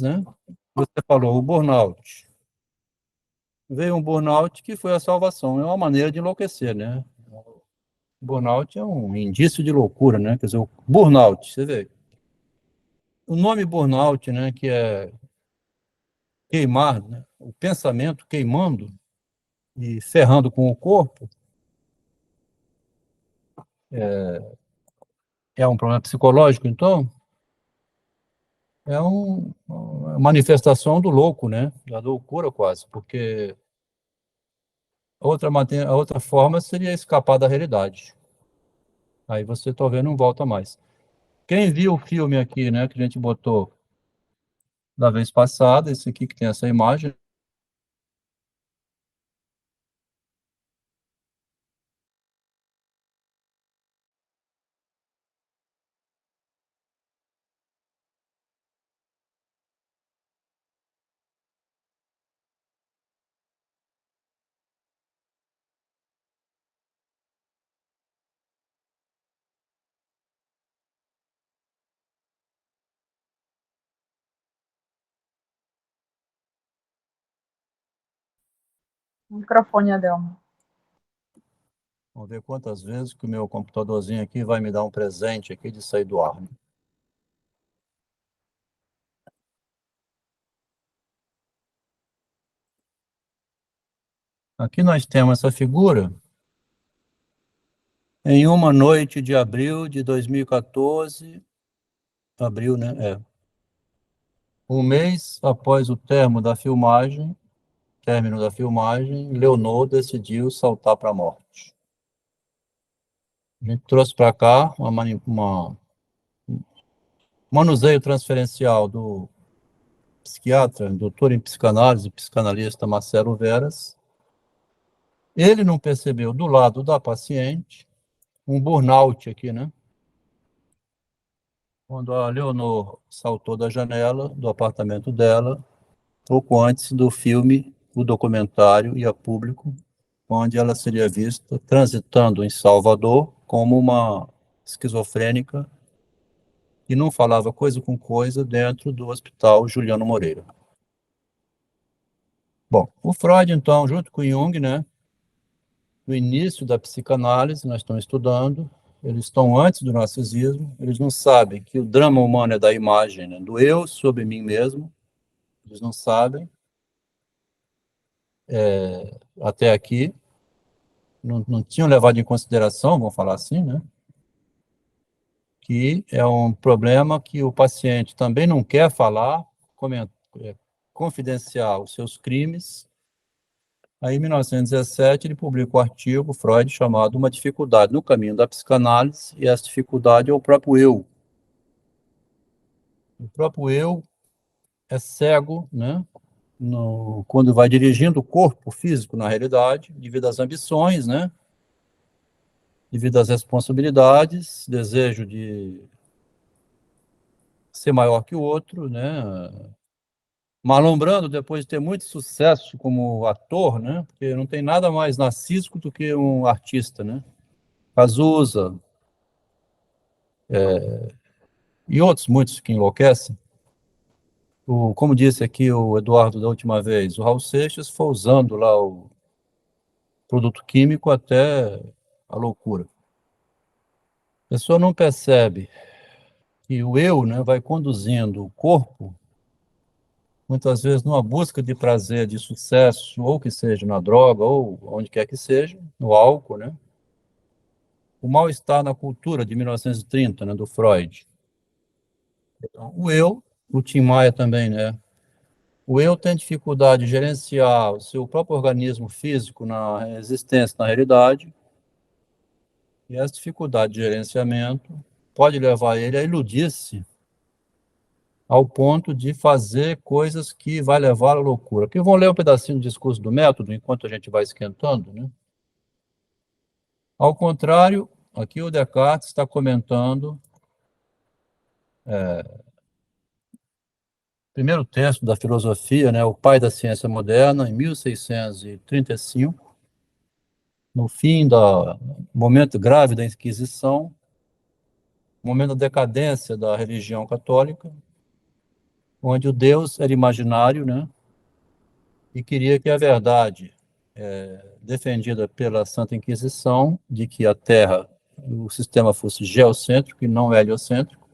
né? Você falou o burnout. Veio um burnout que foi a salvação. É uma maneira de enlouquecer, né? Burnout é um indício de loucura, né? Quer dizer, o burnout, você vê. O nome burnout, né, que é queimar, né? O pensamento queimando e ferrando com o corpo, é um problema psicológico, então, é uma manifestação do louco, né? Da loucura quase, porque a outra forma seria escapar da realidade. Aí você talvez não volta mais. Quem viu o filme aqui, né, que a gente botou da vez passada, esse aqui que tem essa imagem, O microfone, Adelmo. vamos ver quantas vezes que o meu computadorzinho aqui vai me dar um presente aqui de sair do ar, né? Aqui nós temos essa figura em uma noite de abril de 2014, abril, né? Um mês após o término da filmagem, Leonor decidiu saltar para a morte. A gente trouxe para cá uma manuseio transferencial do psiquiatra, doutor em psicanálise, psicanalista Marcelo Veras. Ele não percebeu do lado da paciente um burnout aqui, né? Quando a Leonor saltou da janela do apartamento dela, pouco antes do filme, o documentário ia público, onde ela seria vista transitando em Salvador como uma esquizofrênica que não falava coisa com coisa dentro do Hospital Juliano Moreira. Bom, o Freud, então, junto com Jung, né, no início da psicanálise, nós estamos estudando, eles estão antes do narcisismo, eles não sabem que o drama humano é da imagem, né, do eu sobre mim mesmo, eles não sabem, até aqui, não tinham levado em consideração, vamos falar assim, né, que é um problema que o paciente também não quer falar, confidenciar os seus crimes. Aí, em 1917, ele publica um artigo, Freud, chamado Uma Dificuldade no Caminho da Psicanálise, e essa dificuldade é o próprio eu. O próprio eu é cego, né? Quando vai dirigindo o corpo físico na realidade, devido às ambições, né? Devido às responsabilidades, desejo de ser maior que o outro, né? Malombrando, depois de ter muito sucesso como ator, né? Porque não tem nada mais narcísico do que um artista, né? Cazuza, e outros muitos que enlouquecem. Como disse aqui o Eduardo da última vez, o Raul Seixas foi usando lá o produto químico até a loucura. A pessoa não percebe que o eu, né, vai conduzindo o corpo, muitas vezes numa busca de prazer, de sucesso, ou que seja na droga, ou onde quer que seja, no álcool, né? O mal-estar na cultura de 1930, né, do Freud. Então, o eu, o Tim Maia também, né? O eu tem dificuldade de gerenciar o seu próprio organismo físico na existência, na realidade, e essa dificuldade de gerenciamento pode levar ele a iludir-se ao ponto de fazer coisas que vai levar à loucura. Aqui vão ler um pedacinho do discurso do método, enquanto a gente vai esquentando, né? Ao contrário, aqui o Descartes está comentando o primeiro texto da filosofia, né, o pai da ciência moderna, em 1635, no fim do momento grave da Inquisição, momento da decadência da religião católica, onde o Deus era imaginário, né? E queria que a verdade, defendida pela Santa Inquisição, de que a Terra, o sistema fosse geocêntrico e não heliocêntrico.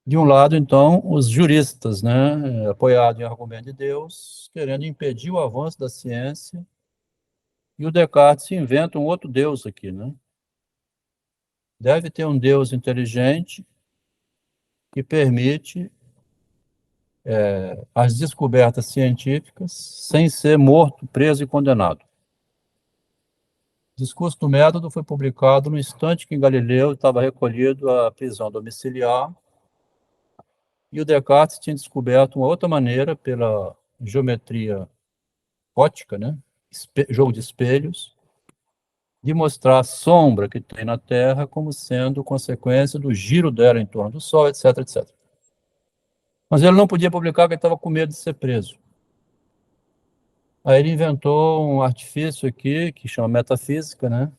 De um lado, então, os juristas, né, apoiados em argumento de Deus, querendo impedir o avanço da ciência, e o Descartes inventa um outro Deus aqui, né? Deve ter um Deus inteligente que permite as descobertas científicas sem ser morto, preso e condenado. O Discurso do Método foi publicado no instante que em Galileu estava recolhido à prisão domiciliar, e o Descartes tinha descoberto uma outra maneira, pela geometria ótica, né? Jogo de espelhos, de mostrar a sombra que tem na Terra como sendo consequência do giro dela em torno do Sol, etc, etc. Mas ele não podia publicar porque ele estava com medo de ser preso. Aí ele inventou um artifício aqui, que chama metafísica, né?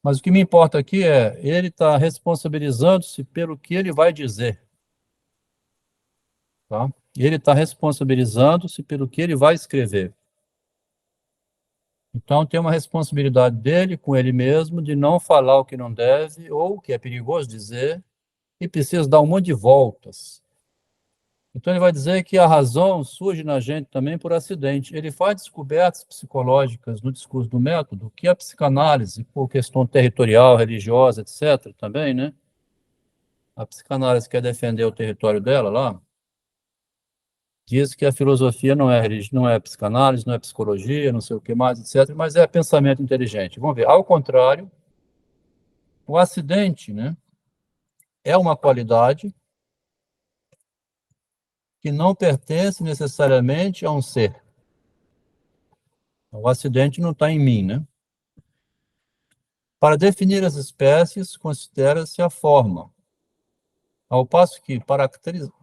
Mas o que me importa aqui é, ele está responsabilizando-se pelo que ele vai dizer, tá? Ele está responsabilizando-se pelo que ele vai escrever. Então, tem uma responsabilidade dele com ele mesmo de não falar o que não deve, ou o que é perigoso dizer, e precisa dar um monte de voltas. Então, ele vai dizer que a razão surge na gente também por acidente. Ele faz descobertas psicológicas no discurso do método, que a psicanálise, por questão territorial, religiosa, etc., também, né? A psicanálise quer defender o território dela lá, diz que a filosofia não é psicanálise, não é psicologia, não sei o que mais, etc., mas é pensamento inteligente. Vamos ver, ao contrário, o acidente, né, é uma qualidade que não pertence necessariamente a um ser. O acidente não está em mim, né? Para definir as espécies, considera-se a forma, ao passo que, para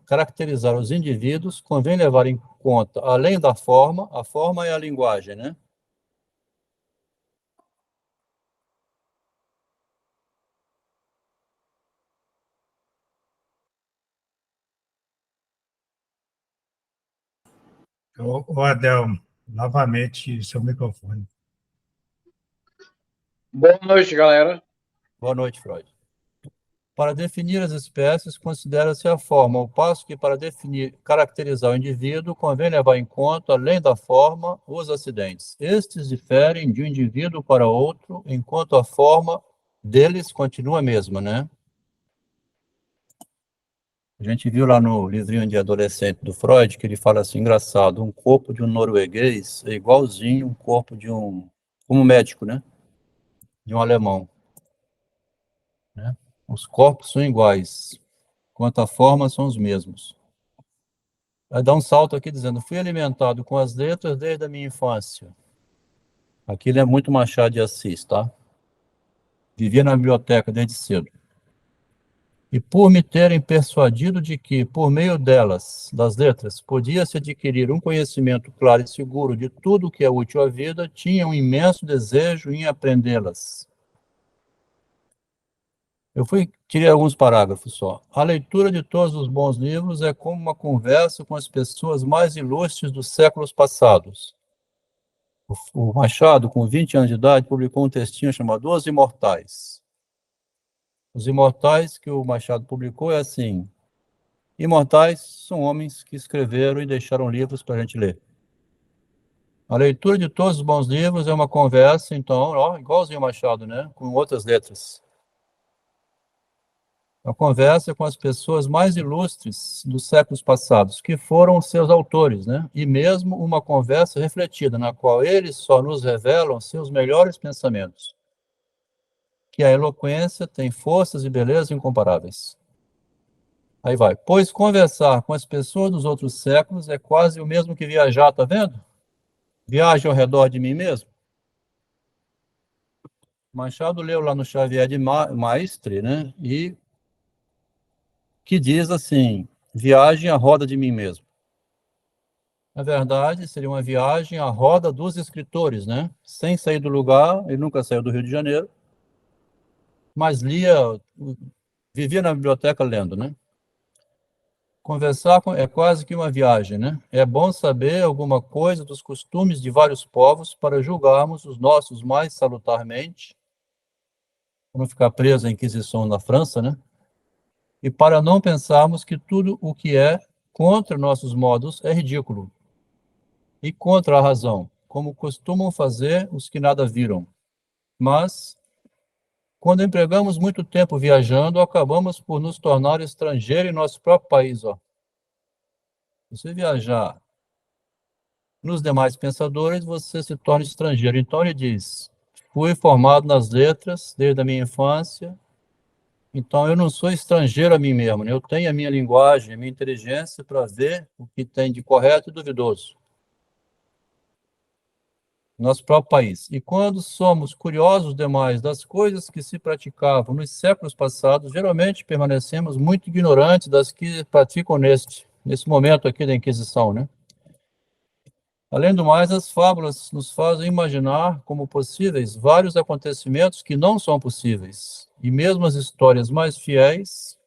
caracterizar os indivíduos, convém levar em conta, além da forma, a forma é a linguagem, né? Ô, Adel, novamente seu microfone. Boa noite, galera. Boa noite, Freud. Para definir as espécies, considera-se a forma, ao passo que, para definir, caracterizar o indivíduo, convém levar em conta, além da forma, os acidentes. Estes diferem de um indivíduo para outro, enquanto a forma deles continua a mesma, né? A gente viu lá no livrinho de adolescente do Freud, que ele fala assim, engraçado, um corpo de um norueguês é igualzinho um corpo de como médico, né? De um alemão, né? Os corpos são iguais, quanto à forma são os mesmos. Vai dar um salto aqui dizendo, fui alimentado com as letras desde a minha infância. Aquilo é muito Machado de Assis, tá? Vivia na biblioteca desde cedo. E por me terem persuadido de que, por meio delas, das letras, podia-se adquirir um conhecimento claro e seguro de tudo que é útil à vida, tinha um imenso desejo em aprendê-las. Tirei alguns parágrafos só. A leitura de todos os bons livros é como uma conversa com as pessoas mais ilustres dos séculos passados. O Machado, com 20 anos de idade, publicou um textinho chamado Os Imortais. Os Imortais que o Machado publicou é assim, imortais são homens que escreveram e deixaram livros para a gente ler. A leitura de todos os bons livros é uma conversa, então, ó, igualzinho o Machado, né? Com outras letras. Uma conversa com as pessoas mais ilustres dos séculos passados, que foram seus autores, né? E mesmo uma conversa refletida, na qual eles só nos revelam seus melhores pensamentos. Que a eloquência tem forças e belezas incomparáveis. Aí vai. Pois conversar com as pessoas dos outros séculos é quase o mesmo que viajar, tá vendo? Viajo ao redor de mim mesmo. Machado leu lá no Xavier de Maistre, né? E que diz assim, viagem à roda de mim mesmo. Na verdade, seria uma viagem à roda dos escritores, né? Sem sair do lugar, ele nunca saiu do Rio de Janeiro, mas vivia na biblioteca lendo, né? Conversar é quase que uma viagem, né? É bom saber alguma coisa dos costumes de vários povos para julgarmos os nossos mais salutarmente, para não ficar preso à Inquisição na França, né? E para não pensarmos que tudo o que é contra nossos modos é ridículo e contra a razão, como costumam fazer os que nada viram. Mas, quando empregamos muito tempo viajando, acabamos por nos tornar estrangeiros em nosso próprio país, ó. Se você viajar nos demais pensadores, você se torna estrangeiro. Então ele diz: fui formado nas letras desde a minha infância, então eu não sou estrangeiro a mim mesmo, né? Eu tenho a minha linguagem, a minha inteligência para ver o que tem de correto e duvidoso no nosso próprio país. E quando somos curiosos demais das coisas que se praticavam nos séculos passados, geralmente permanecemos muito ignorantes das que praticam nesse momento aqui da Inquisição, né? Além do mais, as fábulas nos fazem imaginar como possíveis vários acontecimentos que não são possíveis. E mesmo as histórias mais fiéis,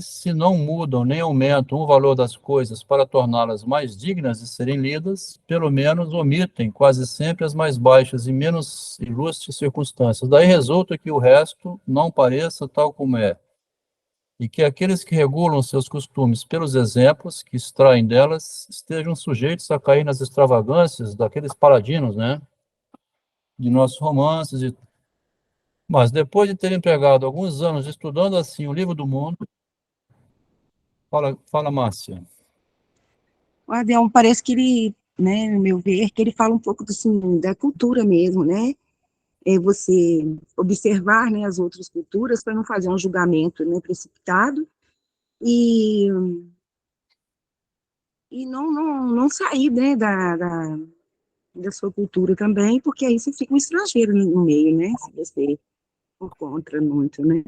se não mudam nem aumentam o valor das coisas para torná-las mais dignas de serem lidas, pelo menos omitem quase sempre as mais baixas e menos ilustres circunstâncias. Daí resulta que o resto não pareça tal como é, e que aqueles que regulam seus costumes pelos exemplos que extraem delas estejam sujeitos a cair nas extravagâncias daqueles paladinos, né, de nossos romances. Mas depois de ter empregado alguns anos estudando assim o livro do mundo, fala Márcia. O Adelmo parece que ele, né, no meu ver, que ele fala um pouco assim, da cultura mesmo, né? É você observar, né, as outras culturas para não fazer um julgamento, né, precipitado e, não sair, né, da sua cultura também, porque aí você fica um estrangeiro no meio, né, se você for contra muito, né.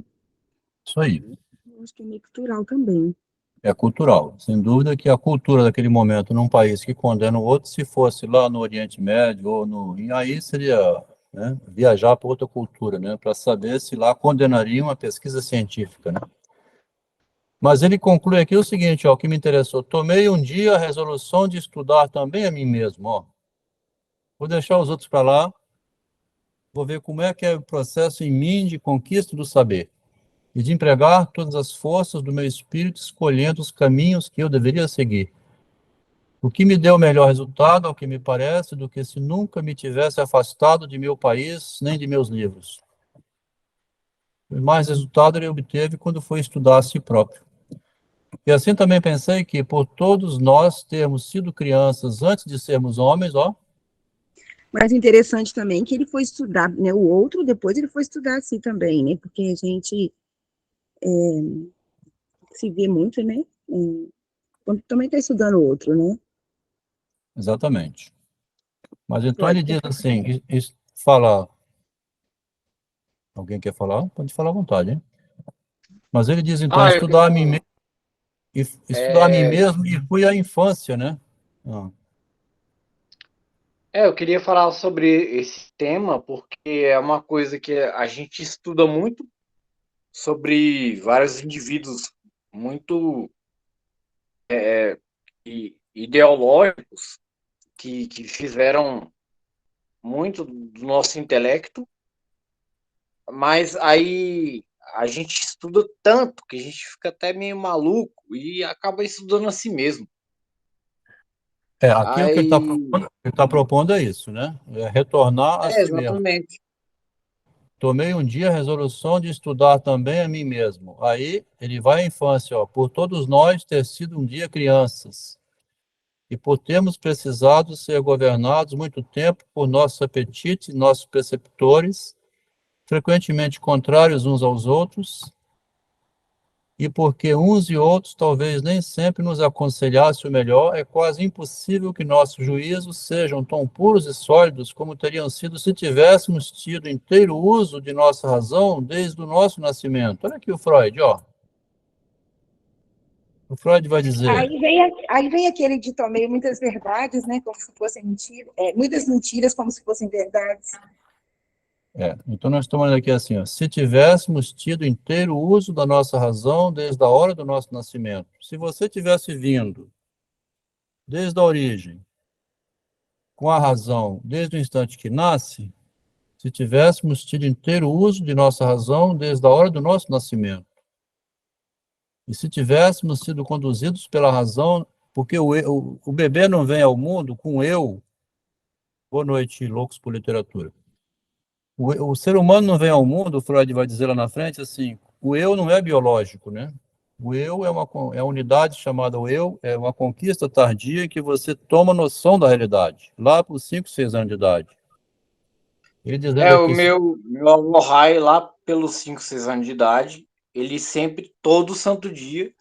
Isso aí. Eu acho que é meio cultural também. É cultural. Sem dúvida que a cultura daquele momento, num país que condena o outro, se fosse lá no Oriente Médio ou e aí seria, né, viajar para outra cultura, né, para saber se lá condenaria uma pesquisa científica, né? Mas ele conclui aqui o seguinte, ó, o que me interessou: tomei um dia a resolução de estudar também a mim mesmo, ó. Vou deixar os outros para lá, vou ver como é que é o processo em mim de conquista do saber e de empregar todas as forças do meu espírito escolhendo os caminhos que eu deveria seguir. O que me deu o melhor resultado, ao que me parece, do que se nunca me tivesse afastado de meu país nem de meus livros. O mais resultado ele obteve quando foi estudar a si próprio. E assim também pensei que, por todos nós termos sido crianças antes de sermos homens, ó. Mas interessante também que ele foi estudar, né, o outro, depois ele foi estudar assim também, né, porque a gente se vê muito, né, quando também está estudando o outro, né. Exatamente. Mas então ele diz assim, fala... Alguém quer falar? Pode falar à vontade, hein? Mas ele diz então, Eu estudar a mim queria, mesmo, estudar a mim mesmo e fui à infância, né? Ah, eu queria falar sobre esse tema porque é uma coisa que a gente estuda muito sobre vários indivíduos muito ideológicos que fizeram muito do nosso intelecto, mas aí a gente estuda tanto que a gente fica até meio maluco e acaba estudando a si mesmo. aqui o que Aí, ele tá propondo é isso, né? É retornar a si mesmo. exatamente. Tomei um dia a resolução de estudar também a mim mesmo. Aí ele vai à infância, ó, por todos nós ter sido um dia crianças e por termos precisado ser governados muito tempo por nossos apetites, nossos preceptores, frequentemente contrários uns aos outros, e porque uns e outros talvez nem sempre nos aconselhassem o melhor, é quase impossível que nossos juízos sejam tão puros e sólidos como teriam sido se tivéssemos tido inteiro uso de nossa razão desde o nosso nascimento. Olha aqui o Freud, ó. O Freud vai dizer, Aí vem aquele dito meio muitas verdades, né, como se fossem mentiras, muitas mentiras como se fossem verdades. Então nós estamos aqui assim, ó, se tivéssemos tido inteiro uso da nossa razão desde a hora do nosso nascimento. Se você tivesse vindo desde a origem, com a razão, desde o instante que nasce, se tivéssemos tido inteiro uso de nossa razão desde a hora do nosso nascimento. E se tivéssemos sido conduzidos pela razão, porque o bebê não vem ao mundo com eu. Boa noite, loucos por literatura. O ser humano não vem ao mundo, Freud vai dizer lá na frente, assim, o eu não é biológico, né? O eu é uma unidade chamada o eu, é uma conquista tardia em que você toma noção da realidade, lá por 5, 6 anos de idade. Ele dizendo O aqui... meu avô Rai, lá pelos 5, 6 anos de idade, ele sempre, todo santo dia,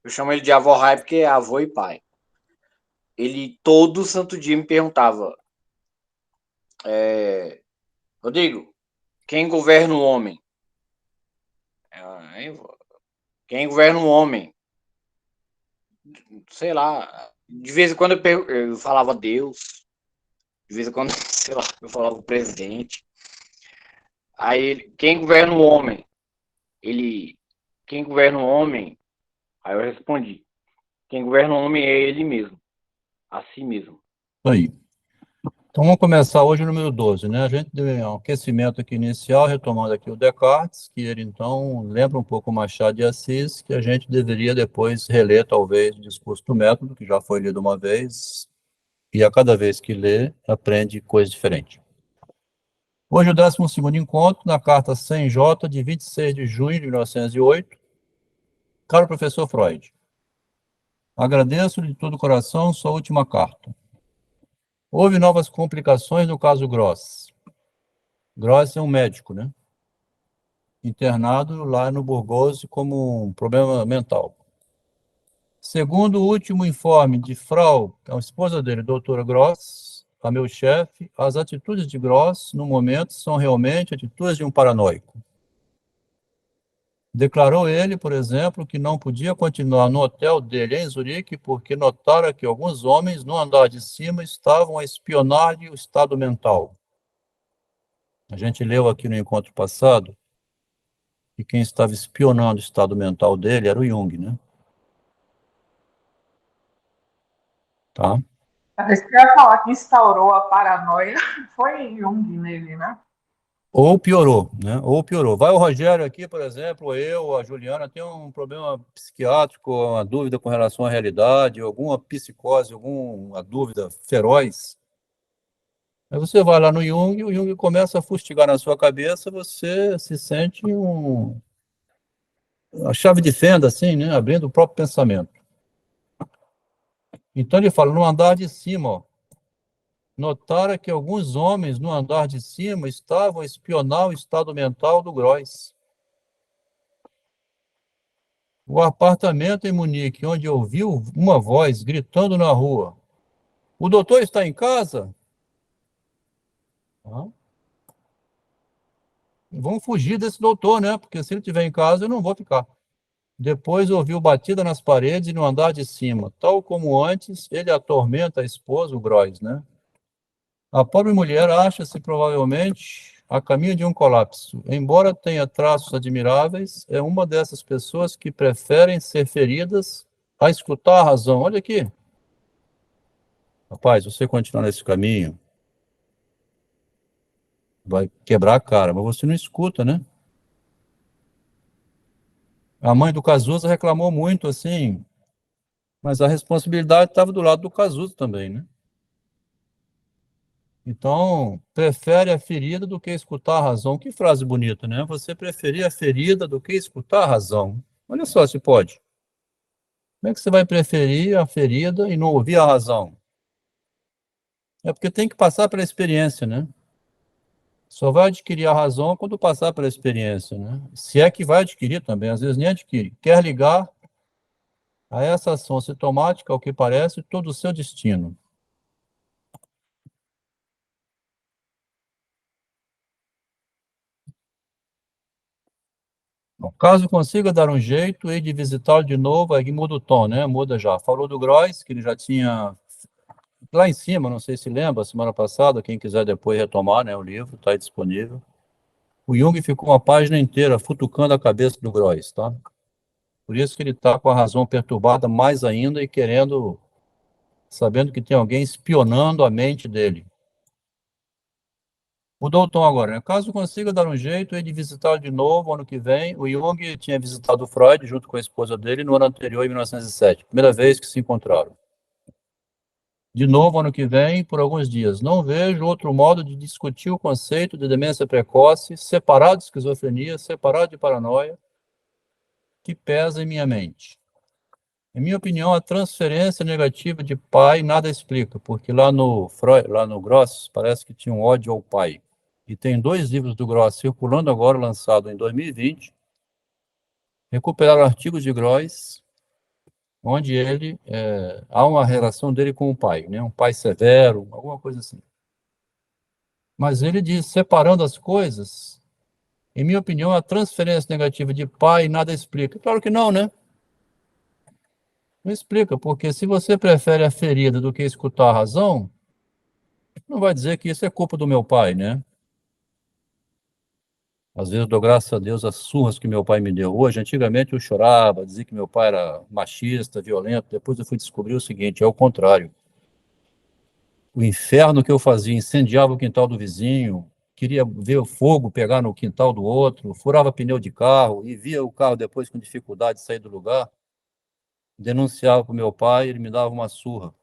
eu chamo ele de avô Rai porque é avô e pai. Ele todo santo dia me perguntava, Rodrigo, quem governa o homem? Quem governa o homem? Sei lá, de vez em quando eu falava Deus, de vez em quando, sei lá, eu falava o presidente. Aí ele, quem governa o homem? Ele, quem governa o homem? Aí eu respondi, quem governa o homem é ele mesmo, a si mesmo. Aí. Então vamos começar hoje o número 12, né? A gente deu um aquecimento aqui inicial, retomando aqui o Descartes, que ele então lembra um pouco o Machado de Assis, que a gente deveria depois reler talvez o Discurso do Método, que já foi lido uma vez, e a cada vez que lê, aprende coisa diferente. Hoje o 12º encontro, na carta 100J, de 26 de junho de 1908. Caro professor Freud, agradeço de todo o coração sua última carta. Houve novas complicações no caso Gross. Gross é um médico, né? Internado lá no Burgos como um problema mental. Segundo o último informe de Frau, a esposa dele, doutora Gross, a meu chefe, as atitudes de Gross, no momento, são realmente atitudes de um paranoico. Declarou ele, por exemplo, que não podia continuar no hotel dele em Zurique porque notara que alguns homens no andar de cima estavam a espionar-lhe o estado mental. A gente leu aqui no encontro passado que quem estava espionando o estado mental dele era o Jung, né? Tá? Parece que eu ia falar que instaurou a paranoia foi Jung nele, né? Ou piorou, né? Ou piorou. Vai o Rogério aqui, por exemplo, eu, a Juliana, tem um problema psiquiátrico, uma dúvida com relação à realidade, alguma psicose, alguma dúvida feroz. Aí você vai lá no Jung, o Jung começa a fustigar na sua cabeça, você se sente a chave de fenda, assim, né? Abrindo o próprio pensamento. Então ele fala, no andar de cima, ó, notara que alguns homens no andar de cima estavam a espionar o estado mental do Gross. O apartamento em Munique, onde ouviu uma voz gritando na rua, o doutor está em casa? Ah. Vamos fugir desse doutor, né? Porque se ele estiver em casa, eu não vou ficar. Depois ouviu batida nas paredes e no andar de cima. Tal como antes, ele atormenta a esposa, o Gross, né? A pobre mulher acha-se provavelmente a caminho de um colapso. Embora tenha traços admiráveis, é uma dessas pessoas que preferem ser feridas a escutar a razão. Olha aqui. Rapaz, você continuar nesse caminho, vai quebrar a cara, mas você não escuta, né? A mãe do Cazuza reclamou muito, assim, mas a responsabilidade estava do lado do Cazuza também, né? Então, prefere a ferida do que escutar a razão. Que frase bonita, né? Você preferir a ferida do que escutar a razão. Olha só se pode. Como é que você vai preferir a ferida e não ouvir a razão? É porque tem que passar pela experiência, né? Só vai adquirir a razão quando passar pela experiência, né? Se é que vai adquirir também, às vezes nem adquire. Quer ligar a essa ação sintomática, ao que parece, todo o seu destino. Bom, caso consiga dar um jeito, hei de visitá-lo de novo, aí muda o tom, né? Muda já. Falou do Gross, que ele já tinha lá em cima, não sei se lembra, semana passada, quem quiser depois retomar, né, o livro está disponível. O Jung ficou uma página inteira futucando a cabeça do Groys, tá? Por isso que ele está com a razão perturbada mais ainda e querendo, sabendo que tem alguém espionando a mente dele. Mudou o tom agora, né? Caso consiga dar um jeito de visitá-lo de novo ano que vem, o Jung tinha visitado o Freud junto com a esposa dele no ano anterior, em 1907. Primeira vez que se encontraram. De novo ano que vem, por alguns dias. Não vejo outro modo de discutir o conceito de demência precoce, separado de esquizofrenia, separado de paranoia, que pesa em minha mente. Em minha opinião, a transferência negativa de pai nada explica, porque lá no Freud, lá no Gross, parece que tinha um ódio ao pai. E tem 2 livros do Gross circulando agora, lançado em 2020, recuperaram artigos de Gross, onde ele há uma relação dele com o pai, né? Um pai severo, alguma coisa assim. Mas ele diz, separando as coisas, em minha opinião, a transferência negativa de pai nada explica. Claro que não, né? Não explica, porque se você prefere a ferida do que escutar a razão, não vai dizer que isso é culpa do meu pai, né? Às vezes eu dou graças a Deus às surras que meu pai me deu. Hoje, antigamente eu chorava, dizia que meu pai era machista, violento. Depois eu fui descobrir o seguinte, é o contrário. O inferno que eu fazia, incendiava o quintal do vizinho, queria ver o fogo pegar no quintal do outro, furava pneu de carro e via o carro depois com dificuldade de sair do lugar, denunciava para o meu pai, ele me dava uma surra.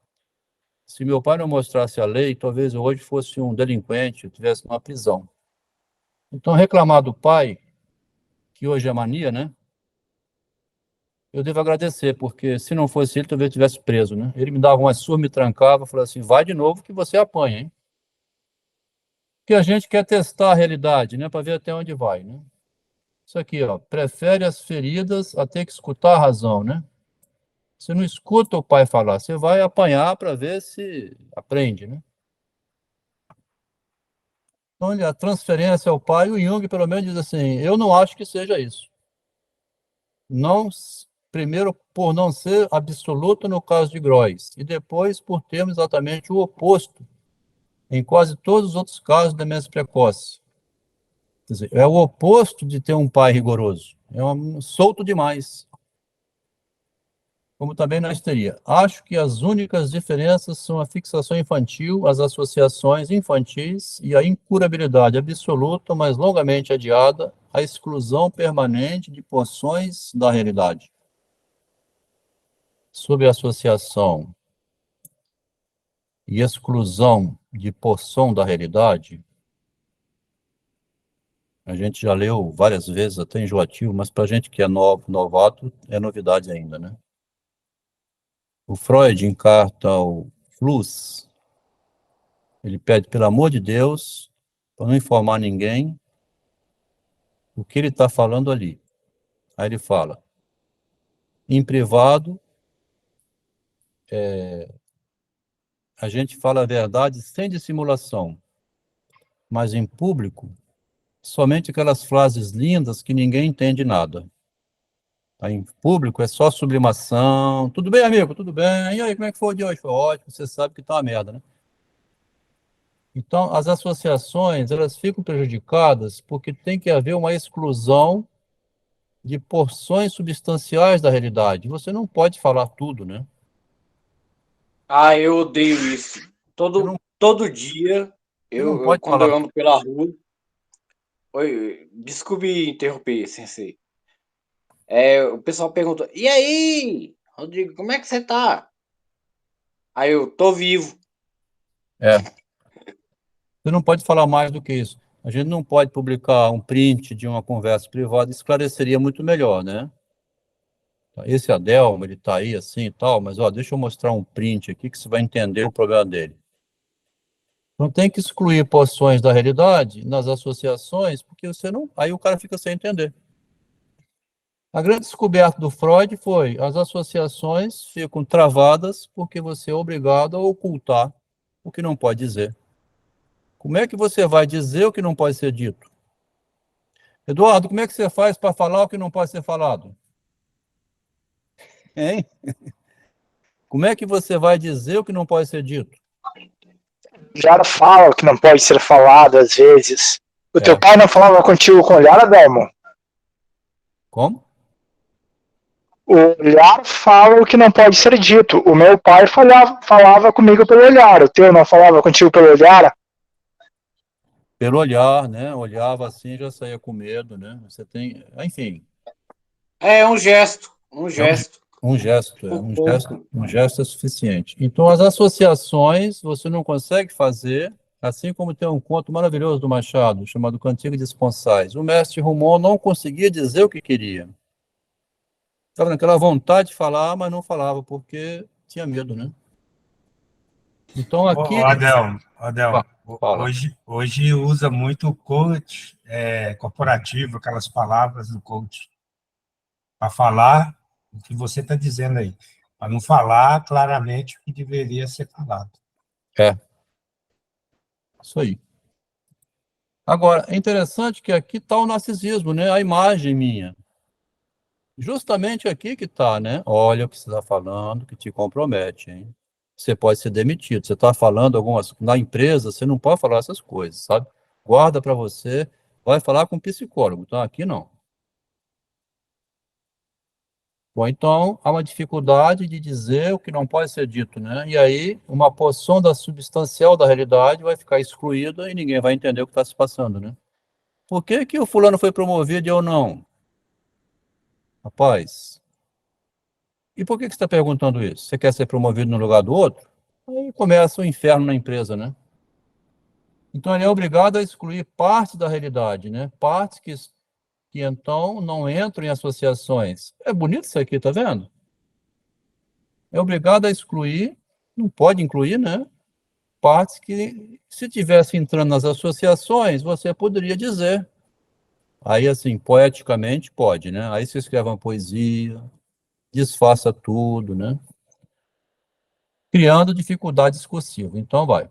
Se meu pai não mostrasse a lei, talvez eu hoje fosse um delinquente, eu tivesse uma prisão. Então, reclamar do pai, que hoje é mania, né? Eu devo agradecer, porque se não fosse ele, talvez eu tivesse preso, né? Ele me dava uma surra, me trancava, falava assim, vai de novo que você apanha, hein? Porque a gente quer testar a realidade, né? Para ver até onde vai, né? Isso aqui, ó, prefere as feridas a ter que escutar a razão, né? Você não escuta o pai falar, você vai apanhar para ver se aprende, né? Então, a transferência ao pai, o Jung, pelo menos, diz assim, eu não acho que seja isso. Não, primeiro, por não ser absoluto no caso de Groys, e depois por termos exatamente o oposto em quase todos os outros casos de demência precoce. Quer dizer, é o oposto de ter um pai rigoroso. É solto demais. Como também na histeria. Acho que as únicas diferenças são a fixação infantil, as associações infantis e a incurabilidade absoluta, mas longamente adiada, a exclusão permanente de porções da realidade. Sob a associação e exclusão de porção da realidade, a gente já leu várias vezes, até enjoativo, mas para a gente que é novato, é novidade ainda, né? O Freud, em carta ao Fluss, ele pede, pelo amor de Deus, para não informar ninguém o que ele está falando ali. Aí ele fala, em privado, a gente fala a verdade sem dissimulação, mas em público, somente aquelas frases lindas que ninguém entende nada. Aí, em público é só sublimação. Tudo bem, amigo? Tudo bem? E aí, como é que foi o dia hoje? Foi ótimo, você sabe que tá uma merda, né? Então, as associações, elas ficam prejudicadas porque tem que haver uma exclusão de porções substanciais da realidade. Você não pode falar tudo, né? Ah, eu odeio isso. Você Todo dia, não eu pode quando falar eu tudo. ando pela rua. Oi, desculpe interromper, sensei. O pessoal pergunta: e aí, Rodrigo, como é que você tá? Aí eu tô vivo. Você não pode falar mais do que isso. A gente não pode publicar um print de uma conversa privada, esclareceria muito melhor, né? Esse Adelmo, ele tá aí assim e tal, mas ó, deixa eu mostrar um print aqui que você vai entender o problema dele. Não tem que excluir porções da realidade nas associações, porque você não. Aí o cara fica sem entender. A grande descoberta do Freud foi as associações ficam travadas porque você é obrigado a ocultar o que não pode dizer. Como é que você vai dizer o que não pode ser dito? Eduardo, como é que você faz para falar o que não pode ser falado? Hein? Como é que você vai dizer o que não pode ser dito? Já fala o que não pode ser falado às vezes. O teu pai não falava contigo com olhar, Adelmo? Como? O olhar fala o que não pode ser dito. O meu pai falava comigo pelo olhar. O teu não falava contigo pelo olhar? Pelo olhar, né? Olhava assim, já saía com medo, né? Você tem, enfim, É um gesto, um é um, gesto. um gesto, Um pouco. um gesto é suficiente. Então, as associações você não consegue fazer, assim como tem um conto maravilhoso do Machado, chamado Cantiga de Esponsais. O mestre Rumon não conseguia dizer o que queria. Estava naquela vontade de falar, mas não falava, porque tinha medo, né? Então, aqui... Adel, Fala. hoje usa muito o coach corporativo, aquelas palavras do coach, para falar o que você está dizendo aí, para não falar claramente o que deveria ser falado. É, isso aí. Agora, é interessante que aqui está o narcisismo, né? A imagem minha. Justamente aqui que está, né? Olha o que você está falando, que te compromete, hein? Você pode ser demitido. Você está falando algumas... Na empresa, você não pode falar essas coisas, sabe? Guarda para você, vai falar com um psicólogo, tá? Aqui não. Bom, então, há uma dificuldade de dizer o que não pode ser dito, né? E aí, uma porção da substancial da realidade vai ficar excluída e ninguém vai entender o que está se passando, né? Por que que o fulano foi promovido e eu não? Rapaz, e por que que você está perguntando isso? Você quer ser promovido no lugar do outro? Aí começa o inferno na empresa, né? Então ele é obrigado a excluir parte da realidade, né? Partes que então não entram em associações. É bonito isso aqui, tá vendo? É obrigado a excluir, não pode incluir, né? Partes que, se tivesse entrando nas associações, você poderia dizer. Aí, assim, poeticamente, pode, né? Aí você escreve uma poesia, disfarça tudo, né? Criando dificuldade discursiva. Então, vai.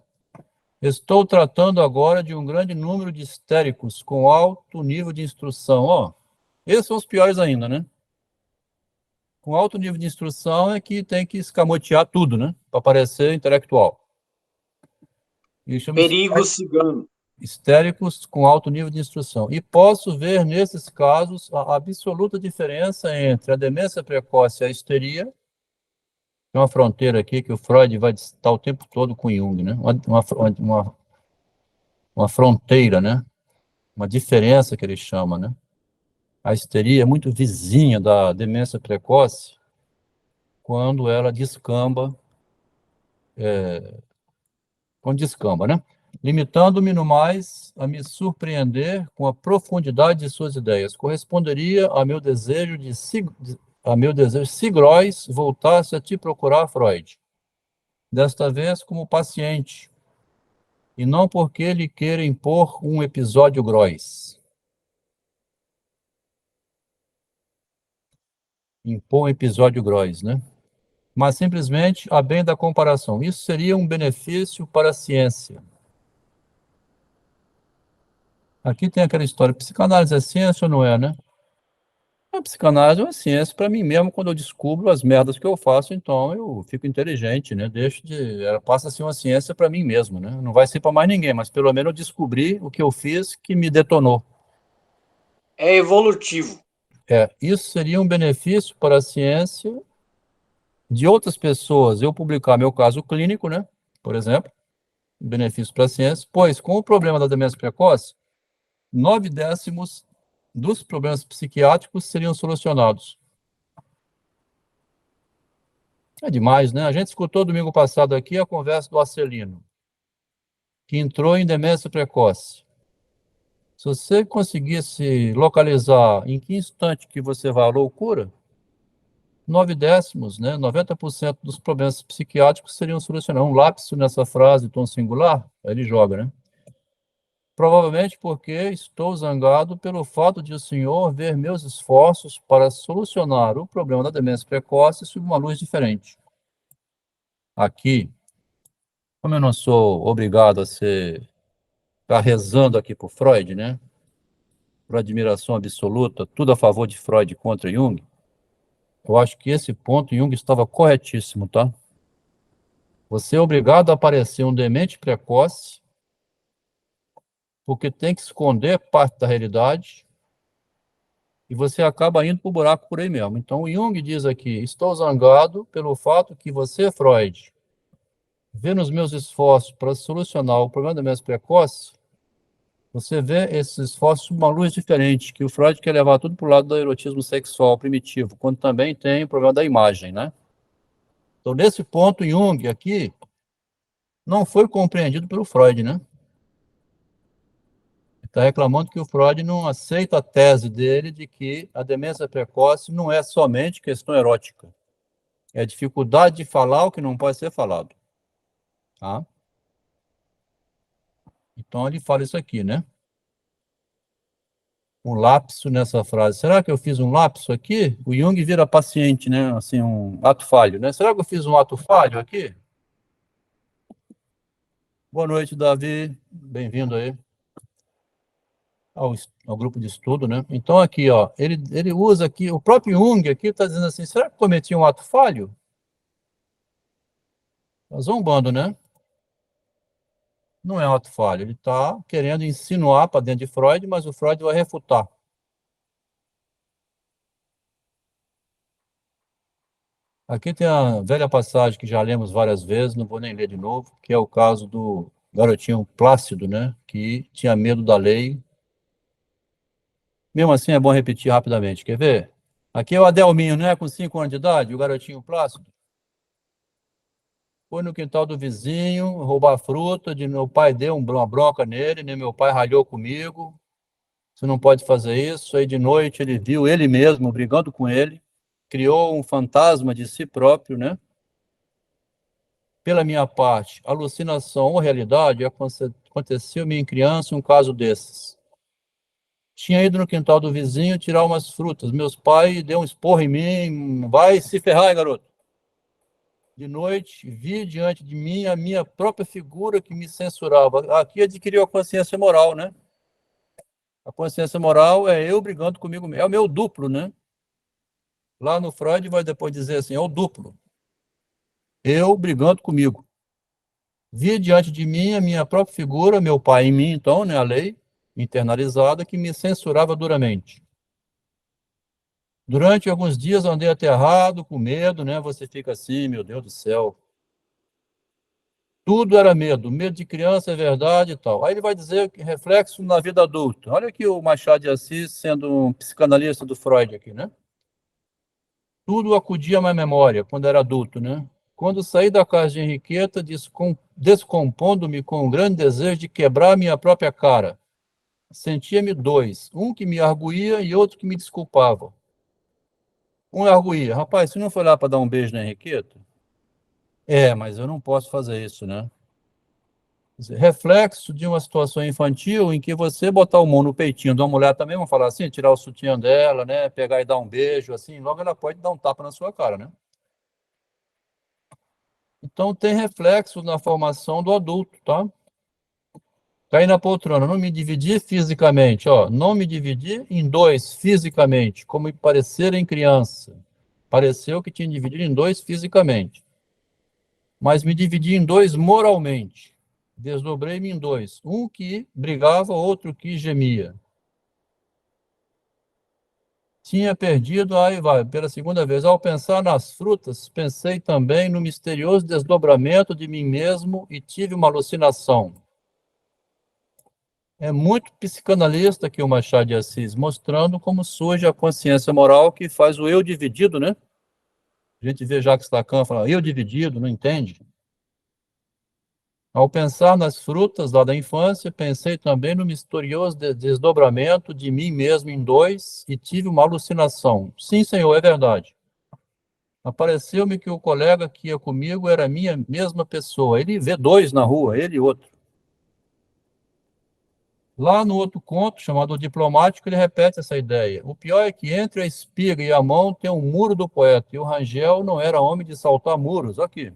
Estou tratando agora de um grande número de histéricos com alto nível de instrução. Ó, esses são os piores ainda, né? Com alto nível de instrução é que tem que escamotear tudo, né? Para parecer intelectual. E chama Perigo cigano. histéricos com alto nível de instrução. E posso ver, nesses casos, a absoluta diferença entre a demência precoce e a histeria. Tem uma fronteira aqui que o Freud vai estar o tempo todo com Jung, né? Uma fronteira, né? Uma diferença que ele chama, né? A histeria é muito vizinha da demência precoce quando ela descamba, quando descamba, né? Limitando-me no mais a me surpreender com a profundidade de suas ideias. Corresponderia a meu desejo Sigróis voltasse a te procurar, Freud. Desta vez como paciente, e não porque lhe queira impor um episódio Grois. Impor um episódio Grois, né? Mas simplesmente a bem da comparação. Isso seria um benefício para a ciência. Aqui tem aquela história, psicanálise é ciência ou não é, né? A psicanálise é uma ciência para mim mesmo, quando eu descubro as merdas que eu faço, então eu fico inteligente, né? Ela passa a ser uma ciência para mim mesmo, né? Não vai ser para mais ninguém, mas pelo menos eu descobri o que eu fiz que me detonou. É evolutivo. Isso seria um benefício para a ciência de outras pessoas. Eu publicar meu caso clínico, né? Por exemplo, benefício para a ciência, pois com o problema da demência precoce, 9/10 dos problemas psiquiátricos seriam solucionados. É demais, né? A gente escutou domingo passado aqui a conversa do Arcelino, que entrou em demência precoce. Se você conseguisse localizar em que instante que você vai à loucura, 9/10, né? 90% dos problemas psiquiátricos seriam solucionados. Um lapso nessa frase, tom singular, aí ele joga, né? Provavelmente porque estou zangado pelo fato de o senhor ver meus esforços para solucionar o problema da demência precoce sob uma luz diferente. Aqui, como eu não sou obrigado a ficar rezando aqui por Freud, né? Por admiração absoluta, tudo a favor de Freud contra Jung, eu acho que esse ponto Jung estava corretíssimo, tá? Você é obrigado a parecer um demente precoce porque tem que esconder parte da realidade, e você acaba indo para o buraco por aí mesmo. Então, o Jung diz aqui, estou zangado pelo fato que você, Freud, vê nos meus esforços para solucionar o problema da demência precoce, você vê esses esforços sob uma luz diferente, que o Freud quer levar tudo para o lado do erotismo sexual primitivo, quando também tem o problema da imagem, né? Então, nesse ponto, Jung aqui não foi compreendido pelo Freud, né? Está reclamando que o Freud não aceita a tese dele de que a demência precoce não é somente questão erótica. É a dificuldade de falar o que não pode ser falado. Tá? Então, ele fala isso aqui, né? Um lapso nessa frase. Será que eu fiz um lapso aqui? O Jung vira paciente, né? Assim, um ato falho, né? Será que eu fiz um ato falho aqui? Boa noite, Davi. Bem-vindo aí ao grupo de estudo, né? Então, aqui, ó, ele usa aqui, o próprio Jung aqui está dizendo assim, será que eu cometi um ato falho? Tá zombando, né? Não é um ato falho, ele está querendo insinuar para dentro de Freud, mas o Freud vai refutar. Aqui tem a velha passagem que já lemos várias vezes, não vou nem ler de novo, que é o caso do garotinho Plácido, né? Que tinha medo da lei. Mesmo assim, é bom repetir rapidamente. Quer ver? Aqui é o Adelminho, né? Com 5 anos de idade, o garotinho Plácido. Foi no quintal do vizinho, roubar fruta, meu pai deu uma bronca nele, né? Meu pai ralhou comigo. Você não pode fazer isso. Aí de noite ele viu ele mesmo brigando com ele, criou um fantasma de si próprio, né? Pela minha parte, alucinação ou realidade, aconteceu-me em criança um caso desses. Tinha ido no quintal do vizinho tirar umas frutas. Meus pais deu um esporro em mim. Vai se ferrar, garoto. De noite, vi diante de mim a minha própria figura que me censurava. Aqui adquiriu a consciência moral, né? A consciência moral é eu brigando comigo mesmo. É o meu duplo, né? Lá no Freud vai depois dizer assim, é o duplo. Eu brigando comigo. Vi diante de mim a minha própria figura, meu pai em mim, então, né? A lei internalizada que me censurava duramente. Durante alguns dias andei aterrado, com medo, né? Você fica assim, meu Deus do céu. Tudo era medo, medo de criança, é verdade e tal. Aí ele vai dizer que reflexo na vida adulta. Olha aqui o Machado de Assis sendo um psicanalista do Freud aqui, né? Tudo acudia à minha memória quando era adulto, né? Quando saí da casa de Henriqueta, descompondo-me com um grande desejo de quebrar minha própria cara. Sentia-me dois, um que me arguía e outro que me desculpava. Um arguía, rapaz, você não foi lá para dar um beijo na Henriqueta? É, mas eu não posso fazer isso, né? Reflexo de uma situação infantil em que você botar o mão no peitinho de uma mulher também, vamos falar assim, tirar o sutiã dela, né? Pegar e dar um beijo, assim, logo ela pode dar um tapa na sua cara, né? Então tem reflexo na formação do adulto, tá? Cair na poltrona, não me dividir fisicamente, ó, não me dividir em dois fisicamente, como me parecer em criança. Pareceu que tinha dividido em dois fisicamente. Mas me dividi em dois moralmente. Desdobrei-me em dois. Um que brigava, outro que gemia. Tinha perdido, aí vai, pela segunda vez. Ao pensar nas frutas, pensei também no misterioso desdobramento de mim mesmo e tive uma alucinação. É muito psicanalista aqui o Machado de Assis, mostrando como surge a consciência moral que faz o eu dividido, né? A gente vê Jacques Lacan falar, eu dividido, não entende? Ao pensar nas frutas lá da infância, pensei também no misterioso desdobramento de mim mesmo em dois e tive uma alucinação. Sim, senhor, é verdade. Apareceu-me que o colega que ia comigo era a minha mesma pessoa. Ele vê dois na rua, ele e outro. Lá no outro conto, chamado O Diplomático, ele repete essa ideia. O pior é que entre a espiga e a mão tem um muro do poeta, e o Rangel não era homem de saltar muros. Aqui.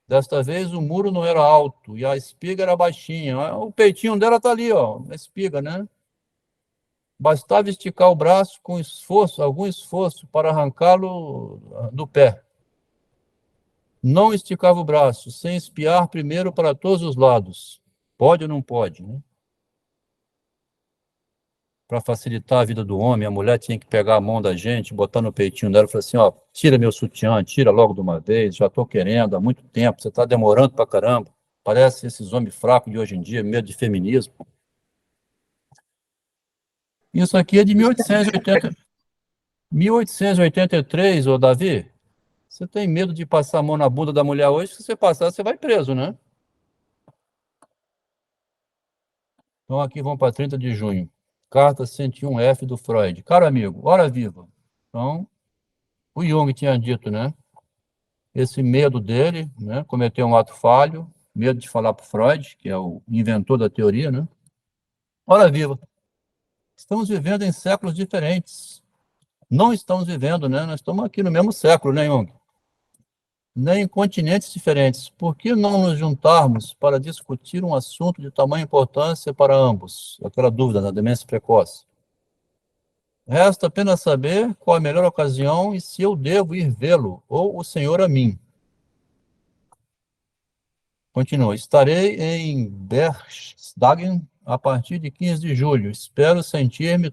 Desta vez o muro não era alto e a espiga era baixinha. O peitinho dela está ali, ó, a espiga, né? Bastava esticar o braço com esforço, algum esforço, para arrancá-lo do pé. Não esticava o braço, sem espiar primeiro para todos os lados. Pode ou não pode, né? Para facilitar a vida do homem, a mulher tinha que pegar a mão da gente, botar no peitinho dela e falar assim, ó, tira meu sutiã, tira logo de uma vez, já estou querendo há muito tempo, você está demorando para caramba. Parece esses homens fracos de hoje em dia, medo de feminismo. Isso aqui é de 1883, ô Davi. Você tem medo de passar a mão na bunda da mulher hoje? Se você passar, você vai preso, né? Então aqui vamos para 30 de junho. Carta 101F do Freud. Caro amigo, hora viva. Então, o Jung tinha dito, né? Esse medo dele, né? Cometer um ato falho, medo de falar para Freud, que é o inventor da teoria, né? Hora viva. Estamos vivendo em séculos diferentes. Não estamos vivendo, né? Nós estamos aqui no mesmo século, né, Jung? Nem em continentes diferentes. Por que não nos juntarmos para discutir um assunto de tamanha importância para ambos? Aquela dúvida da demência precoce. Resta apenas saber qual a melhor ocasião e se eu devo ir vê-lo, ou o senhor a mim. Continua. Estarei em Berchtesgaden a partir de 15 de julho. Espero sentir-me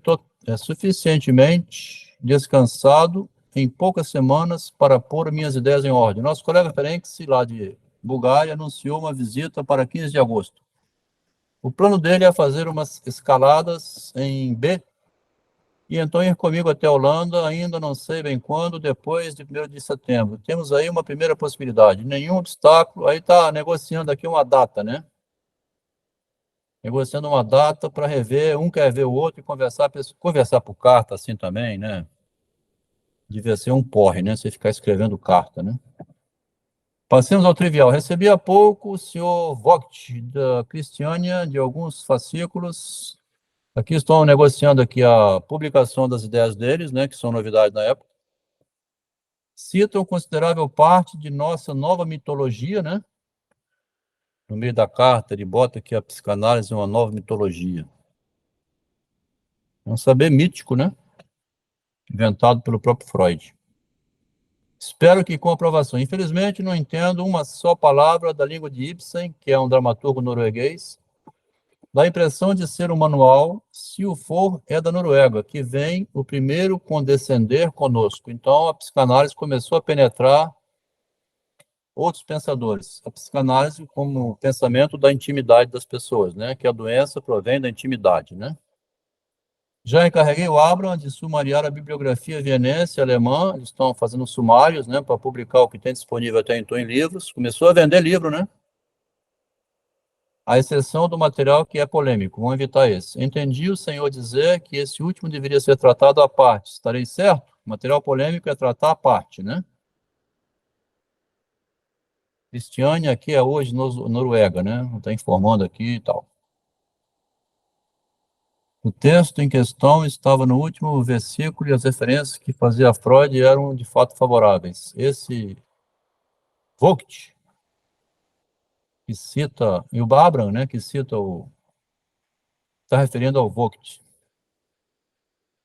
suficientemente descansado em poucas semanas para pôr minhas ideias em ordem. Nosso colega Ferenc, lá de Bulgária, anunciou uma visita para 15 de agosto. O plano dele é fazer umas escaladas em B e então ir comigo até a Holanda, ainda não sei bem quando, depois de 1º de setembro. Temos aí uma primeira possibilidade, nenhum obstáculo, aí está negociando aqui uma data, né? Negociando uma data para rever, um quer ver o outro e conversar por carta assim também, né? Devia ser um porre, né? Você ficar escrevendo carta, né? Passemos ao trivial. Recebi há pouco o senhor Vogt, da Cristiânia, de alguns fascículos. Aqui estão negociando aqui a publicação das ideias deles, né, que são novidades na época. Citam considerável parte de nossa nova mitologia, né? No meio da carta, ele bota que a psicanálise é uma nova mitologia. É um saber mítico, né? Inventado pelo próprio Freud. Espero que com aprovação. Infelizmente, não entendo uma só palavra da língua de Ibsen, que é um dramaturgo norueguês. Dá a impressão de ser um manual, se o for, é da Noruega, que vem o primeiro condescender conosco. Então, a psicanálise começou a penetrar outros pensadores. A psicanálise como pensamento da intimidade das pessoas, né? Que a doença provém da intimidade, né? Já encarreguei o Abraham de sumariar a bibliografia vienense alemã. Eles estão fazendo sumários, né? Para publicar o que tem disponível até então em livros. Começou a vender livro, né? À exceção do material que é polêmico. Vamos evitar esse. Entendi o senhor dizer que esse último deveria ser tratado à parte. Estarei certo? O material polêmico é tratar à parte, né? Cristiane aqui é hoje Noruega, né? Está informando aqui e tal. O texto em questão estava no último versículo e as referências que fazia Freud eram de fato favoráveis. Esse Vogt, que cita, e o Abraham, né, que cita está referindo ao Vogt,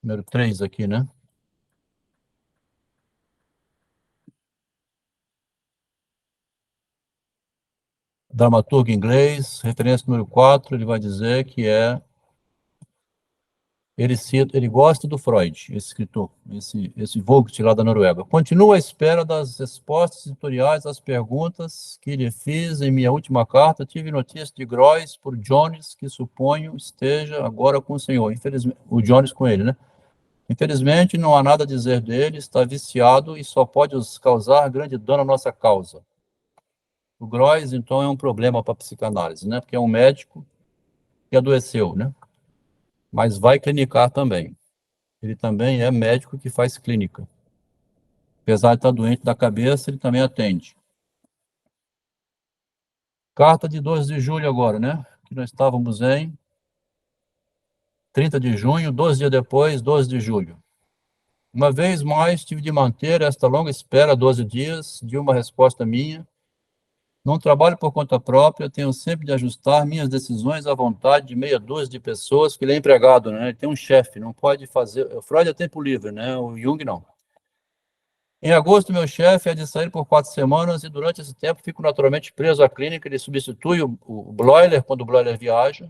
número 3 aqui, né? Dramaturgo inglês, referência número 4, ele vai dizer que ele gosta do Freud, esse escritor, esse Vogt lá da Noruega. Continua à espera das respostas editoriais às perguntas que lhe fiz em minha última carta. Tive notícia de Groys por Jones, que suponho esteja agora com o senhor. Infelizmente, o Jones com ele, né? Infelizmente, não há nada a dizer dele, está viciado e só pode causar grande dano à nossa causa. O Groys, então, é um problema para a psicanálise, né? Porque é um médico que adoeceu, né? Mas vai clinicar também. Ele também é médico que faz clínica. Apesar de estar doente da cabeça, ele também atende. Carta de 12 de julho agora, né? Que nós estávamos em 30 de junho, 12 dias depois, 12 de julho. Uma vez mais, tive de manter esta longa espera, 12 dias, de uma resposta minha. Não trabalho por conta própria, tenho sempre de ajustar minhas decisões à vontade de meia dúzia de pessoas, que ele é empregado, né? Ele tem um chefe, não pode fazer... O Freud é tempo livre, né? O Jung não. Em agosto, meu chefe é de sair por 4 semanas e durante esse tempo fico naturalmente preso à clínica. Ele substitui o Bloiler quando o Bloiler viaja,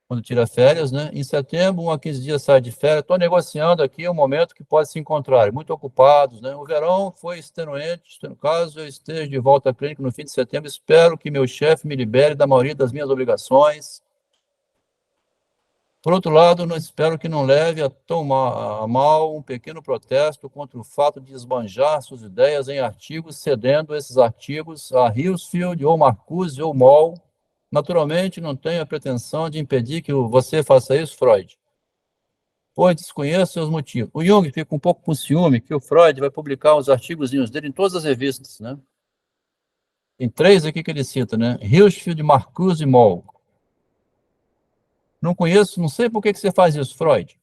quando tira férias, né? Em setembro, 1 a 15 dias sai de férias. Estou negociando aqui um momento que pode se encontrar, muito ocupados, né? O verão foi extenuante, caso eu esteja de volta à clínica no fim de setembro, espero que meu chefe me libere da maioria das minhas obrigações. Por outro lado, não espero que não leve a mal um pequeno protesto contra o fato de esbanjar suas ideias em artigos, cedendo esses artigos a Hillsfield, ou Marcuse, ou Moll. Naturalmente, não tenho a pretensão de impedir que você faça isso, Freud, pois desconheço seus motivos. O Jung fica um pouco com ciúme que o Freud vai publicar os artigozinhos dele em todas as revistas, né? Tem 3 aqui que ele cita, né? Hillsfield, Marcuse e Moll. Não conheço, não sei por que você faz isso, Freud.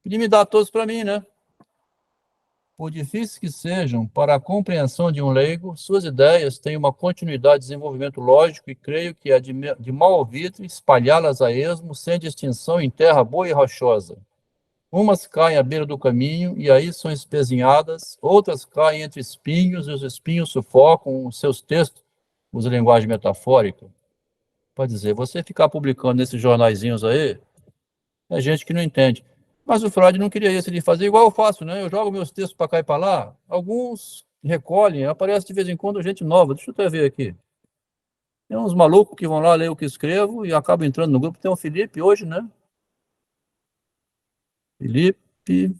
Podia me dar todos para mim, né? Por difíceis que sejam, para a compreensão de um leigo, suas ideias têm uma continuidade de desenvolvimento lógico e creio que é de mau alvitre espalhá-las a esmo, sem distinção em terra boa e rochosa. Umas caem à beira do caminho e aí são espezinhadas, outras caem entre espinhos e os espinhos sufocam os seus textos, usa linguagem metafórica. Pode dizer, você ficar publicando nesses jornaizinhos aí, é gente que não entende. Mas o Freud não queria isso, ele fazia igual eu faço, né? Eu jogo meus textos para cá e para lá, alguns recolhem, aparece de vez em quando gente nova, deixa eu até ver aqui. Tem uns malucos que vão lá ler o que escrevo e acabam entrando no grupo. Tem o Felipe hoje, né? Felipe.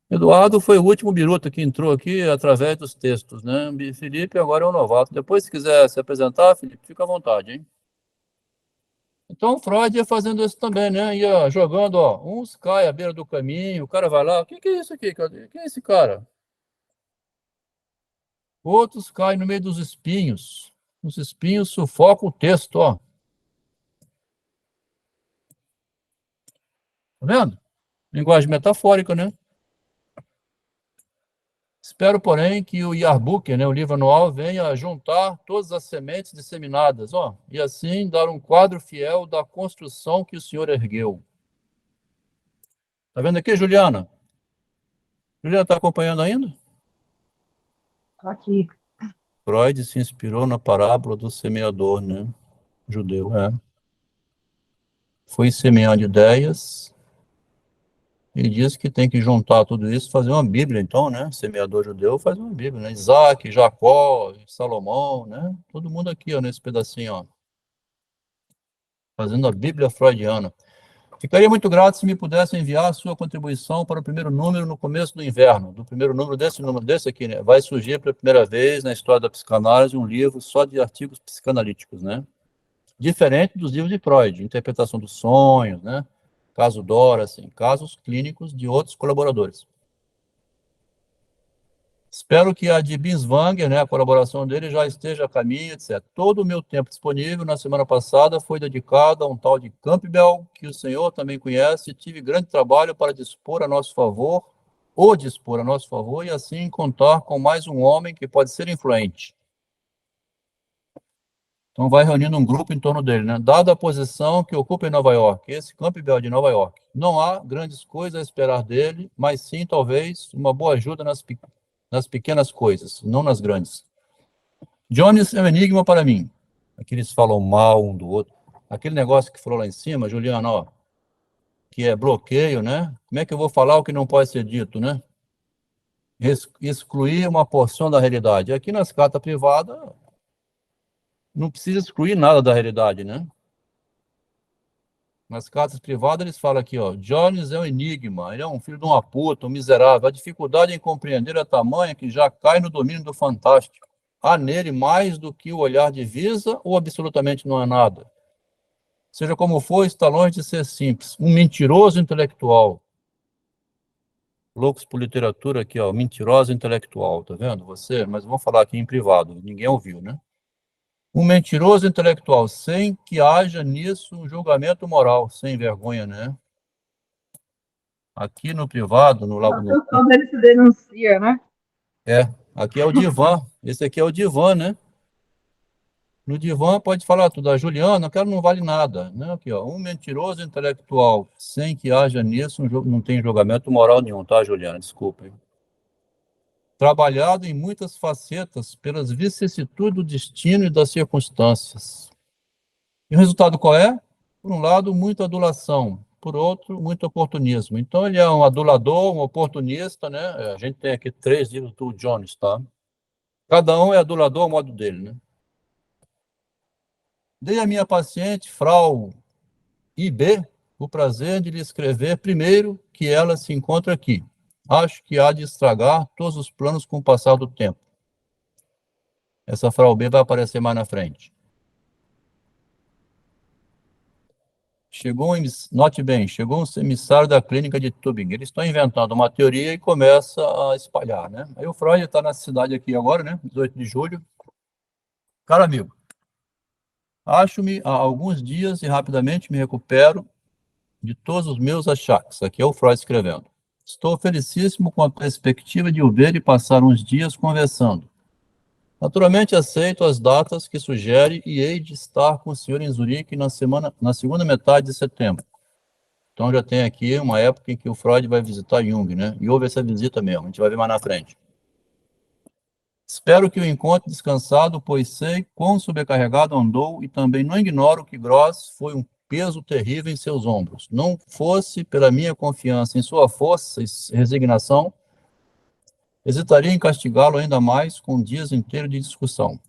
Eduardo foi o último biruta que entrou aqui através dos textos, né? Felipe agora é um novato. Depois, se quiser se apresentar, Felipe, fica à vontade, hein? Então, o Freud ia fazendo isso também, né? Ia jogando, ó, uns caem à beira do caminho, o cara vai lá, o que é isso aqui? Quem é esse cara? Outros caem no meio dos espinhos. Os espinhos sufocam o texto, ó. Tá vendo? Linguagem metafórica, né? Espero, porém, que o Yearbook, né, o livro anual, venha a juntar todas as sementes disseminadas, ó, e assim dar um quadro fiel da construção que o senhor ergueu. Tá vendo aqui, Juliana? Juliana está acompanhando ainda? Tô aqui. Freud se inspirou na parábola do semeador, né? Judeu, é. Foi semeando ideias. Ele diz que tem que juntar tudo isso, fazer uma Bíblia, então, né? Semeador judeu faz uma Bíblia, né? Isaac, Jacó, Salomão, né? Todo mundo aqui, ó, nesse pedacinho, ó. Fazendo a Bíblia freudiana. Ficaria muito grato se me pudesse enviar a sua contribuição para o primeiro número no começo do inverno. Do primeiro número desse aqui, né? Vai surgir pela primeira vez na história da psicanálise um livro só de artigos psicanalíticos, né? Diferente dos livros de Freud, interpretação dos sonhos, né? Caso Dora, assim, casos clínicos de outros colaboradores. Espero que a de Binswanger, né, a colaboração dele já esteja a caminho, etc. Todo o meu tempo disponível na semana passada foi dedicado a um tal de Campbell, que o senhor também conhece, e tive grande trabalho para dispor a nosso favor, e assim contar com mais um homem que pode ser influente. Então, vai reunindo um grupo em torno dele, né? Dada a posição que ocupa em Nova York, esse Campbell de Nova York, não há grandes coisas a esperar dele, mas sim, talvez, uma boa ajuda nas pequenas coisas, não nas grandes. Jones é um enigma para mim. Aqui eles falam mal um do outro. Aquele negócio que falou lá em cima, Juliana, ó, que é bloqueio, né? Como é que eu vou falar o que não pode ser dito, né? Excluir uma porção da realidade. Aqui nas cartas privadas, não precisa excluir nada da realidade, né? Nas cartas privadas, eles falam aqui, ó, Jones é um enigma, ele é um filho de uma puta, um miserável. A dificuldade em compreender é tamanha que já cai no domínio do fantástico. Há nele mais do que o olhar divisa ou absolutamente não há nada. Seja como for, está longe de ser simples. Um mentiroso intelectual. Loucos por literatura aqui, ó, mentiroso intelectual, tá vendo? Você, mas vamos falar aqui em privado, ninguém ouviu, né? Um mentiroso intelectual, sem que haja nisso um julgamento moral, sem vergonha, né? Aqui no privado, no lado... Quando ele se denuncia, né? Aqui é o divã, esse aqui é o divã, né? No divã pode falar tudo. A Juliana, aquela não vale nada. Né? Aqui, ó, um mentiroso intelectual, sem que haja nisso, não tem julgamento moral nenhum, tá, Juliana? Desculpa. Trabalhado em muitas facetas pelas vicissitudes do destino e das circunstâncias. E o resultado qual é? Por um lado, muita adulação. Por outro, muito oportunismo. Então, ele é um adulador, um oportunista, né? A gente tem aqui 3 livros do Jones, tá? Cada um é adulador ao modo dele, né? Dei à minha paciente, Frau IB, o prazer de lhe escrever primeiro que ela se encontra aqui. Acho que há de estragar todos os planos com o passar do tempo. Essa Frau B vai aparecer mais na frente. Note bem, chegou um emissário da clínica de Tübingen. Eles estão inventando uma teoria e começa a espalhar, né? Aí o Freud está na cidade aqui agora, né? 18 de julho. Caro amigo, acho-me há alguns dias e rapidamente me recupero de todos os meus achaques. Aqui é o Freud escrevendo. Estou felicíssimo com a perspectiva de o ver e passar uns dias conversando. Naturalmente aceito as datas que sugere e hei de estar com o senhor em Zurique na segunda metade de setembro. Então já tem aqui uma época em que o Freud vai visitar Jung, né? E houve essa visita mesmo, a gente vai ver mais na frente. Espero que o encontre descansado, pois sei quão sobrecarregado andou e também não ignoro que Gross foi um peso terrível em seus ombros. Não fosse pela minha confiança em sua força e resignação, hesitaria em castigá-lo ainda mais com dias inteiros de discussão.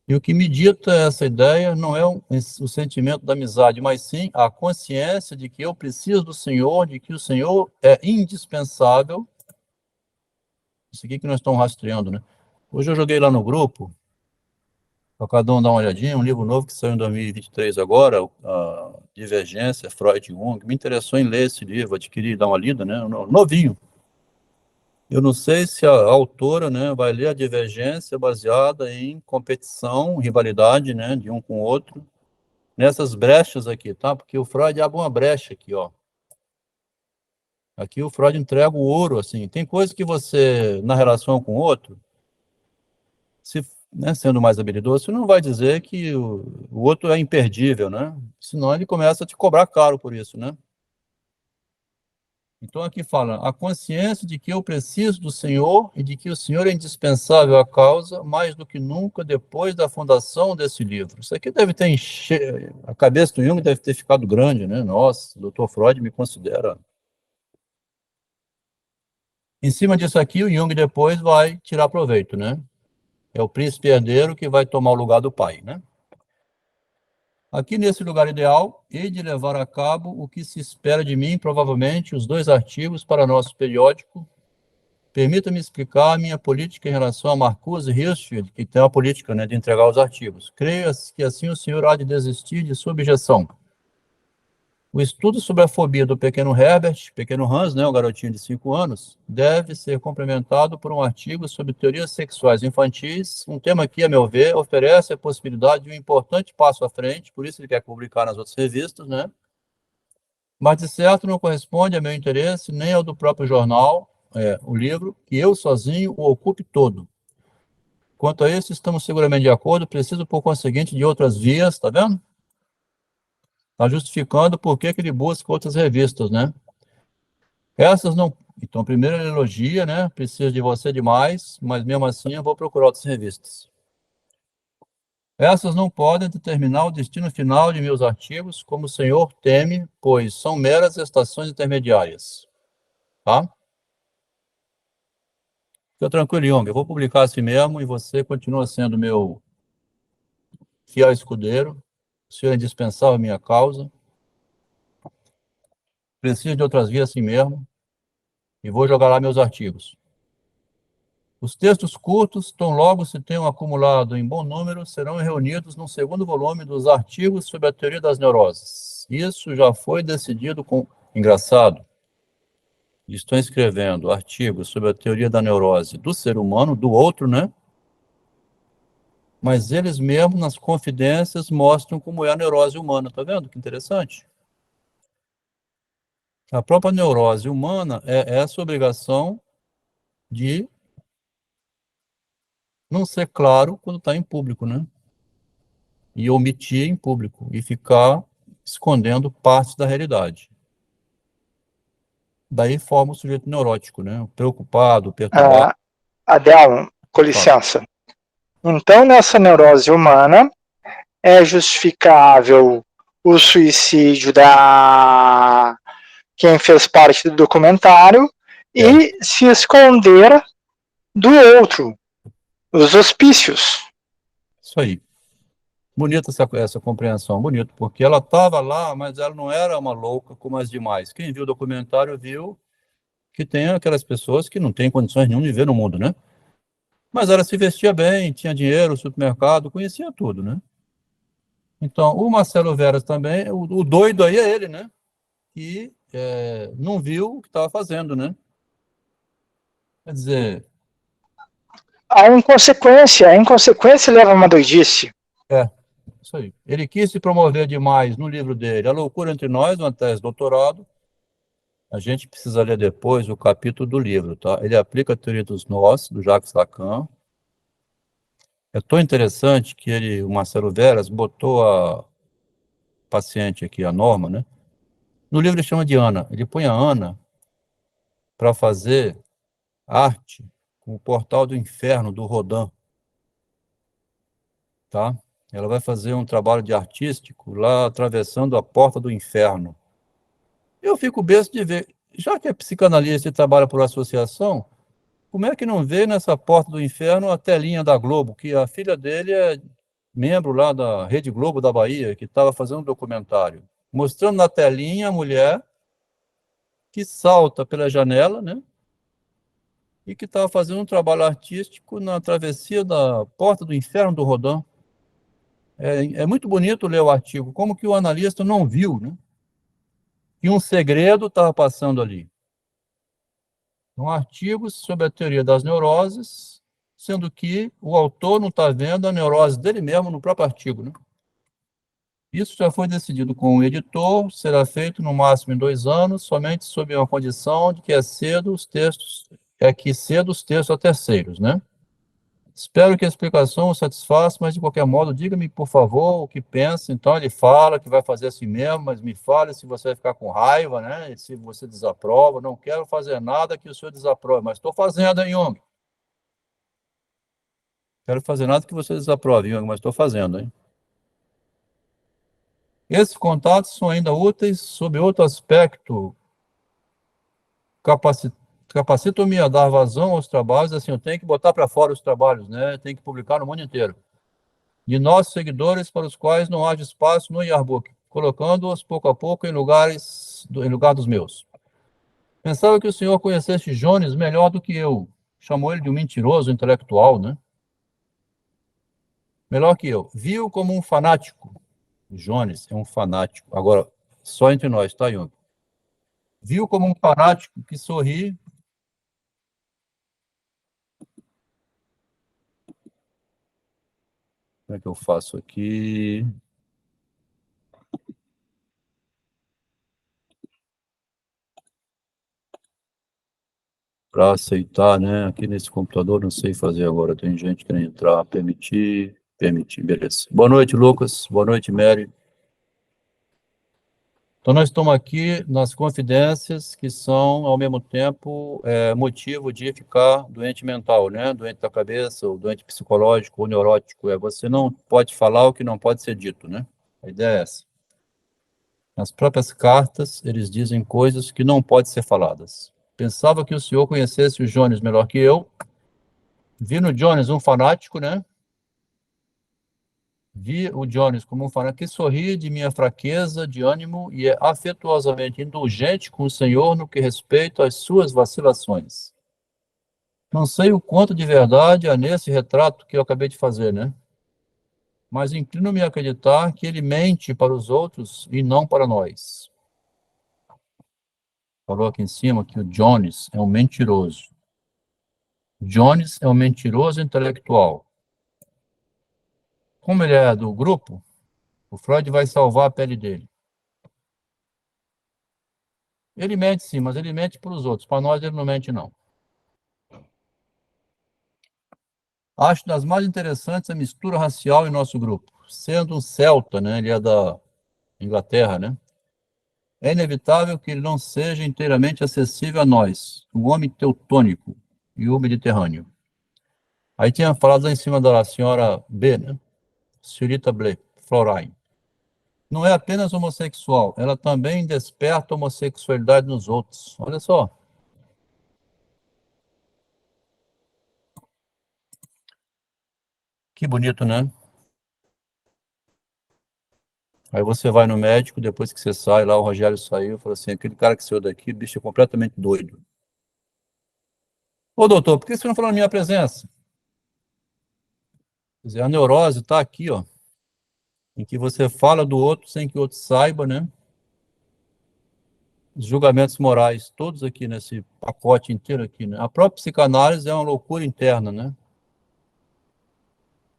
E o que me dita essa ideia não é o sentimento da amizade, mas sim a consciência de que eu preciso do Senhor, de que o Senhor é indispensável. Isso aqui que nós estamos rastreando, né? Hoje eu joguei lá no grupo, para cada um dar uma olhadinha, um livro novo que saiu em 2023 agora, a Divergência, Freud e Jung. Me interessou em ler esse livro, adquirir e dar uma lida, né? Novinho. Eu não sei se a autora, né, vai ler a Divergência baseada em competição, rivalidade, né, de um com o outro, nessas brechas aqui, tá? Porque o Freud abre uma brecha aqui, ó. Aqui o Freud entrega o ouro, assim. Tem coisa que você, na relação com o outro, se, né, sendo mais habilidoso, você não vai dizer que o outro é imperdível, né? Senão ele começa a te cobrar caro por isso, né? Então aqui fala, a consciência de que eu preciso do Senhor e de que o Senhor é indispensável à causa, mais do que nunca depois da fundação desse livro. Isso aqui deve ter a cabeça do Jung deve ter ficado grande, né? Nossa, o Dr. Freud me considera. Em cima disso aqui, o Jung depois vai tirar proveito, né? É o príncipe herdeiro que vai tomar o lugar do pai, né? Aqui nesse lugar ideal, hei de levar a cabo o que se espera de mim, provavelmente, os 2 artigos para nosso periódico. Permita-me explicar a minha política em relação a Marcuse Hirschfeld, que tem uma política, né, de entregar os artigos. Creio que assim o senhor há de desistir de sua objeção. O estudo sobre a fobia do pequeno Herbert, pequeno Hans, né, um garotinho de 5 anos, deve ser complementado por um artigo sobre teorias sexuais infantis, um tema que, a meu ver, oferece a possibilidade de um importante passo à frente, por isso ele quer publicar nas outras revistas, né? Mas, de certo, não corresponde ao meu interesse, nem ao do próprio jornal, o livro, que eu sozinho o ocupe todo. Quanto a isso, estamos seguramente de acordo, preciso, por conseguinte, de outras vias, tá vendo? Está justificando por que ele busca outras revistas, né? Essas não... Então, primeiro ele elogia, né? Preciso de você demais, mas mesmo assim eu vou procurar outras revistas. Essas não podem determinar o destino final de meus artigos, como o senhor teme, pois são meras estações intermediárias. Tá? Fica tranquilo, Jung, eu vou publicar assim mesmo e você continua sendo meu fiel escudeiro. O senhor é indispensável à minha causa. Preciso de outras vias assim mesmo. E vou jogar lá meus artigos. Os textos curtos, tão logo se tenham acumulado em bom número, serão reunidos no segundo volume dos artigos sobre a teoria das neuroses. Isso já foi decidido com... Engraçado. Estou escrevendo artigos sobre a teoria da neurose do ser humano, do outro, né? Mas eles mesmos, nas confidências, mostram como é a neurose humana. Tá vendo? Que interessante. A própria neurose humana é essa obrigação de não ser claro quando está em público, né? e omitir em público, e ficar escondendo partes da realidade. Daí forma o sujeito neurótico, né? Preocupado, perturbado. Adelmo, com Fala. licença. Então, nessa neurose humana, é justificável o suicídio da quem fez parte do documentário e se esconder do outro, os hospícios. Isso aí. Bonita essa compreensão, bonito, porque ela estava lá, mas ela não era uma louca como as demais. Quem viu o documentário viu que tem aquelas pessoas que não têm condições nenhuma de ver no mundo, né? Mas ela se vestia bem, tinha dinheiro, supermercado, conhecia tudo, né? Então, o Marcelo Veras também, o doido aí é ele, né? Que não viu o que estava fazendo, né? Quer dizer, A inconsequência leva a uma doidice. isso aí. Ele quis se promover demais no livro dele, A Loucura Entre Nós, uma tese de doutorado. A gente precisa ler depois o capítulo do livro, tá? Ele aplica a teoria dos nós, do Jacques Lacan. É tão interessante que o Marcelo Veras botou a paciente aqui, a Norma, né? No livro ele chama de Ana. Ele põe a Ana para fazer arte com o Portal do Inferno, do Rodin, tá? Ela vai fazer um trabalho de artístico lá atravessando a porta do inferno. Eu fico besta de ver, já que é psicanalista e trabalha por associação, como é que não vê nessa porta do inferno a telinha da Globo, que a filha dele é membro lá da Rede Globo da Bahia, que estava fazendo um documentário, mostrando na telinha a mulher que salta pela janela, né? E que estava fazendo um trabalho artístico na travessia da porta do inferno do Rodin. É muito bonito ler o artigo, como que o analista não viu, né? Que um segredo estava passando ali. Um artigo sobre a teoria das neuroses, sendo que o autor não está vendo a neurose dele mesmo no próprio artigo, né? Isso já foi decidido com o editor, será feito no máximo em 2 anos, somente sob uma condição de que cedo os textos a terceiros, né? Espero que a explicação o satisfaça, mas de qualquer modo, diga-me, por favor, o que pensa. Então, ele fala que vai fazer assim mesmo, mas me fale se você vai ficar com raiva, né? E se você desaprova. Não quero fazer nada que o senhor desaprove, mas estou fazendo, hein, Jung? Quero fazer nada que você desaprove, Jung, mas estou fazendo, hein? Esses contatos são ainda úteis sob outro aspecto. Capacitam-me a dar vazão aos trabalhos, assim, eu tenho que botar para fora os trabalhos, né? Tenho que publicar no mundo inteiro. De nossos seguidores para os quais não haja espaço no Yearbook, colocando-os pouco a pouco em lugar dos meus. Pensava que o senhor conhecesse Jones melhor do que eu. Chamou ele de um mentiroso intelectual, né? Melhor que eu. Viu como um fanático. Jones é um fanático. Agora, só entre nós, tá, Jung? Viu como um fanático que sorri. Como é que eu faço aqui? Para aceitar, né? Aqui nesse computador, não sei fazer agora. Tem gente querendo entrar, permitir, beleza. Boa noite, Lucas. Boa noite, Mary. Então, nós estamos aqui nas confidências que são, ao mesmo tempo, motivo de ficar doente mental, né? Doente da cabeça, ou doente psicológico, ou neurótico. Você não pode falar o que não pode ser dito, né? A ideia é essa. Nas próprias cartas, eles dizem coisas que não podem ser faladas. Pensava que o senhor conhecesse o Jones melhor que eu. Vi no Jones um fanático, né? Vi o Jones como um fanático que sorri de minha fraqueza de ânimo e é afetuosamente indulgente com o Senhor no que respeita às suas vacilações. Não sei o quanto de verdade há nesse retrato que eu acabei de fazer, né? Mas inclino-me a acreditar que ele mente para os outros e não para nós. Falou aqui em cima que o Jones é um mentiroso. Jones é um mentiroso intelectual. Como ele é do grupo, o Freud vai salvar a pele dele. Ele mente sim, mas ele mente para os outros. Para nós ele não mente, não. Acho das mais interessantes a mistura racial em nosso grupo. sendo um celta, né? Ele é da Inglaterra, né? É inevitável que ele não seja inteiramente acessível a nós, o homem teutônico e o mediterrâneo. Aí tinha falado lá em cima da senhora B, né? Senhorita B, Florine. Não é apenas homossexual, ela também desperta homossexualidade nos outros. Olha só. Que bonito, né? Aí você vai no médico, depois que você sai lá, o Rogério saiu, falou assim, aquele cara que saiu daqui, bicho, é completamente doido. Ô, doutor, por que você não falou na minha presença? Quer dizer, a neurose está aqui, ó, em que você fala do outro sem que o outro saiba, né? Os julgamentos morais, todos aqui nesse pacote inteiro aqui, né? A própria psicanálise é uma loucura interna, né?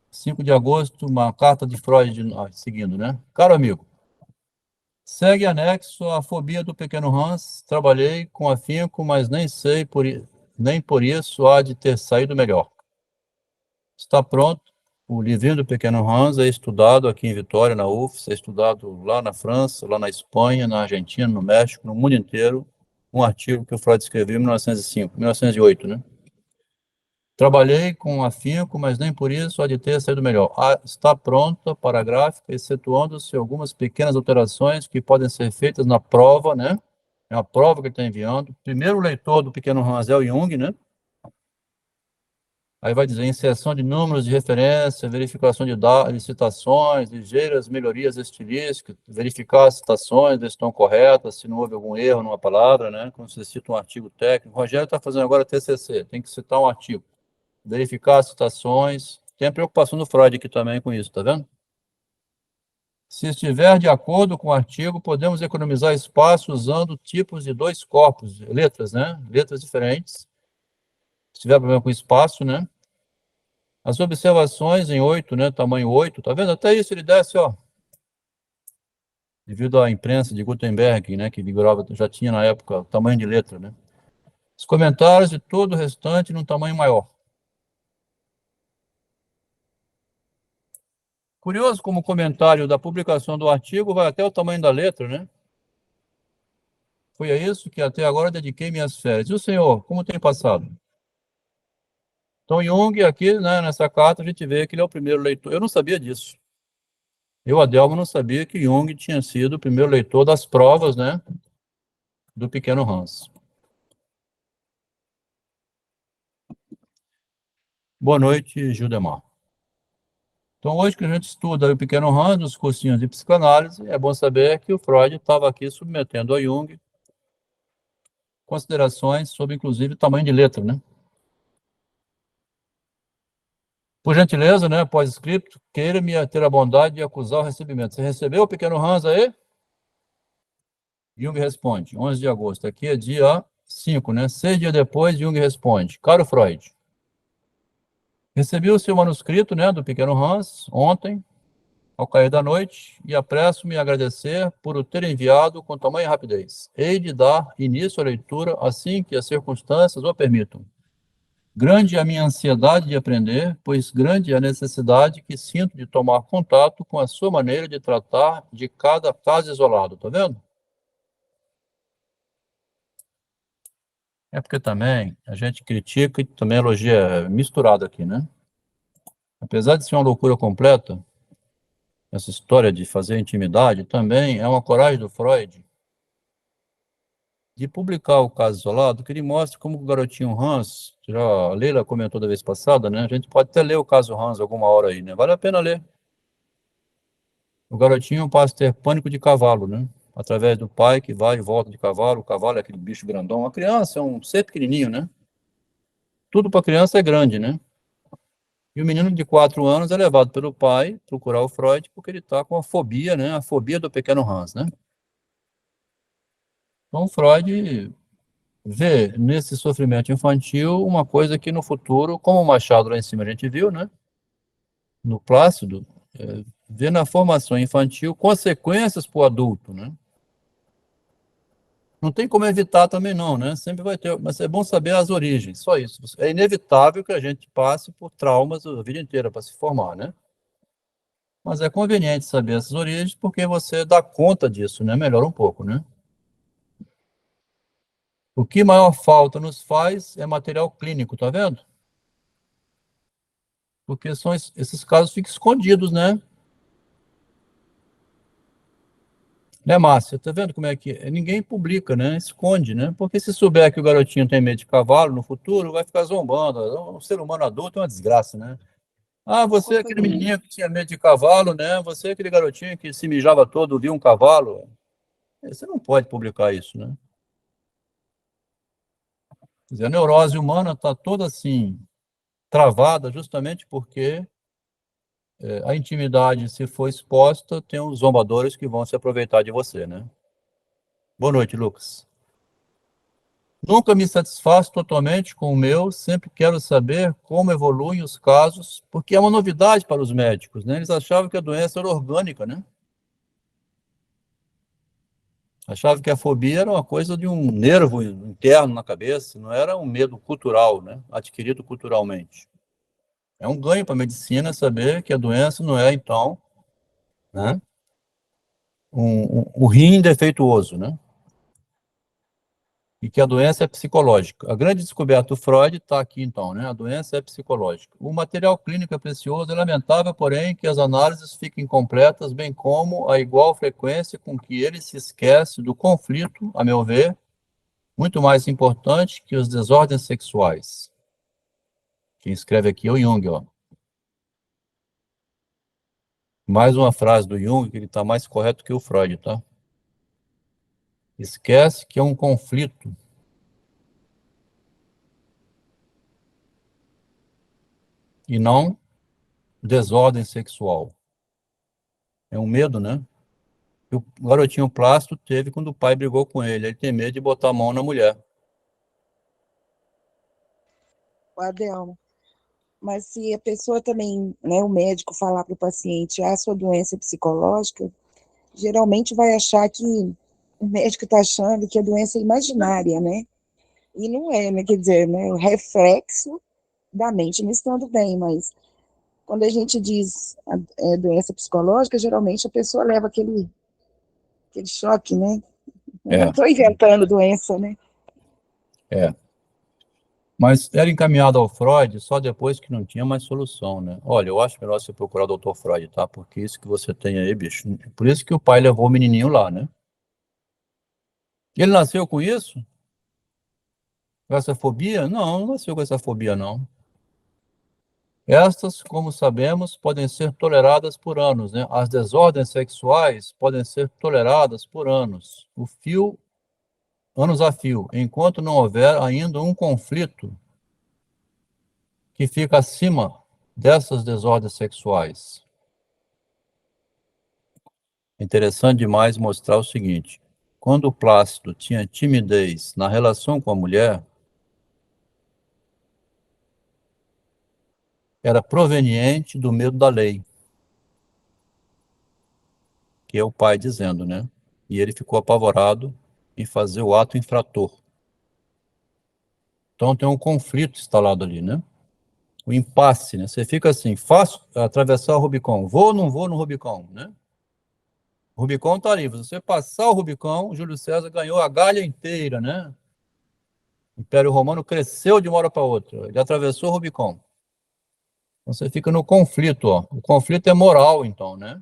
5 de agosto, uma carta de Freud, seguindo, né? Caro amigo, segue anexo a fobia do pequeno Hans, trabalhei com afinco, mas nem por isso há de ter saído melhor. Está pronto, o livrinho do pequeno Hans é estudado aqui em Vitória, na UFS, é estudado lá na França, lá na Espanha, na Argentina, no México, no mundo inteiro, um artigo que o Freud escreveu em 1908, né? Trabalhei com afinco, mas nem por isso há de ter saído melhor. Está pronta para a gráfica, excetuando-se algumas pequenas alterações que podem ser feitas na prova, né? É a prova que ele está enviando. Primeiro, o leitor do pequeno Hans é o Jung, né? Aí vai dizer inserção de números de referência, verificação de citações, ligeiras melhorias estilísticas, verificar as citações, se estão corretas, se não houve algum erro numa palavra, né? Quando você cita um artigo técnico. O Rogério está fazendo agora TCC, tem que citar um artigo. Verificar as citações. Tem a preocupação do Freud aqui também com isso, tá vendo? Se estiver de acordo com o artigo, podemos economizar espaço usando tipos de 2 corpos, letras, né? Letras diferentes. Se tiver problema com espaço, né? As observações em 8, né? Tamanho 8, tá vendo? Até isso ele desce, ó. Devido à imprensa de Gutenberg, né? Que vigorava, já tinha na época o tamanho de letra, né? Os comentários e todo o restante num tamanho maior. Curioso como o comentário da publicação do artigo vai até o tamanho da letra, né? Foi a isso que até agora dediquei minhas férias. E o senhor, como tem passado? Então, Jung, aqui, né, nessa carta, a gente vê que ele é o primeiro leitor. Eu não sabia disso. Eu, Adelmo, não sabia que Jung tinha sido o primeiro leitor das provas, né, do pequeno Hans. Boa noite, Gildemar. Então, hoje que a gente estuda o pequeno Hans, nos cursinhos de psicanálise, é bom saber que o Freud estava aqui submetendo a Jung considerações sobre, inclusive, o tamanho de letra, né? Por gentileza, né, pós-escrito, queira-me ter a bondade de acusar o recebimento. Você recebeu o pequeno Hans aí? Jung responde, 11 de agosto. Aqui é dia 5, né? 6 dias depois, Jung responde, caro Freud, recebi o seu manuscrito, né, do pequeno Hans, ontem, ao cair da noite, e apresso-me a agradecer por o ter enviado com tamanha rapidez. Hei de dar início à leitura assim que as circunstâncias o permitam. Grande é a minha ansiedade de aprender, pois grande é a necessidade que sinto de tomar contato com a sua maneira de tratar de cada caso isolado, tá vendo? É porque também a gente critica e também elogia misturado aqui, né? Apesar de ser uma loucura completa, essa história de fazer intimidade também é uma coragem do Freud de publicar o caso isolado, que ele mostra como o garotinho Hans, já a Leila comentou da vez passada, né? A gente pode até ler o caso Hans alguma hora aí, né? Vale a pena ler. O garotinho passa a ter pânico de cavalo, né? Através do pai que vai e volta de cavalo, o cavalo é aquele bicho grandão. A criança é um ser pequenininho, né? Tudo para criança é grande, né? E o menino de 4 anos é levado pelo pai procurar o Freud porque ele está com a fobia, né? A fobia do pequeno Hans, né? Então, Freud vê nesse sofrimento infantil uma coisa que no futuro, como o Machado lá em cima a gente viu, né? No Plácido, vê na formação infantil consequências para o adulto, né? Não tem como evitar também não, né? Sempre vai ter, mas é bom saber as origens, só isso. É inevitável que a gente passe por traumas a vida inteira para se formar, né? Mas é conveniente saber essas origens, porque você dá conta disso, né? Melhora um pouco, né? O que maior falta nos faz é material clínico, tá vendo? Porque são esses casos ficam escondidos, né? Né, Márcia? Tá vendo como é que ninguém publica, né? Esconde, né? Porque se souber que o garotinho tem medo de cavalo no futuro, vai ficar zombando. Um ser humano adulto é uma desgraça, né? Ah, você é aquele menininho que tinha medo de cavalo, né? Você é aquele garotinho que se mijava todo, viu um cavalo. Você não pode publicar isso, né? Quer dizer, a neurose humana está toda assim, travada justamente porque a intimidade, se for exposta, tem os zombadores que vão se aproveitar de você, né? Boa noite, Lucas. Nunca me satisfaço totalmente com o meu, sempre quero saber como evoluem os casos, porque é uma novidade para os médicos, né? Eles achavam que a doença era orgânica, né? Achavam que a fobia era uma coisa de um nervo interno na cabeça, não era um medo cultural, né? Adquirido culturalmente. É um ganho para a medicina saber que a doença não é, então, né, um rim defeituoso, né? E que a doença é psicológica. A grande descoberta do Freud está aqui, então, né? A doença é psicológica. O material clínico é precioso, é lamentável, porém, que as análises fiquem incompletas, bem como a igual frequência com que ele se esquece do conflito, a meu ver, muito mais importante que as desordens sexuais. Quem escreve aqui é o Jung, ó. Mais uma frase do Jung, que ele está mais correto que o Freud, tá? Esquece que é um conflito. E não desordem sexual. É um medo, né? Que o garotinho plástico teve quando o pai brigou com ele. Ele tem medo de botar a mão na mulher. Adelmo, mas se a pessoa também, né, o médico falar para o paciente, a sua doença é psicológica, geralmente vai achar que o médico está achando que a doença é imaginária, né? E não é, né? Quer dizer, né, o reflexo da mente não estando bem, mas quando a gente diz doença psicológica, geralmente a pessoa leva aquele choque, né? Eu não estou inventando doença, né? Mas era encaminhado ao Freud só depois que não tinha mais solução, né? Olha, eu acho melhor você procurar o Dr. Freud, tá? Porque isso que você tem aí, bicho. Por isso que o pai levou o menininho lá, né? Ele nasceu com isso? Com essa fobia? Não, não nasceu com essa fobia, não. Estas, como sabemos, podem ser toleradas por anos, né? As desordens sexuais podem ser toleradas por anos. Anos a fio, enquanto não houver ainda um conflito que fica acima dessas desordens sexuais. Interessante demais mostrar o seguinte: quando o Plácido tinha timidez na relação com a mulher, era proveniente do medo da lei, que é o pai dizendo, né? E ele ficou apavorado em fazer o ato infrator. Então tem um conflito instalado ali, né? O impasse, né? Você fica assim, fácil atravessar o Rubicon, vou ou não vou no Rubicon, né? O Rubicon está ali, se você passar o Rubicon, Júlio César ganhou a Gália inteira, né? O Império Romano cresceu de uma hora para outra, ele atravessou o Rubicon. Então você fica no conflito, ó. O conflito é moral, então, né?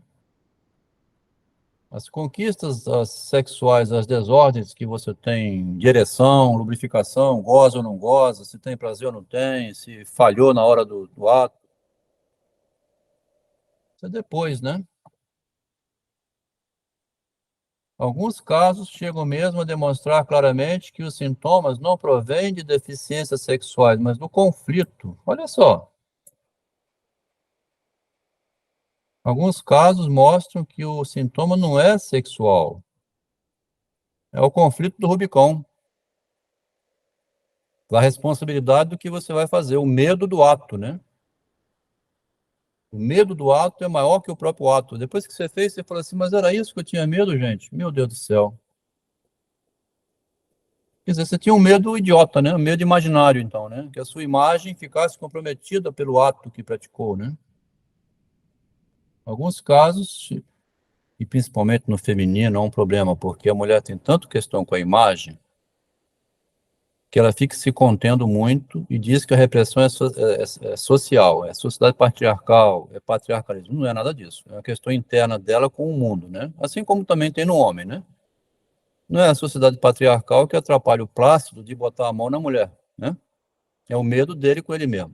As conquistas sexuais, as desordens que você tem de ereção, lubrificação, goza ou não goza, se tem prazer ou não tem, se falhou na hora do ato. Isso é depois, né? Alguns casos chegam mesmo a demonstrar claramente que os sintomas não provêm de deficiências sexuais, mas do conflito. Olha só. Alguns casos mostram que o sintoma não é sexual. É o conflito do Rubicon. A responsabilidade do que você vai fazer, o medo do ato, né? O medo do ato é maior que o próprio ato. Depois que você fez, você fala assim, mas era isso que eu tinha medo, gente? Meu Deus do céu. Quer dizer, você tinha um medo idiota, né? Um medo imaginário, então, né? Que a sua imagem ficasse comprometida pelo ato que praticou, né? Alguns casos, e principalmente no feminino, é um problema, porque a mulher tem tanto questão com a imagem, que ela fica se contendo muito e diz que a repressão é social, é sociedade patriarcal, é patriarcalismo. Não é nada disso. É uma questão interna dela com o mundo, né? Assim como também tem no homem, né? Não é a sociedade patriarcal que atrapalha o Plácido de botar a mão na mulher, né? É o medo dele com ele mesmo.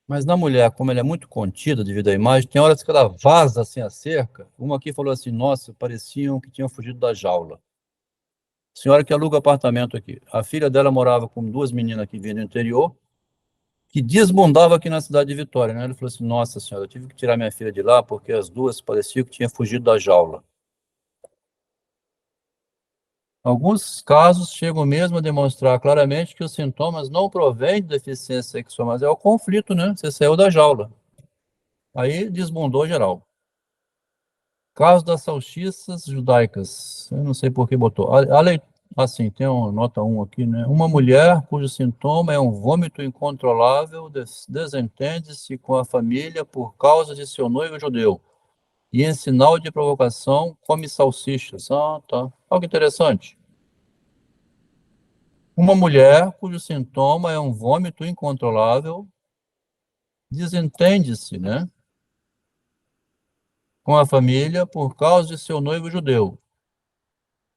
Mas na mulher, como ela é muito contida devido à imagem, tem horas que ela vaza assim a cerca. Uma aqui falou assim, nossa, pareciam que tinham fugido da jaula. Senhora que aluga apartamento aqui. A filha dela morava com duas meninas que vinham do interior, que desbundava aqui na cidade de Vitória, né? Ele falou assim, nossa senhora, eu tive que tirar minha filha de lá porque as duas pareciam que tinham fugido da jaula. Alguns casos chegam mesmo a demonstrar claramente que os sintomas não provêm de deficiência sexual, mas é o conflito, né? Você saiu da jaula. Aí desbundou geral. Caso das salsichas judaicas. Eu não sei por que botou. Assim, tem uma nota 1 aqui, né? Uma mulher cujo sintoma é um vômito incontrolável desentende-se com a família por causa de seu noivo judeu. E em sinal de provocação, come salsichas. Ah, tá. Olha que interessante. Uma mulher cujo sintoma é um vômito incontrolável desentende-se, né? Com a família por causa de seu noivo judeu.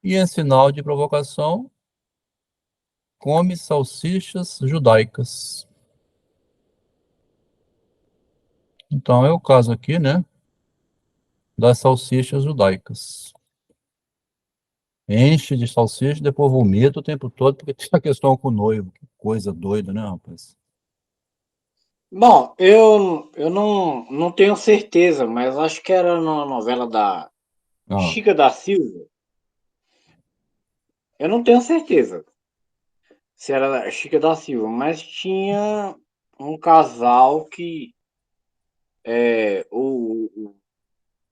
E em sinal de provocação, come salsichas judaicas. Então, é o caso aqui, né, das salsichas judaicas. Enche de salsicha, depois vomita o tempo todo, porque tem a questão com o noivo. Que coisa doida, né, rapaz? Bom, eu não tenho certeza, mas acho que era na novela da Ah, Chica da Silva. Eu não tenho certeza se era da Chica da Silva, mas tinha um casal que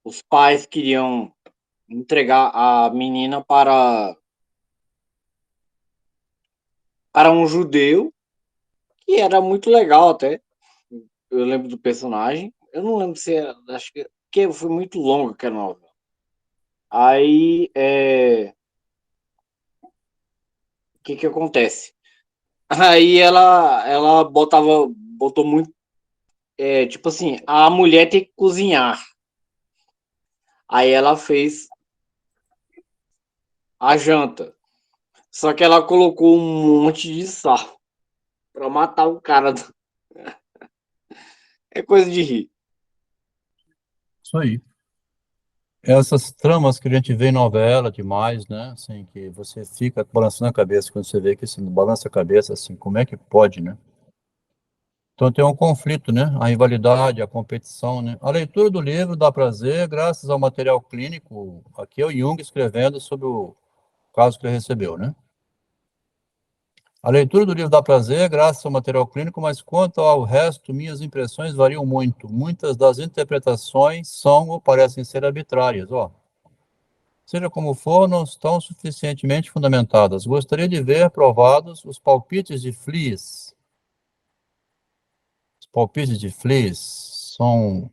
os pais queriam entregar a menina para um judeu, que era muito legal até. Eu lembro do personagem. Eu não lembro se era, acho que foi muito longa aquela novela. Aí, o que acontece? Aí ela botou muito, tipo assim, a mulher tem que cozinhar. Aí ela fez a janta. Só que ela colocou um monte de sal pra matar o cara. É coisa de rir. isso aí. Essas tramas que a gente vê em novela demais, né, assim, que você fica balançando a cabeça quando você vê que assim, balança a cabeça, assim, como é que pode, né? Então tem um conflito, né? A rivalidade, a competição, né? A leitura do livro dá prazer, graças ao material clínico. Aqui é o Jung escrevendo sobre o caso que ele recebeu, né? A leitura do livro dá prazer, graças ao material clínico, mas quanto ao resto, minhas impressões variam muito. Muitas das interpretações são ou parecem ser arbitrárias, ó. Seja como for, não estão suficientemente fundamentadas. Gostaria de ver provados os palpites de Fliess. Os palpites de Fliess são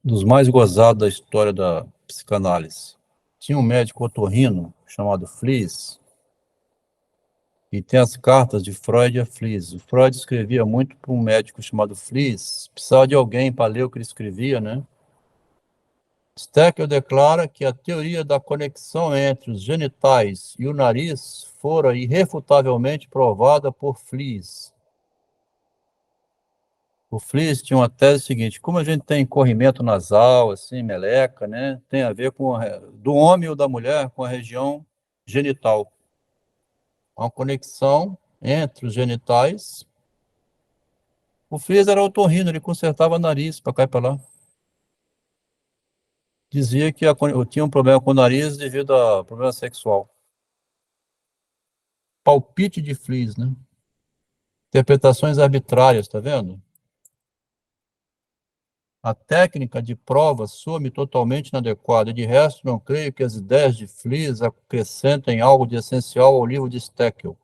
dos mais gozados da história da psicanálise. Tinha um médico otorrino chamado Fliess, e tem as cartas de Freud a Fliess. O Freud escrevia muito para um médico chamado Fliess, precisava de alguém para ler o que ele escrevia, né? Steckel declara que a teoria da conexão entre os genitais e o nariz fora irrefutavelmente provada por Fliess. O Fliess tinha uma tese seguinte: como a gente tem corrimento nasal, assim, meleca, né, tem a ver com do homem ou da mulher com a região genital. Uma conexão entre os genitais. O Fliess era otorrino, ele consertava nariz para cá e para lá. Dizia que eu tinha um problema com o nariz devido a problema sexual. Palpite de Fliess, né? Interpretações arbitrárias, tá vendo? A técnica de prova soa-me totalmente inadequada. De resto, não creio que as ideias de Fliess acrescentem algo de essencial ao livro de Steckel.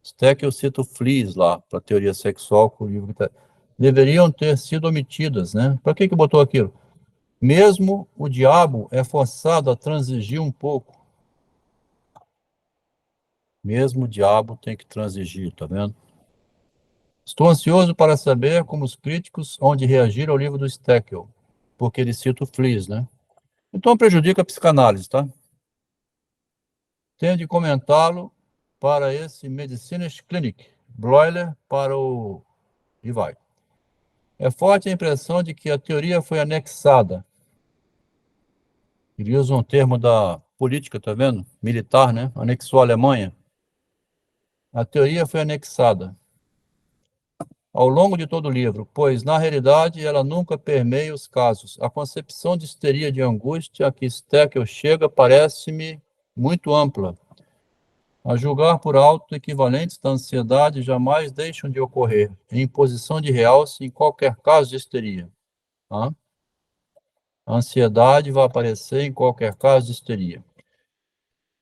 Steckel cita o Fliess lá, para a teoria sexual, com o livro que tá... deveriam ter sido omitidas, né? Para que botou aquilo? Mesmo o diabo é forçado a transigir um pouco. Mesmo o diabo tem que transigir, tá vendo? Estou ansioso para saber como os críticos hão de reagir ao livro do Steckel, porque ele cita o Flies, né? Então prejudica a psicanálise, tá? Tenho de comentá-lo para esse Medicines Clinic, Broiler para o... e vai. É forte a impressão de que a teoria foi anexada. Ele usa um termo da política, tá vendo? Militar, né? Anexou a Alemanha. A teoria foi anexada ao longo de todo o livro, pois, na realidade, ela nunca permeia os casos. A concepção de histeria de angústia a que Steckel chega parece-me muito ampla. A julgar por alto, equivalentes da ansiedade jamais deixam de ocorrer, em posição de realce em qualquer caso de histeria. Tá? A ansiedade vai aparecer em qualquer caso de histeria.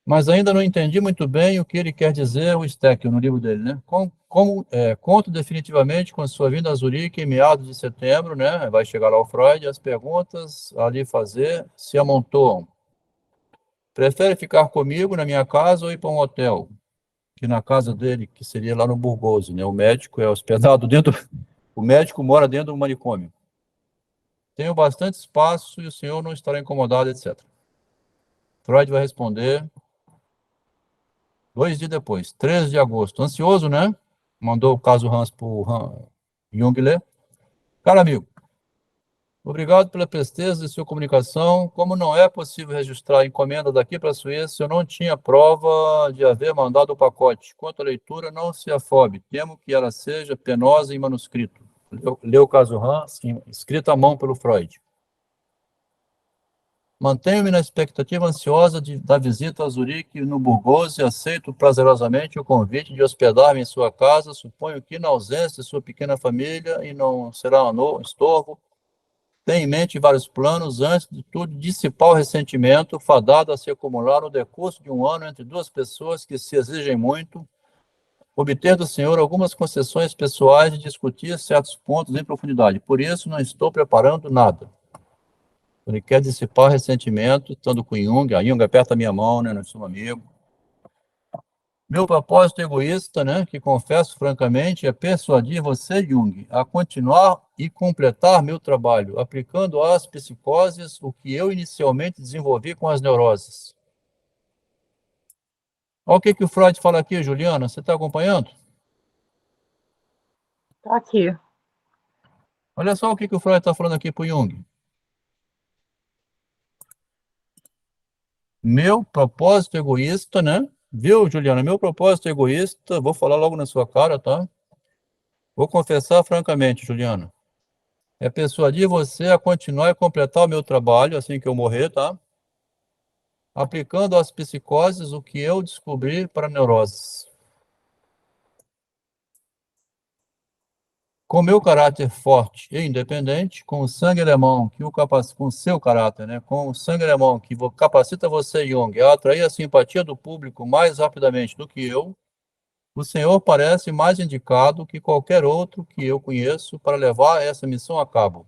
Mas ainda não entendi muito bem o que ele quer dizer, o Steckel, no livro dele, né? Conto definitivamente com a sua vinda a Zurique em meados de setembro, né? Vai chegar lá o Freud, as perguntas a lhe fazer se amontoam. Prefere ficar comigo na minha casa ou ir para um hotel? Que na casa dele, que seria lá no Burgose, né? O médico é hospedado dentro... O médico mora dentro do manicômio. Tenho bastante espaço e o senhor não estará incomodado, etc. Freud vai responder 2 dias depois, 13 de agosto. Ansioso, né? Mandou o caso Hans para o Jung ler. Caro amigo, obrigado pela presteza de sua comunicação. Como não é possível registrar a encomenda daqui para a Suíça, eu não tinha prova de haver mandado o pacote. Quanto à leitura, não se afobe. Temo que ela seja penosa em manuscrito. Leu o caso Hans, escrito à mão pelo Freud. Mantenho-me na expectativa ansiosa da visita a Zurique no Burgose e aceito prazerosamente o convite de hospedar-me em sua casa. Suponho que, na ausência de sua pequena família, e não será um estorvo, tem em mente vários planos, antes de tudo, dissipar o ressentimento fadado a se acumular no decurso de um ano entre duas pessoas que se exigem muito, obter do senhor algumas concessões pessoais e discutir certos pontos em profundidade. Por isso, não estou preparando nada. Ele quer dissipar ressentimento, estando com Jung. A Jung aperta a minha mão, né? Nós somos amigos. Meu propósito egoísta, né? Que confesso francamente, é persuadir você, Jung, a continuar e completar meu trabalho, aplicando às psicoses o que eu inicialmente desenvolvi com as neuroses. Olha o que o Freud fala aqui, Juliana. Você está acompanhando? Tá aqui. Olha só o que o Freud está falando aqui para o Jung. Meu propósito egoísta, né? Viu, Juliana? Meu propósito egoísta, vou falar logo na sua cara, tá? Vou confessar francamente, Juliana. É persuadir você a continuar e completar o meu trabalho assim que eu morrer, tá? Aplicando às psicoses o que eu descobri para neuroses. Com meu caráter forte e independente, com o sangue alemão que o capacita, com seu caráter, né? Com o sangue alemão que capacita você, Jung, a atrair a simpatia do público mais rapidamente do que eu, o senhor parece mais indicado que qualquer outro que eu conheço para levar essa missão a cabo.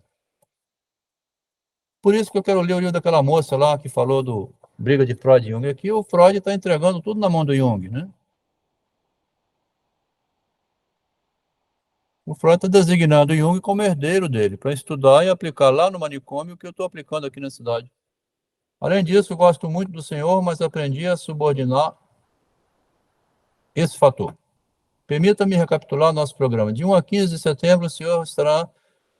Por isso que eu quero ler o livro daquela moça lá que falou do briga de Freud e Jung. Aqui o Freud está entregando tudo na mão do Jung, né? O Freud está designando o Jung como herdeiro dele, para estudar e aplicar lá no manicômio o que eu estou aplicando aqui na cidade. Além disso, eu gosto muito do senhor, mas aprendi a subordinar esse fator. Permita-me recapitular nosso programa. De 1 a 15 de setembro, o senhor estará,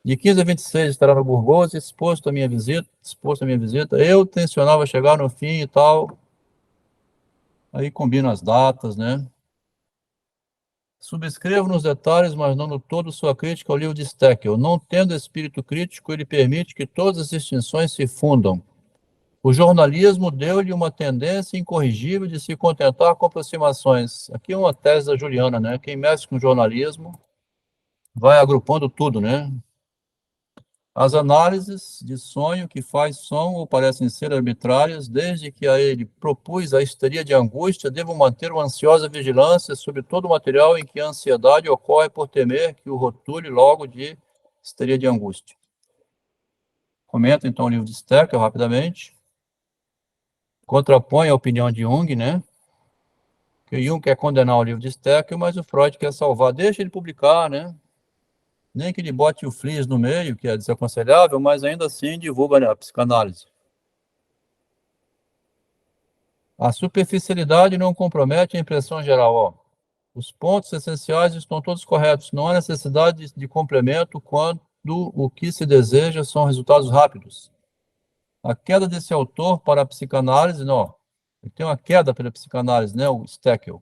de 15 a 26, estará no Burgose, exposto à minha visita. Eu tencionava chegar no fim e tal. Aí combina as datas, né? Subscrevo nos detalhes, mas não no todo, sua crítica ao livro de Steckel. Não tendo espírito crítico, ele permite que todas as distinções se fundam. O jornalismo deu-lhe uma tendência incorrigível de se contentar com aproximações. Aqui é uma tese da Juliana, né? Quem mexe com jornalismo vai agrupando tudo, né? As análises de sonho que faz som ou parecem ser arbitrárias, desde que a ele propus a histeria de angústia, devo manter uma ansiosa vigilância sobre todo o material em que a ansiedade ocorre por temer que o rotule logo de histeria de angústia. Comenta, então, o livro de Steckel, rapidamente. Contrapõe a opinião de Jung, né? Que o Jung quer condenar o livro de Steckel, mas o Freud quer salvar. Deixa ele publicar, né? Nem que ele bote o Flies no meio, que é desaconselhável, mas ainda assim divulga, né, a psicanálise. A superficialidade não compromete a impressão geral. Ó. Os pontos essenciais estão todos corretos. Não há necessidade de complemento quando o que se deseja são resultados rápidos. A queda desse autor para a psicanálise, não. Ele tem uma queda pela psicanálise, né, o Steckel.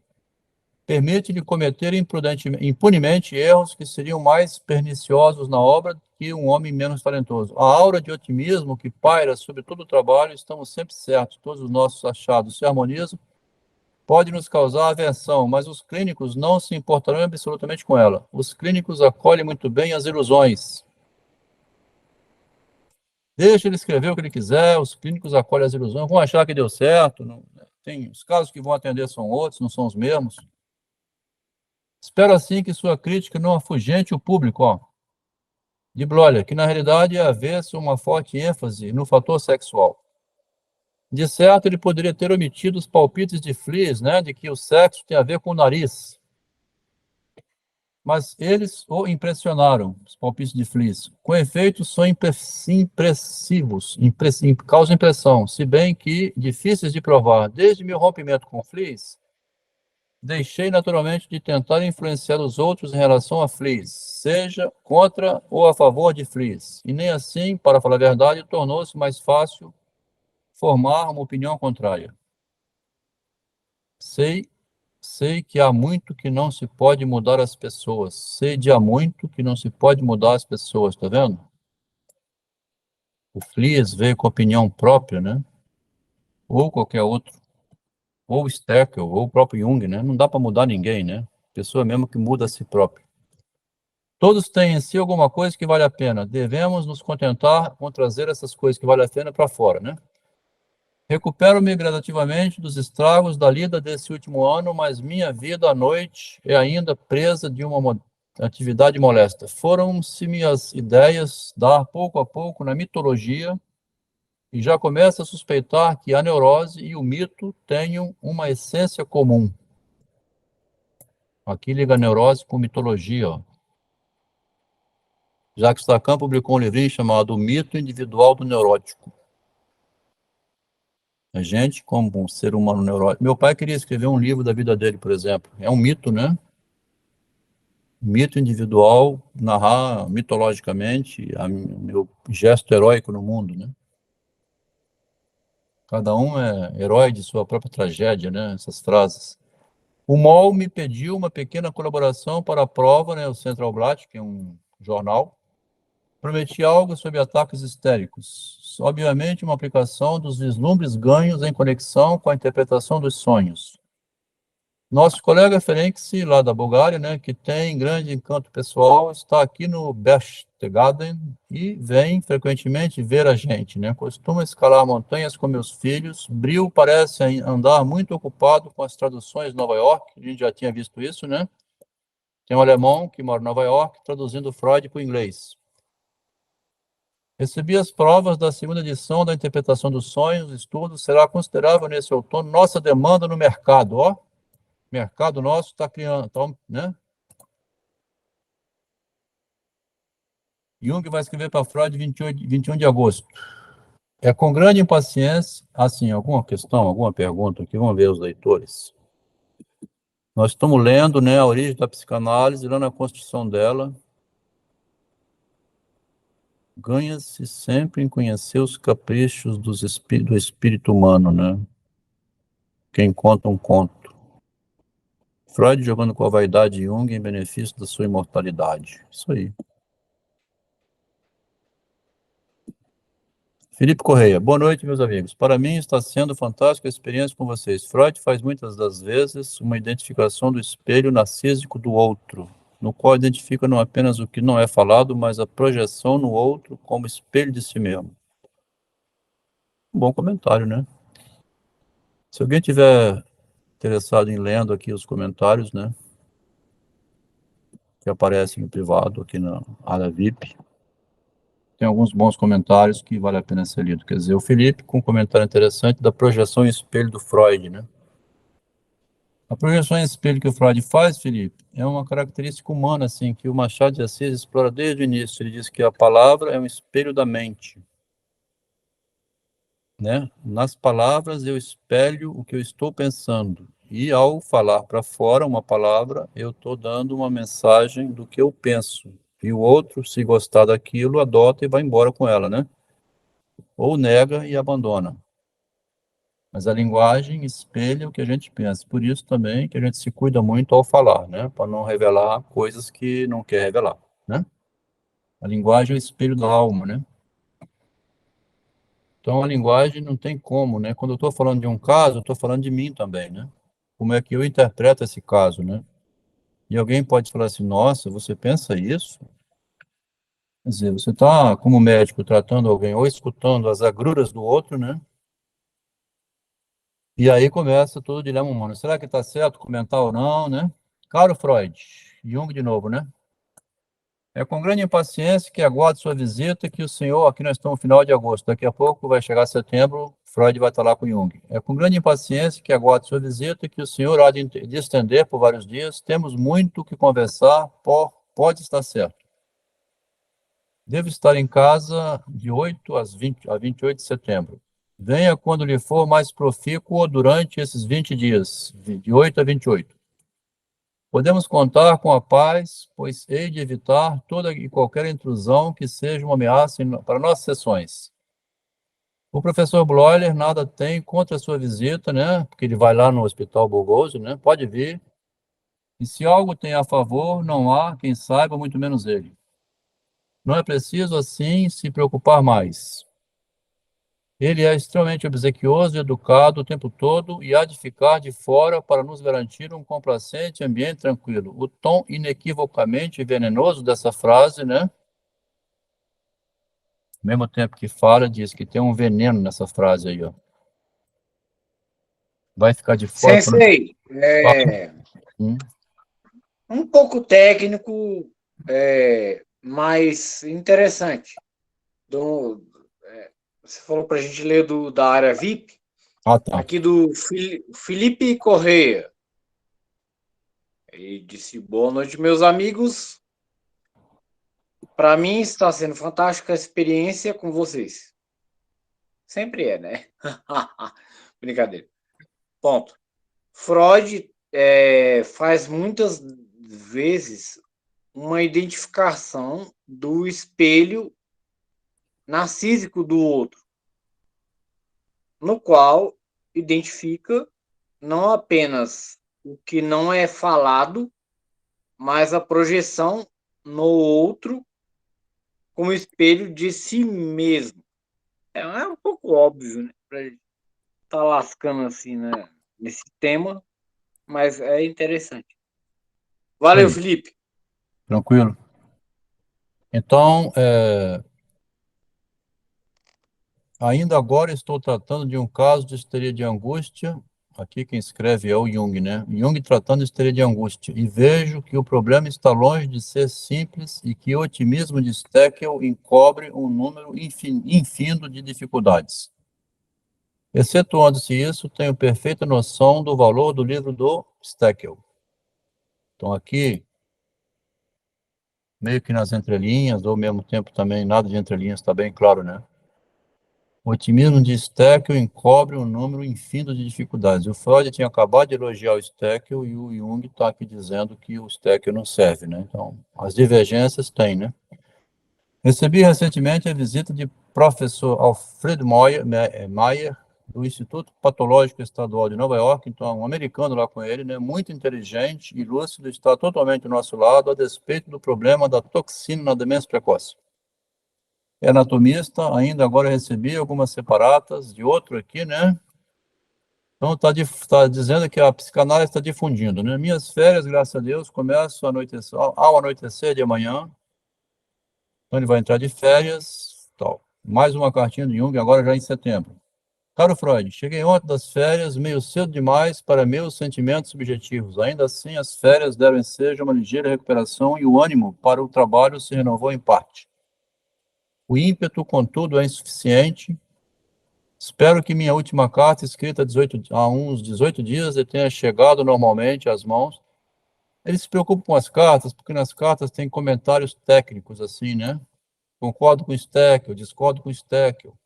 Permite-lhe cometer impunemente erros que seriam mais perniciosos na obra que um homem menos talentoso. A aura de otimismo que paira sobre todo o trabalho, estamos sempre certos, todos os nossos achados se harmonizam, pode nos causar aversão, mas os clínicos não se importarão absolutamente com ela. Os clínicos acolhem muito bem as ilusões. Deixa ele escrever o que ele quiser, os clínicos acolhem as ilusões, vão achar que deu certo, não, tem, os casos que vão atender são outros, não são os mesmos. Espero assim que sua crítica não afugente o público, ó, de Bloller, que na realidade é haver-se uma forte ênfase no fator sexual. De certo, ele poderia ter omitido os palpites de Flies, né, de que o sexo tem a ver com o nariz. Mas eles o impressionaram, os palpites de Flies. Com efeito, são impressivos, causam impressão, se bem que difíceis de provar. Desde meu rompimento com Flies, deixei naturalmente de tentar influenciar os outros em relação a Flies, seja contra ou a favor de Flies. E nem assim, para falar a verdade, tornou-se mais fácil formar uma opinião contrária. Sei que há muito que não se pode mudar as pessoas. Sei de há muito que não se pode mudar as pessoas, tá vendo? O Flies veio com opinião própria, né? Ou qualquer outro. Ou Steckel, ou o próprio Jung, né? Não dá para mudar ninguém, né? Pessoa mesmo que muda a si própria. Todos têm em si alguma coisa que vale a pena. Devemos nos contentar com trazer essas coisas que valem a pena para fora, né? Recupero-me gradativamente dos estragos da lida desse último ano, mas minha vida à noite é ainda presa de uma atividade molesta. Foram-se minhas ideias dar pouco a pouco na mitologia e já começo a suspeitar que a neurose e o mito tenham uma essência comum. Aqui liga a neurose com mitologia. Ó. Jacques Lacan publicou um livrinho chamado O Mito Individual do Neurótico. A gente, como um ser humano neurótico... Meu pai queria escrever um livro da vida dele, por exemplo. É um mito, né? Mito individual, narrar mitologicamente o meu gesto heróico no mundo, né? Cada um é herói de sua própria tragédia, né? Essas frases. O MOL me pediu uma pequena colaboração para a prova, né? O Central Blatt, que é um jornal. Prometi algo sobre ataques histéricos. Obviamente, uma aplicação dos vislumbres ganhos em conexão com a interpretação dos sonhos. Nosso colega Ferenczi, lá da Bulgária, né, que tem grande encanto pessoal, está aqui no Berchtesgaden e vem frequentemente ver a gente, né? Costuma escalar montanhas com meus filhos. Bril parece andar muito ocupado com as traduções de Nova York, a gente já tinha visto isso, né? Tem um alemão que mora em Nova York traduzindo Freud para o inglês. Recebi as provas da segunda edição da interpretação dos sonhos, estudo será considerável nesse outono. Nossa demanda no mercado, ó. O mercado nosso está criando, então, né? Jung vai escrever para Freud 21 de agosto. É com grande impaciência, assim, alguma questão, alguma pergunta aqui, vamos ver os leitores. Nós estamos lendo, né, a origem da psicanálise, lá na construção dela. Ganha-se sempre em conhecer os caprichos do espírito humano, né? Quem conta um conto. Freud jogando com a vaidade de Jung em benefício da sua imortalidade. Isso aí. Felipe Correia. Boa noite, meus amigos. Para mim está sendo fantástica a experiência com vocês. Freud faz muitas das vezes uma identificação do espelho narcísico do outro, no qual identifica não apenas o que não é falado, mas a projeção no outro como espelho de si mesmo. Um bom comentário, né? Se alguém tiver interessado em lendo aqui os comentários, né, que aparecem no privado, aqui na área VIP, tem alguns bons comentários que vale a pena ser lido. Quer dizer, o Felipe, com um comentário interessante da projeção em espelho do Freud, né? A projeção em espelho que o Freud faz, Felipe, é uma característica humana, assim, que o Machado de Assis explora desde o início. Ele diz que a palavra é um espelho da mente, né? Nas palavras eu espelho o que eu estou pensando. E ao falar para fora uma palavra, eu estou dando uma mensagem do que eu penso. E o outro, se gostar daquilo, adota e vai embora com ela, né? Ou nega e abandona. Mas a linguagem espelha o que a gente pensa. Por isso também que a gente se cuida muito ao falar, né? Para não revelar coisas que não quer revelar, né? A linguagem é o espelho da alma, né? Então a linguagem não tem como, né? Quando eu estou falando de um caso, eu estou falando de mim também, né? Como é que eu interpreto esse caso, né? E alguém pode falar assim, nossa, você pensa isso? Quer dizer, você está, como médico, tratando alguém ou escutando as agruras do outro, né? E aí começa todo o dilema humano. Será que está certo comentar ou não, né? Caro Freud, Jung de novo, né? É com grande impaciência que aguardo sua visita, que o senhor, aqui nós estamos no final de agosto, daqui a pouco vai chegar setembro, Freud vai estar lá com Jung. É com grande impaciência que aguardo sua visita, que o senhor há de estender por vários dias, temos muito o que conversar, pode estar certo. Devo estar em casa de 8 a 28 de setembro. Venha quando lhe for mais profícuo durante esses 20 dias, de 8 a 28. Podemos contar com a paz, pois hei de evitar toda e qualquer intrusão que seja uma ameaça para nossas sessões. O professor Bloiler nada tem contra a sua visita, né? Porque ele vai lá no Hospital Bogoso, né? Pode vir. E se algo tem a favor, não há quem saiba, muito menos ele. Não é preciso, assim, se preocupar mais. Ele é extremamente obsequioso e educado o tempo todo e há de ficar de fora para nos garantir um complacente ambiente tranquilo. O tom inequivocamente venenoso dessa frase, né? Ao mesmo tempo que fala, diz que tem um veneno nessa frase aí, ó. Vai ficar de fora para... Sensei, Hum. um pouco técnico, mas interessante. Você falou para a gente ler da área VIP, Ah, tá. aqui do Felipe Correia. Ele disse, boa noite, meus amigos. Para mim está sendo fantástica a experiência com vocês. Sempre é, né? Brincadeira. Ponto. Freud faz muitas vezes uma identificação do espelho narcísico do outro, no qual identifica não apenas o que não é falado, mas a projeção no outro como espelho de si mesmo. É um pouco óbvio, né? Pra gente tá lascando assim, né? Nesse tema, mas é interessante. Valeu, Aí, Felipe. tranquilo. Então, ainda agora estou tratando de um caso de histeria de angústia. Aqui quem escreve é o Jung, né? Jung tratando de histeria de angústia. E vejo que o problema está longe de ser simples e que o otimismo de Steckel encobre um número infindo de dificuldades. Excetuando-se isso, tenho perfeita noção do valor do livro do Steckel. Então aqui, meio que nas entrelinhas, ou ao mesmo tempo também nada de entrelinhas, está bem claro, né? O otimismo de Steckel encobre um número infinito de dificuldades. O Freud tinha acabado de elogiar o Steckel e o Jung está aqui dizendo que o Steckel não serve, né? Então, as divergências tem, né? Recebi recentemente a visita de professor Alfred Meyer, do Instituto Patológico Estadual de Nova York, então um americano lá com ele, né? Muito inteligente e lúcido, está totalmente do nosso lado a despeito do problema da toxina na demência precoce. É anatomista, ainda agora recebi algumas separatas de outro aqui, né? Então, tá dizendo que a psicanálise está difundindo, né? Minhas férias, graças a Deus, começam ao anoitecer de amanhã. Então, ele vai entrar de férias, tal. Mais uma cartinha do Jung, agora já em setembro. Caro Freud, cheguei ontem das férias, meio cedo demais para meus sentimentos subjetivos. Ainda assim, as férias devem ser de uma ligeira recuperação e o ânimo para o trabalho se renovou em parte. O ímpeto, contudo, é insuficiente. Espero que minha última carta, escrita há uns 18 dias, tenha chegado normalmente às mãos. Ele se preocupa com as cartas, porque nas cartas tem comentários técnicos, assim, né? Concordo com o Steckel, discordo com o Steckel.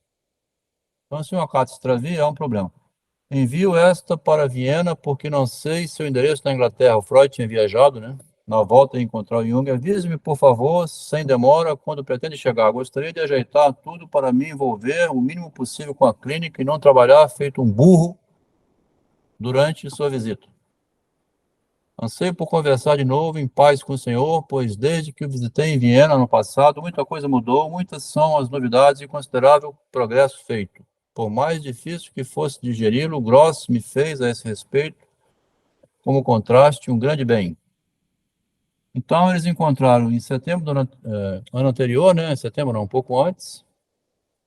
Então, se uma carta extravia, é um problema. Envio esta para Viena, porque não sei seu endereço na Inglaterra. O Freud tinha viajado, né? Na volta, encontrar o Jung. Avise-me, por favor, sem demora, quando pretende chegar. Gostaria de ajeitar tudo para me envolver o mínimo possível com a clínica e não trabalhar feito um burro durante sua visita. Anseio por conversar de novo em paz com o Senhor, pois desde que o visitei em Viena no passado, muita coisa mudou, muitas são as novidades e considerável progresso feito. Por mais difícil que fosse digeri-lo, Gross me fez, a esse respeito, como contraste, um grande bem. Então, eles encontraram em setembro do ano anterior, né? Em setembro, não, um pouco antes,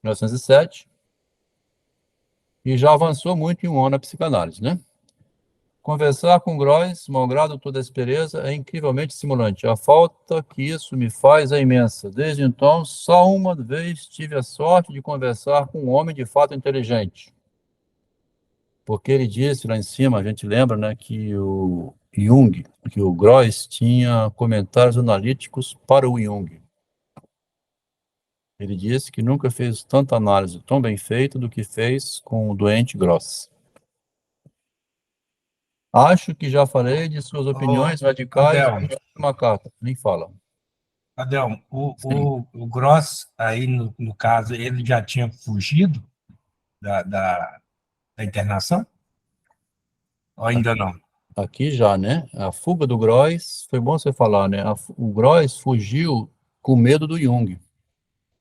1907, e já avançou muito em um ano a psicanálise, né? Conversar com Gross, malgrado toda a aspereza, é incrivelmente estimulante. A falta que isso me faz é imensa. Desde então, só uma vez tive a sorte de conversar com um homem de fato inteligente. Porque ele disse lá em cima, a gente lembra, né, que o Jung, que o Gross tinha comentários analíticos para o Jung. Ele disse que nunca fez tanta análise tão bem feita do que fez com o doente Gross. Acho que já falei de suas opiniões radicais Adelmo. em uma carta. Nem fala. Adelmo, o Gross, aí no caso, ele já tinha fugido da internação? Ou ainda não? Aqui já, né? A fuga do Gross, foi bom você falar, né? O Gross fugiu com medo do Jung.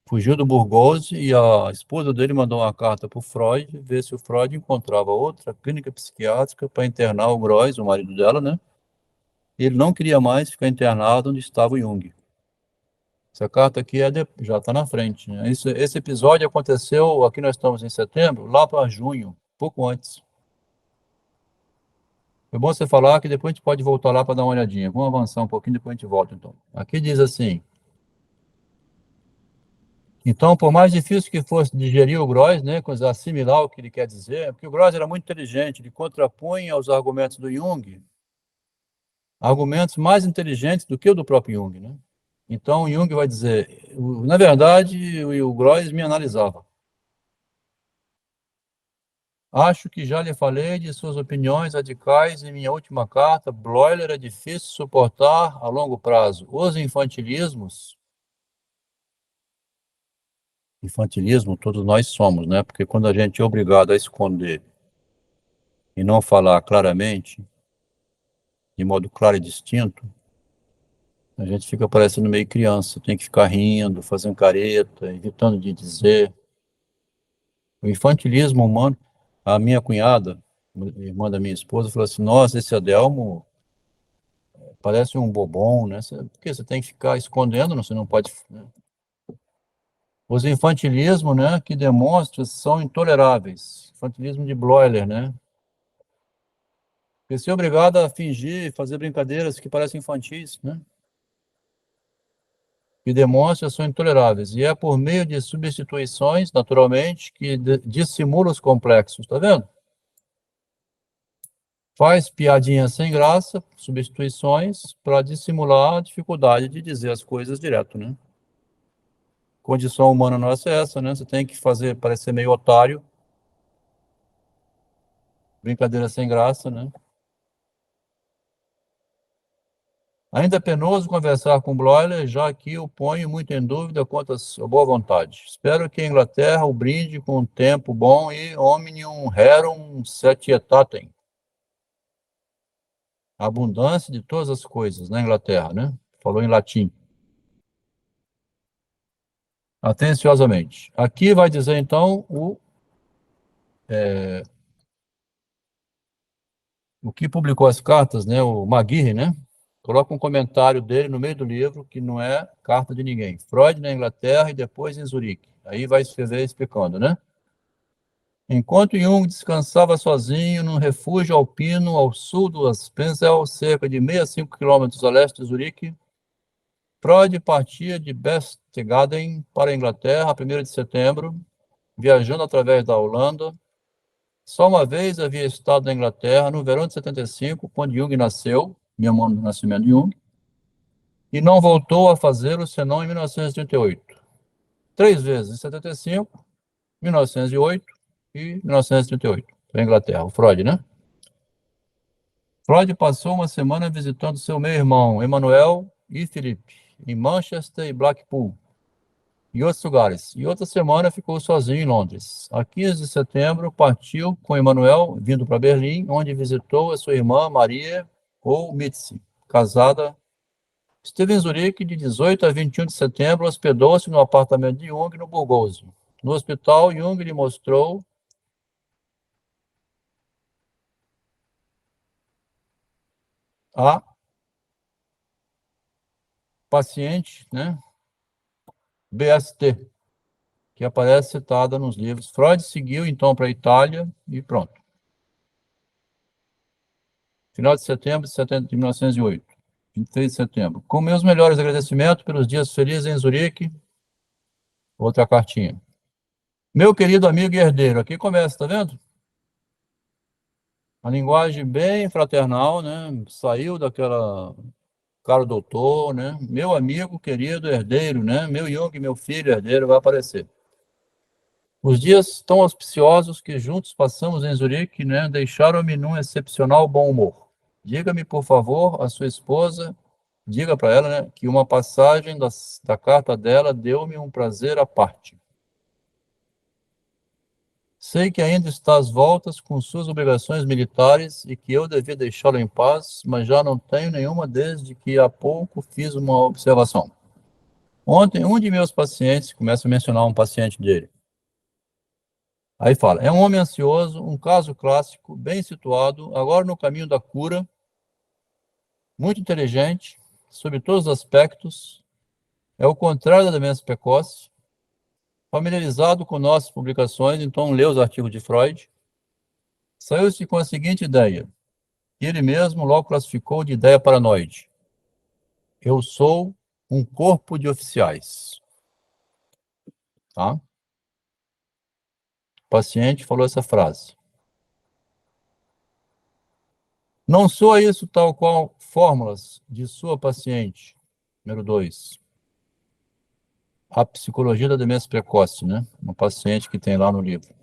Fugiu do Burgos e a esposa dele mandou uma carta para o Freud, ver se o Freud encontrava outra clínica psiquiátrica para internar o Gross, o marido dela, né? Ele não queria mais ficar internado onde estava o Jung. Essa carta aqui já está na frente, né? Esse episódio aconteceu, aqui nós estamos em setembro, lá para junho, pouco antes. É bom você falar que depois a gente pode voltar lá para dar uma olhadinha. Vamos avançar um pouquinho, depois a gente volta, então. Aqui diz assim: então, por mais difícil que fosse digerir o Gross, né, assimilar o que ele quer dizer, porque o Gross era muito inteligente, ele contrapunha aos argumentos do Jung argumentos mais inteligentes do que o do próprio Jung, né? Então, o Jung vai dizer, na verdade, o Gross me analisava. Acho que já lhe falei de suas opiniões radicais em minha última carta. Bloiler é difícil suportar a longo prazo. Os infantilismos, todos nós somos, né? Porque quando a gente é obrigado a esconder e não falar claramente, de modo claro e distinto, a gente fica parecendo meio criança, tem que ficar rindo, fazendo careta, evitando de dizer. O infantilismo humano, a minha cunhada, irmã da minha esposa, falou assim: nossa, esse Adelmo parece um bobão, né? Porque você tem que ficar escondendo, você não pode, né? Os infantilismos, né, que demonstram são intoleráveis. Infantilismo de Bloiler, né? Porque ser obrigado a fingir, fazer brincadeiras que parecem infantis, né? Que demonstram são intoleráveis. E é por meio de substituições, naturalmente, que dissimula os complexos, tá vendo? Faz piadinhas sem graça, substituições, para dissimular a dificuldade de dizer as coisas direto, né? Condição humana nossa é essa, né? Você tem que fazer parecer meio otário, brincadeira sem graça, né? Ainda é penoso conversar com Bloiler, já que o ponho muito em dúvida quanto à sua boa vontade. Espero que a Inglaterra o brinde com um tempo bom e omnium rerum satietatem. Abundância de todas as coisas na Inglaterra, né? Falou em latim. Atenciosamente. Aqui vai dizer, então, o que publicou as cartas, né? O Maguire, né? Coloca um comentário dele no meio do livro, que não é carta de ninguém. Freud na Inglaterra e depois em Zurique. Aí vai escrever explicando, né? Enquanto Jung descansava sozinho num refúgio alpino ao sul do Aspenzell, cerca de 65 quilômetros a leste de Zurique, Freud partia de Berchtesgaden para a Inglaterra, 1º de setembro, viajando através da Holanda. Só uma vez havia estado na Inglaterra, no verão de 75, quando Jung nasceu, mesmo ano do nascimento de Jung, e não voltou a fazê-lo senão em 1938. 3 vezes, em 75, 1908 e 1938, na Inglaterra, o Freud, né? Freud passou uma semana visitando seu meio-irmão, Emmanuel e Philippe, em Manchester e Blackpool, e outros lugares. E outra semana ficou sozinho em Londres. A 15 de setembro, partiu com Emmanuel, vindo para Berlim, onde visitou a sua irmã Maria ou Mitzi, casada. Esteve em Zurique de 18 a 21 de setembro, hospedou-se no apartamento de Jung, no Burgosio. No hospital, Jung lhe mostrou a paciente, né, BST, que aparece citada nos livros. Freud seguiu, então, para a Itália e pronto. Final de setembro de 1908. 23 de setembro. Com meus melhores agradecimentos pelos dias felizes em Zurique. Outra cartinha. Meu querido amigo e herdeiro. Aqui começa, tá vendo? A linguagem bem fraternal, né? Saiu daquela cara doutor, né? Meu amigo, querido herdeiro, né? Meu Jung, meu filho herdeiro, vai aparecer. Os dias tão auspiciosos que juntos passamos em Zurique, né? Deixaram-me num excepcional bom humor. Diga-me, por favor, a sua esposa, diga para ela, né, que uma passagem da carta dela deu-me um prazer à parte. Sei que ainda está às voltas com suas obrigações militares e que eu devia deixá-lo em paz, mas já não tenho nenhuma desde que há pouco fiz uma observação. Ontem, um de meus pacientes, começa a mencionar um paciente dele. Aí fala, é um homem ansioso, um caso clássico, bem situado, agora no caminho da cura, muito inteligente, sob todos os aspectos, é o contrário da demência precoce, familiarizado com nossas publicações, então lê os artigos de Freud, saiu-se com a seguinte ideia, que ele mesmo logo classificou de ideia paranoide. Eu sou um corpo de oficiais. Tá? O paciente falou essa frase. Não soa isso tal qual fórmulas de sua paciente. Número 2. A psicologia da demência precoce, né? Uma paciente que tem lá no livro.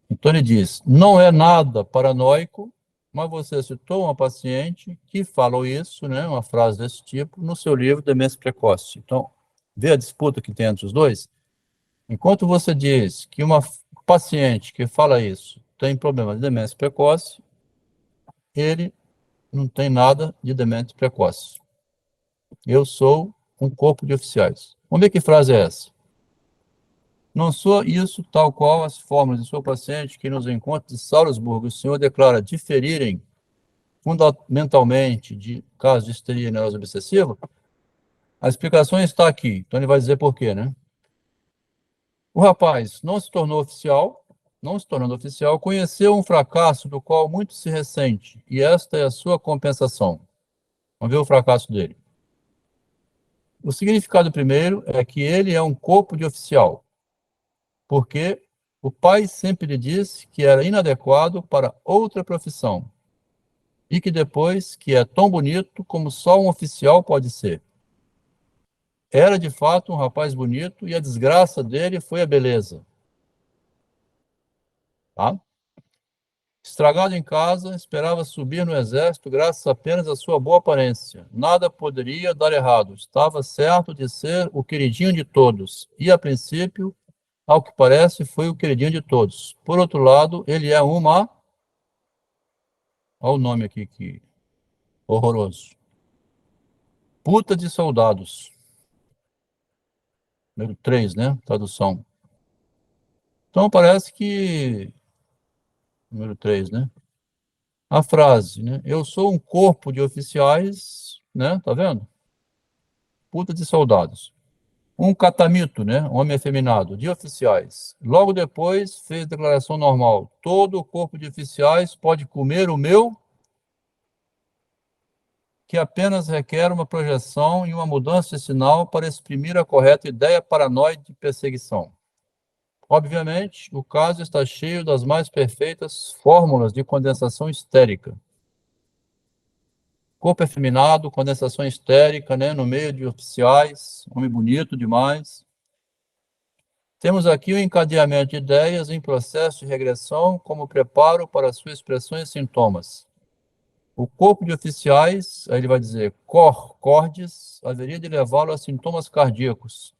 Então ele diz, não é nada paranoico, mas você citou uma paciente que falou isso, né? Uma frase desse tipo, no seu livro Demência Precoce. Então, vê a disputa que tem entre os dois? Enquanto você diz que uma paciente que fala isso tem problema de demência precoce, ele não tem nada de demência precoce. Eu sou um corpo de oficiais. Vamos ver que frase é essa. Não sou isso tal qual as fórmulas de sua paciente que nos encontros de Salzburgo o senhor declara diferirem fundamentalmente de casos de histeria e neurose obsessiva? A explicação está aqui. Então ele vai dizer por quê, né? O rapaz não se tornando oficial, conheceu um fracasso do qual muito se ressente, e esta é a sua compensação. Vamos ver o fracasso dele. O significado primeiro é que ele é um corpo de oficial, porque o pai sempre lhe disse que era inadequado para outra profissão, e que depois que é tão bonito como só um oficial pode ser. Era de fato um rapaz bonito e a desgraça dele foi a beleza. Tá? Estragado em casa, esperava subir no exército graças apenas à sua boa aparência. Nada poderia dar errado. Estava certo de ser o queridinho de todos. E, a princípio, ao que parece, foi o queridinho de todos. Por outro lado, ele é uma... Olha o nome aqui, que horroroso. Puta de soldados. Número 3, né? Tradução. Então, parece que... Número 3, né? A frase, né? Eu sou um corpo de oficiais, né? Tá vendo? Puta de soldados. Um catamito, né? Homem afeminado, de oficiais. Logo depois, fez declaração normal. Todo o corpo de oficiais pode comer o meu que apenas requer uma projeção e uma mudança de sinal para exprimir a correta ideia paranoide de perseguição. Obviamente, o caso está cheio das mais perfeitas fórmulas de condensação histérica. Corpo efeminado, condensação histérica, né, no meio de oficiais, homem bonito demais. Temos aqui o encadeamento de ideias em processo de regressão como preparo para sua expressão e sintomas. O corpo de oficiais, aí ele vai dizer, cordes, haveria de levá-lo a sintomas cardíacos.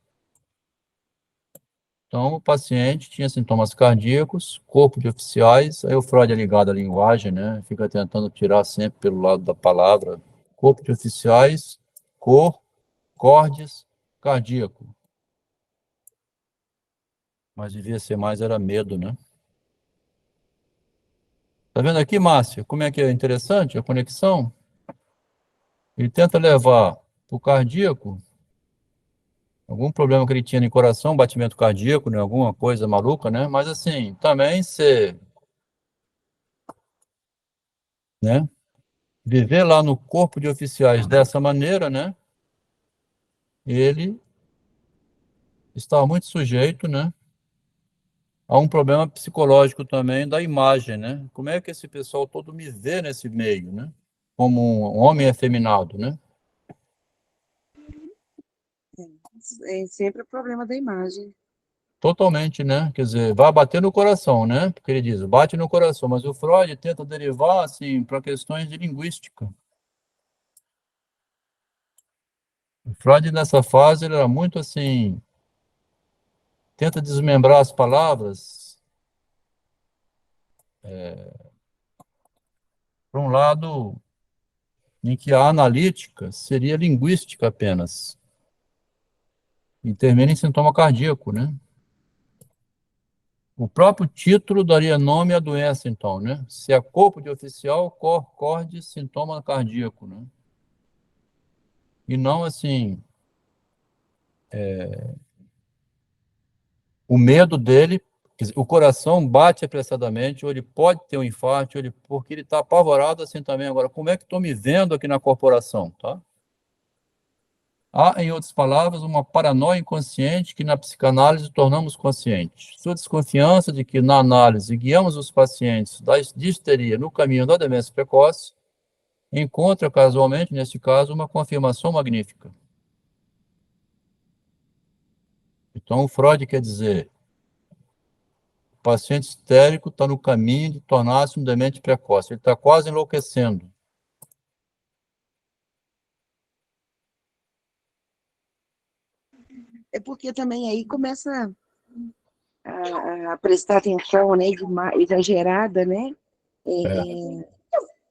Então, o paciente tinha sintomas cardíacos, corpo de oficiais, aí o Freud é ligado à linguagem, né? Fica tentando tirar sempre pelo lado da palavra. Corpo de oficiais, cordes, cardíaco. Mas devia ser mais, era medo, né? Tá vendo aqui, Márcia, como é que é interessante a conexão? Ele tenta levar para o cardíaco algum problema que ele tinha no coração, batimento cardíaco, né? Alguma coisa maluca, né? Mas assim, também se, né? Viver lá no corpo de oficiais dessa maneira, né? Ele estava muito sujeito, né? A um problema psicológico também da imagem, né? Como é que esse pessoal todo me vê nesse meio, né? Como um homem efeminado, né? É sempre o problema da imagem. Totalmente, né? Quer dizer, vai bater no coração, né? Porque ele diz, bate no coração, mas o Freud tenta derivar, assim, para questões de linguística. O Freud, nessa fase, ele era muito, assim, tenta desmembrar as palavras, para um lado em que a analítica seria linguística apenas, e termina em sintoma cardíaco, né? O próprio título daria nome à doença, então, né? Se é corpo de oficial, cordes, sintoma cardíaco, né? E não, assim, o medo dele, quer dizer, o coração bate apressadamente, ou ele pode ter um infarto, porque ele está apavorado assim também. Agora, como é que estou me vendo aqui na corporação, tá? Há, em outras palavras, uma paranoia inconsciente que na psicanálise tornamos conscientes. Sua desconfiança de que na análise guiamos os pacientes de histeria no caminho da demência precoce encontra casualmente, neste caso, uma confirmação magnífica. Então, o Freud quer dizer, o paciente histérico está no caminho de tornar-se um demente precoce, ele está quase enlouquecendo. É porque também aí começa a prestar atenção, né, exagerada, né,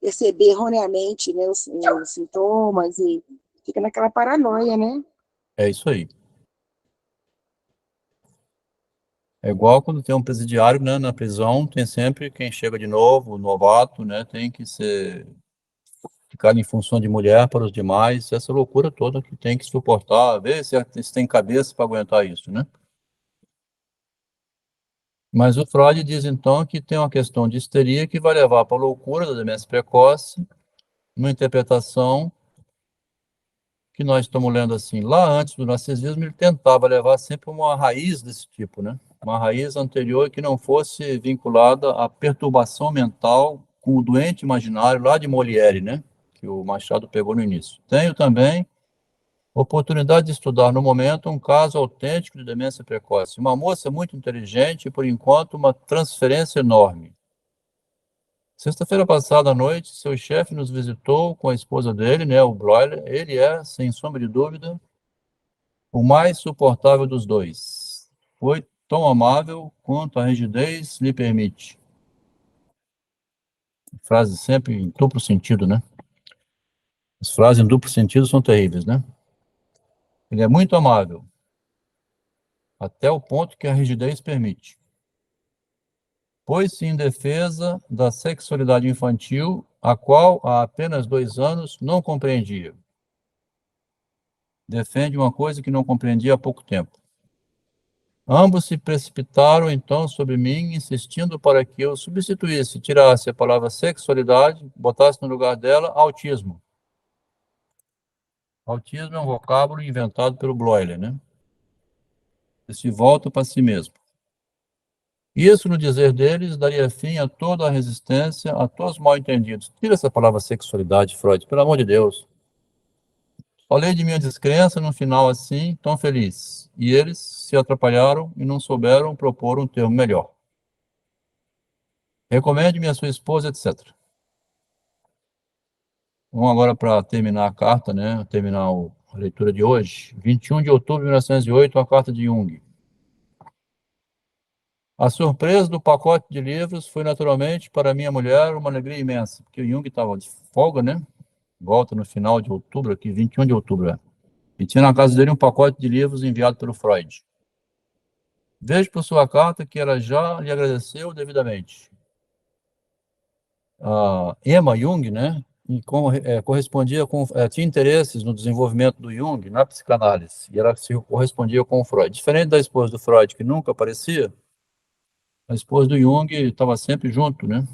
perceber erroneamente, né, os sintomas e fica naquela paranoia, né? É isso aí. É igual quando tem um presidiário, né, na prisão, tem sempre quem chega de novo, novato, né, tem que ficar em função de mulher para os demais, essa loucura toda que tem que suportar, ver se tem cabeça para aguentar isso, né? Mas o Freud diz, então, que tem uma questão de histeria que vai levar para a loucura da demência precoce, uma interpretação que nós estamos lendo assim, lá antes do narcisismo, ele tentava levar sempre uma raiz desse tipo, né? Uma raiz anterior que não fosse vinculada à perturbação mental com o doente imaginário lá de Molière, né? Que o Machado pegou no início. Tenho também oportunidade de estudar no momento um caso autêntico de demência precoce. Uma moça muito inteligente e, por enquanto, uma transferência enorme. Sexta-feira passada à noite, seu chefe nos visitou com a esposa dele, né, o Broiler. Ele é, sem sombra de dúvida, o mais suportável dos dois. Foi tão amável quanto a rigidez lhe permite. Frase sempre em duplo sentido, né? As frases em duplo sentido são terríveis, né? Ele é muito amável, até o ponto que a rigidez permite. Pôs-se em defesa da sexualidade infantil, a qual há apenas 2 anos não compreendia. Defende uma coisa que não compreendia há pouco tempo. Ambos se precipitaram então sobre mim, insistindo para que eu substituísse, tirasse a palavra sexualidade, botasse no lugar dela autismo. Autismo é um vocábulo inventado pelo Bloiler, né? Se volta para si mesmo. Isso, no dizer deles, daria fim a toda a resistência, a todos os mal-entendidos. Tira essa palavra sexualidade, Freud, pelo amor de Deus. Falei de minha descrença no final assim, tão feliz. E eles se atrapalharam e não souberam propor um termo melhor. Recomende-me a sua esposa, etc. Vamos agora para terminar a carta, né? Terminar a leitura de hoje. 21 de outubro de 1908, a carta de Jung. A surpresa do pacote de livros foi naturalmente para minha mulher uma alegria imensa, porque o Jung estava de folga, né? Volta no final de outubro, aqui, 21 de outubro, é. E tinha na casa dele um pacote de livros enviado pelo Freud. Vejo por sua carta que ela já lhe agradeceu devidamente. A Emma Jung, né? Correspondia com, tinha interesses no desenvolvimento do Jung na psicanálise, e ela se correspondia com o Freud. Diferente da esposa do Freud, que nunca aparecia, a esposa do Jung estava sempre junto, né?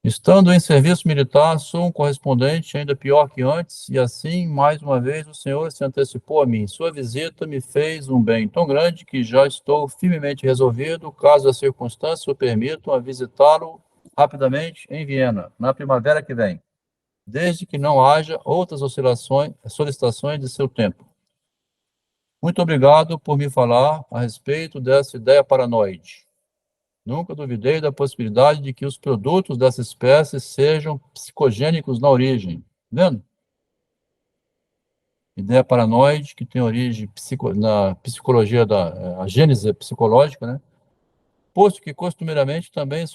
Estando em serviço militar, sou um correspondente ainda pior que antes, e assim, mais uma vez, o Senhor se antecipou a mim. Sua visita me fez um bem tão grande que já estou firmemente resolvido, caso as circunstâncias o permitam, a visitá-lo rapidamente em Viena, na primavera que vem, desde que não haja outras solicitações de seu tempo. Muito obrigado por me falar a respeito dessa ideia paranoide. Nunca duvidei da possibilidade de que os produtos dessa espécie sejam psicogênicos na origem. Vendo? Ideia paranoide que tem origem na psicologia a gênese psicológica, né? Posto que costumeiramente também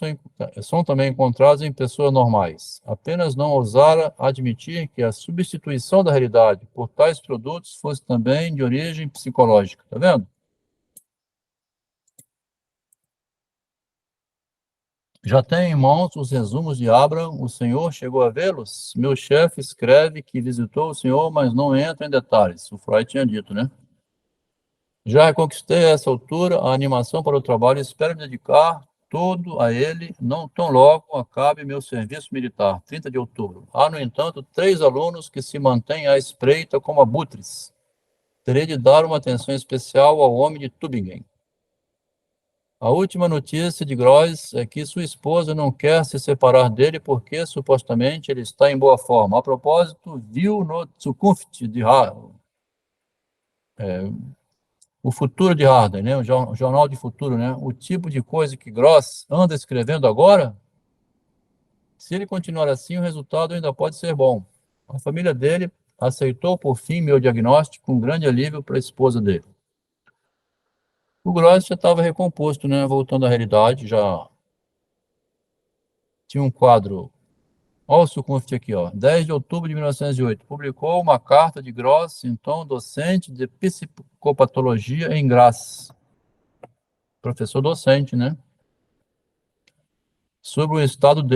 são também encontrados em pessoas normais. Apenas não ousara admitir que a substituição da realidade por tais produtos fosse também de origem psicológica. Tá vendo? Já tem em mãos os resumos de Abraham. O senhor chegou a vê-los? Meu chefe escreve que visitou o senhor, mas não entra em detalhes. O Freud tinha dito, né? Já conquistei a essa altura a animação para o trabalho e espero me dedicar todo a ele, não tão logo acabe meu serviço militar, 30 de outubro. Há, no entanto, 3 alunos que se mantêm à espreita como abutres. Terei de dar uma atenção especial ao homem de Tübingen. A última notícia de Gross é que sua esposa não quer se separar dele porque, supostamente, ele está em boa forma. A propósito, viu no Zukunft de o futuro de Harden, né? O jornal de futuro, né? O tipo de coisa que Gross anda escrevendo agora, se ele continuar assim, o resultado ainda pode ser bom. A família dele aceitou, por fim, meu diagnóstico, com grande alívio para a esposa dele. O Gross já estava recomposto, né? Voltando à realidade, já tinha um quadro. Olha o Sucunft aqui, ó. 10 de outubro de 1908. Publicou uma carta de Gross, então docente de psicopatologia em Graz. Professor docente, né? Sobre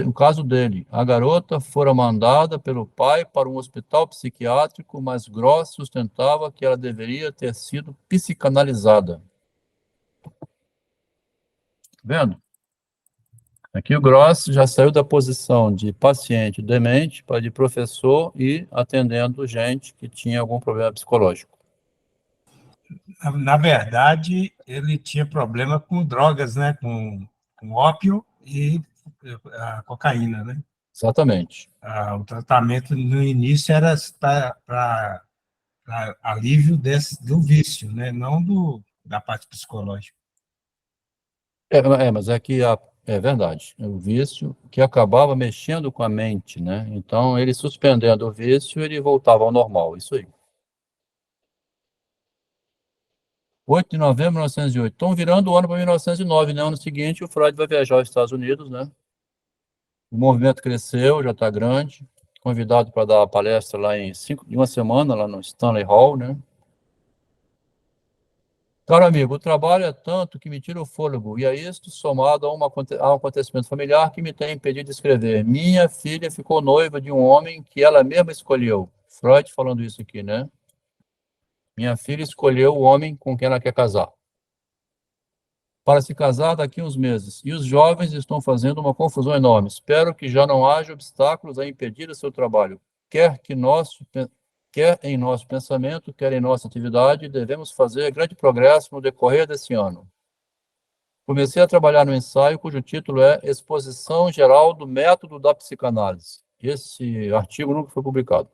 o caso dele. A garota fora mandada pelo pai para um hospital psiquiátrico, mas Gross sustentava que ela deveria ter sido psicanalizada. Vendo? Aqui o Gross já saiu da posição de paciente demente para de professor e atendendo gente que tinha algum problema psicológico. Na verdade, ele tinha problema com drogas, né? Com ópio e a cocaína, né? Exatamente. O tratamento no início era para alívio do vício, né? Não da parte psicológica. Mas é que é verdade. O vício que acabava mexendo com a mente, né? Então, ele suspendendo o vício, ele voltava ao normal. Isso aí. 8 de novembro de 1908. Estão virando o ano para 1909, né? Ano seguinte, o Freud vai viajar aos Estados Unidos, né? O movimento cresceu, já está grande. Convidado para dar palestra lá em uma semana, lá no Stanley Hall, né? Caro amigo, o trabalho é tanto que me tira o fôlego, e a isto somado a um acontecimento familiar que me tem impedido de escrever. Minha filha ficou noiva de um homem que ela mesma escolheu. Freud falando isso aqui, né? Minha filha escolheu o homem com quem ela quer casar. Para se casar daqui a uns meses. E os jovens estão fazendo uma confusão enorme. Espero que já não haja obstáculos a impedir o seu trabalho. quer em nosso pensamento, quer em nossa atividade, devemos fazer grande progresso no decorrer desse ano. Comecei a trabalhar no ensaio cujo título é Exposição Geral do Método da Psicanálise. Esse artigo nunca foi publicado.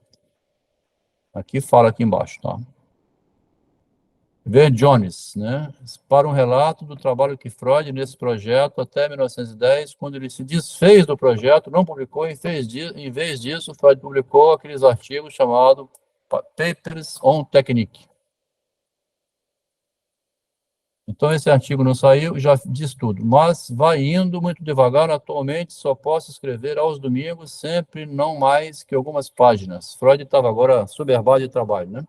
Aqui fala aqui embaixo, tá? Ver Jones, né? Para um relato do trabalho que Freud nesse projeto até 1910, quando ele se desfez do projeto, não publicou, em vez disso, Freud publicou aqueles artigos chamados Papers on Technique. Então, esse artigo não saiu, já diz tudo, mas vai indo muito devagar, atualmente só posso escrever aos domingos, sempre não mais que algumas páginas. Freud estava agora soberbado de trabalho, né?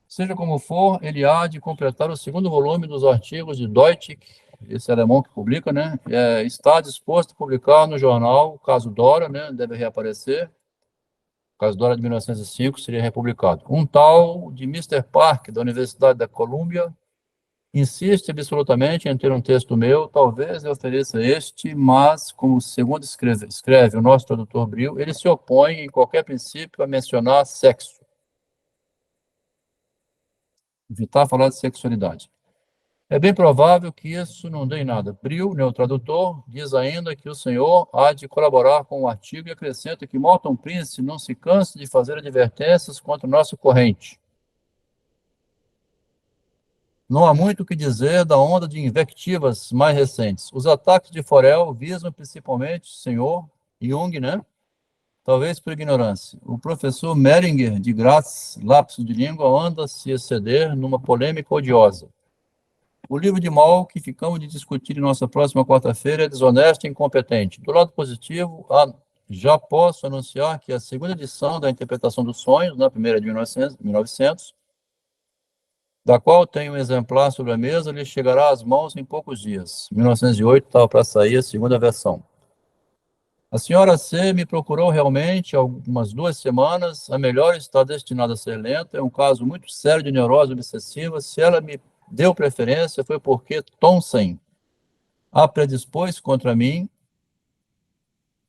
Seja como for, ele há de completar o segundo volume dos artigos de Deutsch, esse alemão que publica, né? Está disposto a publicar no jornal, o caso Dora, né? Deve reaparecer. O caso Dora de 1905 seria republicado. Um tal de Mr. Park, da Universidade da Colômbia, insiste absolutamente em ter um texto meu, talvez eu ofereça este, mas, como segundo escreve o nosso tradutor Bril, ele se opõe, em qualquer princípio, a mencionar sexo. Evitar falar de sexualidade. É bem provável que isso não dê em nada. Bril, meu tradutor, diz ainda que o senhor há de colaborar com o artigo e acrescenta que Morton Prince não se cansa de fazer advertências contra o nosso corrente. Não há muito o que dizer da onda de invectivas mais recentes. Os ataques de Forel visam principalmente o senhor Jung, né? Talvez por ignorância. O professor Meringer, de Graz, lapso de língua, anda a se exceder numa polêmica odiosa. O livro de mal que ficamos de discutir em nossa próxima quarta-feira é desonesto e incompetente. Do lado positivo, já posso anunciar que a segunda edição da Interpretação dos Sonhos, na primeira de 1900, da qual tem um exemplar sobre a mesa, lhe chegará às mãos em poucos dias. Em 1908 estava para sair a segunda versão. A senhora C me procurou realmente há algumas 2 semanas. A melhor está destinada a ser lenta. É um caso muito sério de neurose obsessiva. Se ela me deu preferência, foi porque Thomsen a predispôs contra mim.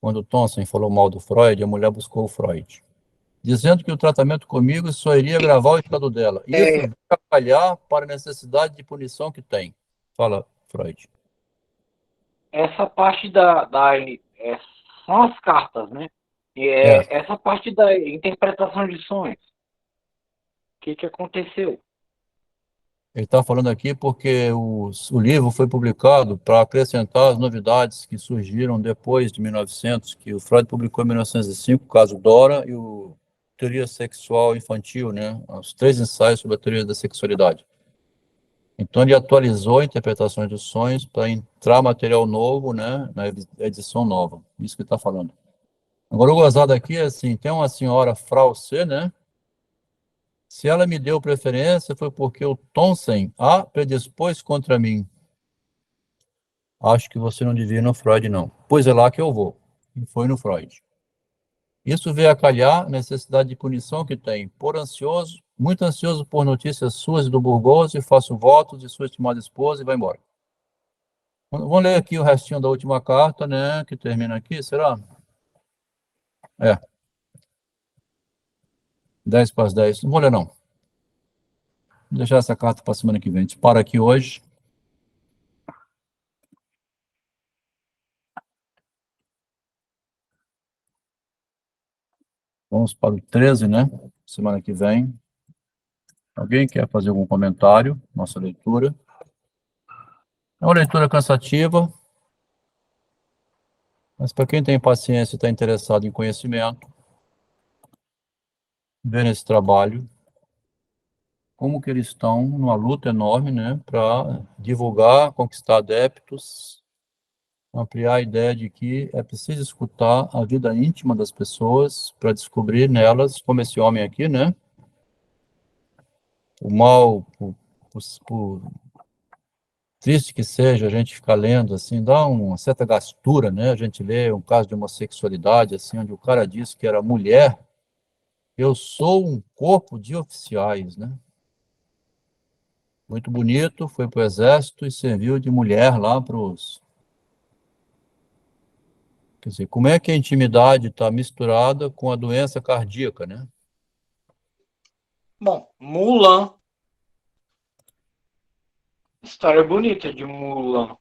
Quando Thomsen falou mal do Freud, a mulher buscou o Freud, dizendo que o tratamento comigo só iria agravar o estado dela. Isso vai atrapalhar para a necessidade de punição que tem. Fala, Freud. Essa parte são as cartas, né? Essa parte da interpretação de sonhos. O que aconteceu? Ele está falando aqui porque o livro foi publicado para acrescentar as novidades que surgiram depois de 1900, que o Freud publicou em 1905, o caso Dora e o Teoria Sexual Infantil, né? Os 3 ensaios sobre a teoria da sexualidade. Então, ele atualizou a interpretação dos sonhos para entrar material novo, né, na edição nova. Isso que ele está falando. Agora, o gozado aqui é assim, tem uma senhora Frau C, né? Se ela me deu preferência, foi porque o Thomsen a predispôs contra mim. Acho que você não devia ir no Freud, não. Pois é lá que eu vou. E foi no Freud. Isso veio a calhar a necessidade de punição que tem. Muito ansioso por notícias suas e do Burgoso, e faço votos de sua estimada esposa e vai embora. Vamos ler aqui o restinho da última carta, né, que termina aqui, será? 10 para as 10. Não vou ler, não. Vou deixar essa carta para a semana que vem. A gente para aqui hoje. Vamos para o 13, né? Semana que vem. Alguém quer fazer algum comentário? Nossa leitura. É uma leitura cansativa, mas para quem tem paciência e está interessado em conhecimento, ver esse trabalho, como que eles estão numa luta enorme, né, para divulgar, conquistar adeptos, ampliar a ideia de que é preciso escutar a vida íntima das pessoas para descobrir nelas, como esse homem aqui, né, o mal, por triste que seja, a gente ficar lendo, assim, dá uma certa gastura, né, a gente lê um caso de homossexualidade, assim, onde o cara disse que era mulher, eu sou um corpo de oficiais, né, muito bonito, foi para o exército e serviu de mulher lá para os Quer dizer, como é que a intimidade está misturada com a doença cardíaca, né? Bom, Mulan. História bonita de Mulan.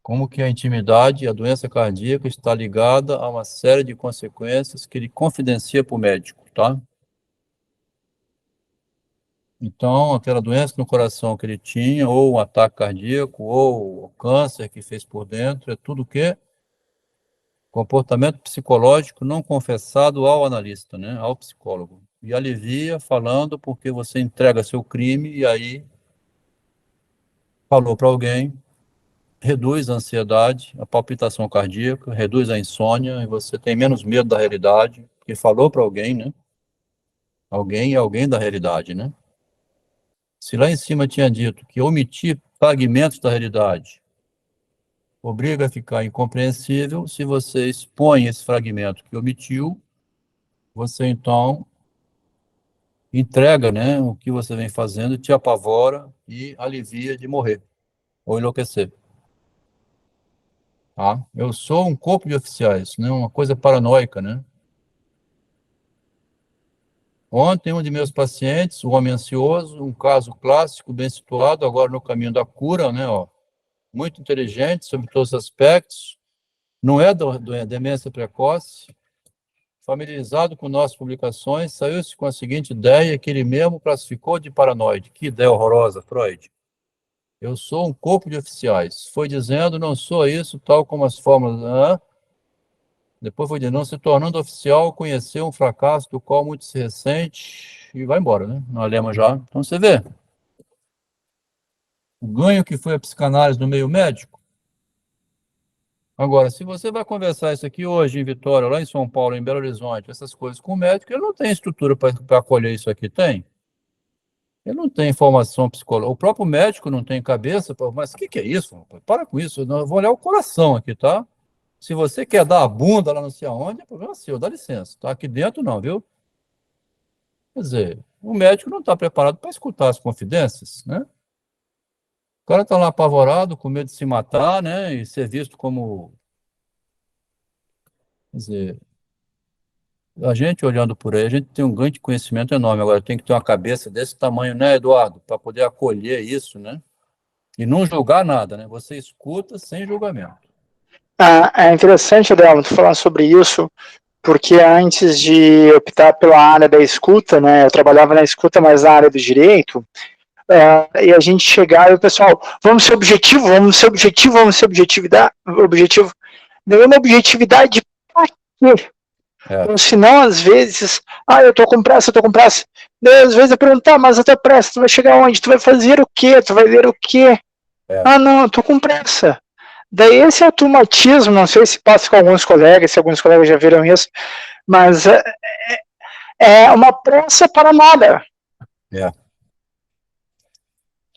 Como que a intimidade e a doença cardíaca está ligada a uma série de consequências que ele confidencia para o médico, tá? Então, aquela doença no coração que ele tinha, ou um ataque cardíaco, ou o câncer que fez por dentro, é tudo o quê? Comportamento psicológico não confessado ao analista, né? Ao psicólogo. E alivia falando porque você entrega seu crime e aí falou para alguém, reduz a ansiedade, a palpitação cardíaca, reduz a insônia, e você tem menos medo da realidade, porque falou para alguém, né? Alguém é alguém da realidade, né? Se lá em cima tinha dito que omitir fragmentos da realidade obriga a ficar incompreensível, se você expõe esse fragmento que omitiu, você então entrega, né, o que você vem fazendo, te apavora e alivia de morrer ou enlouquecer. Tá? Eu sou um corpo de oficiais, né, uma coisa paranoica, né? Ontem, um de meus pacientes, um homem ansioso, um caso clássico, bem situado, agora no caminho da cura, né, ó, muito inteligente sobre todos os aspectos, não é demência precoce, familiarizado com nossas publicações, saiu-se com a seguinte ideia que ele mesmo classificou de paranoide. Que ideia horrorosa, Freud. Eu sou um corpo de oficiais. Foi dizendo, não sou isso, tal como as fórmulas. Depois foi dizendo, não se tornando oficial, conheceu um fracasso do qual muito se ressente e vai embora, né? Não lema já. Então você vê. O ganho que foi a psicanálise no meio médico. Agora, se você vai conversar isso aqui hoje em Vitória, lá em São Paulo, em Belo Horizonte, essas coisas com o médico, ele não tem estrutura para acolher isso aqui, tem? Ele não tem informação psicológica. O próprio médico não tem cabeça, mas o que é isso, rapaz? Para com isso, eu vou olhar o coração aqui, tá? Se você quer dar a bunda lá não sei aonde, é problema seu, dá licença, tá? Aqui dentro não, viu? Quer dizer, o médico não está preparado para escutar as confidências, né? O cara está lá apavorado, com medo de se matar, né? E ser visto como. Quer dizer, a gente olhando por aí, a gente tem um ganho de conhecimento enorme. Agora, tem que ter uma cabeça desse tamanho, né, Eduardo? Para poder acolher isso, né? E não julgar nada, né? Você escuta sem julgamento. É interessante, Adelmo, tu falar sobre isso, porque antes de optar pela área da escuta, né, eu trabalhava na escuta, mas na área do direito, e a gente chegar e o pessoal, vamos ser objetivo, vamos ser objetivo, vamos ser objetivo. Nenhuma objetividade pra quê? Então, senão, às vezes, eu tô com pressa, Daí, às vezes eu pergunto, mas a tua pressa, tu vai chegar onde? Tu vai fazer o quê? Tu vai ler o quê? Não, eu tô com pressa. Daí esse automatismo, não sei se passa com alguns colegas, se alguns colegas já viram isso, mas é uma pressa para nada.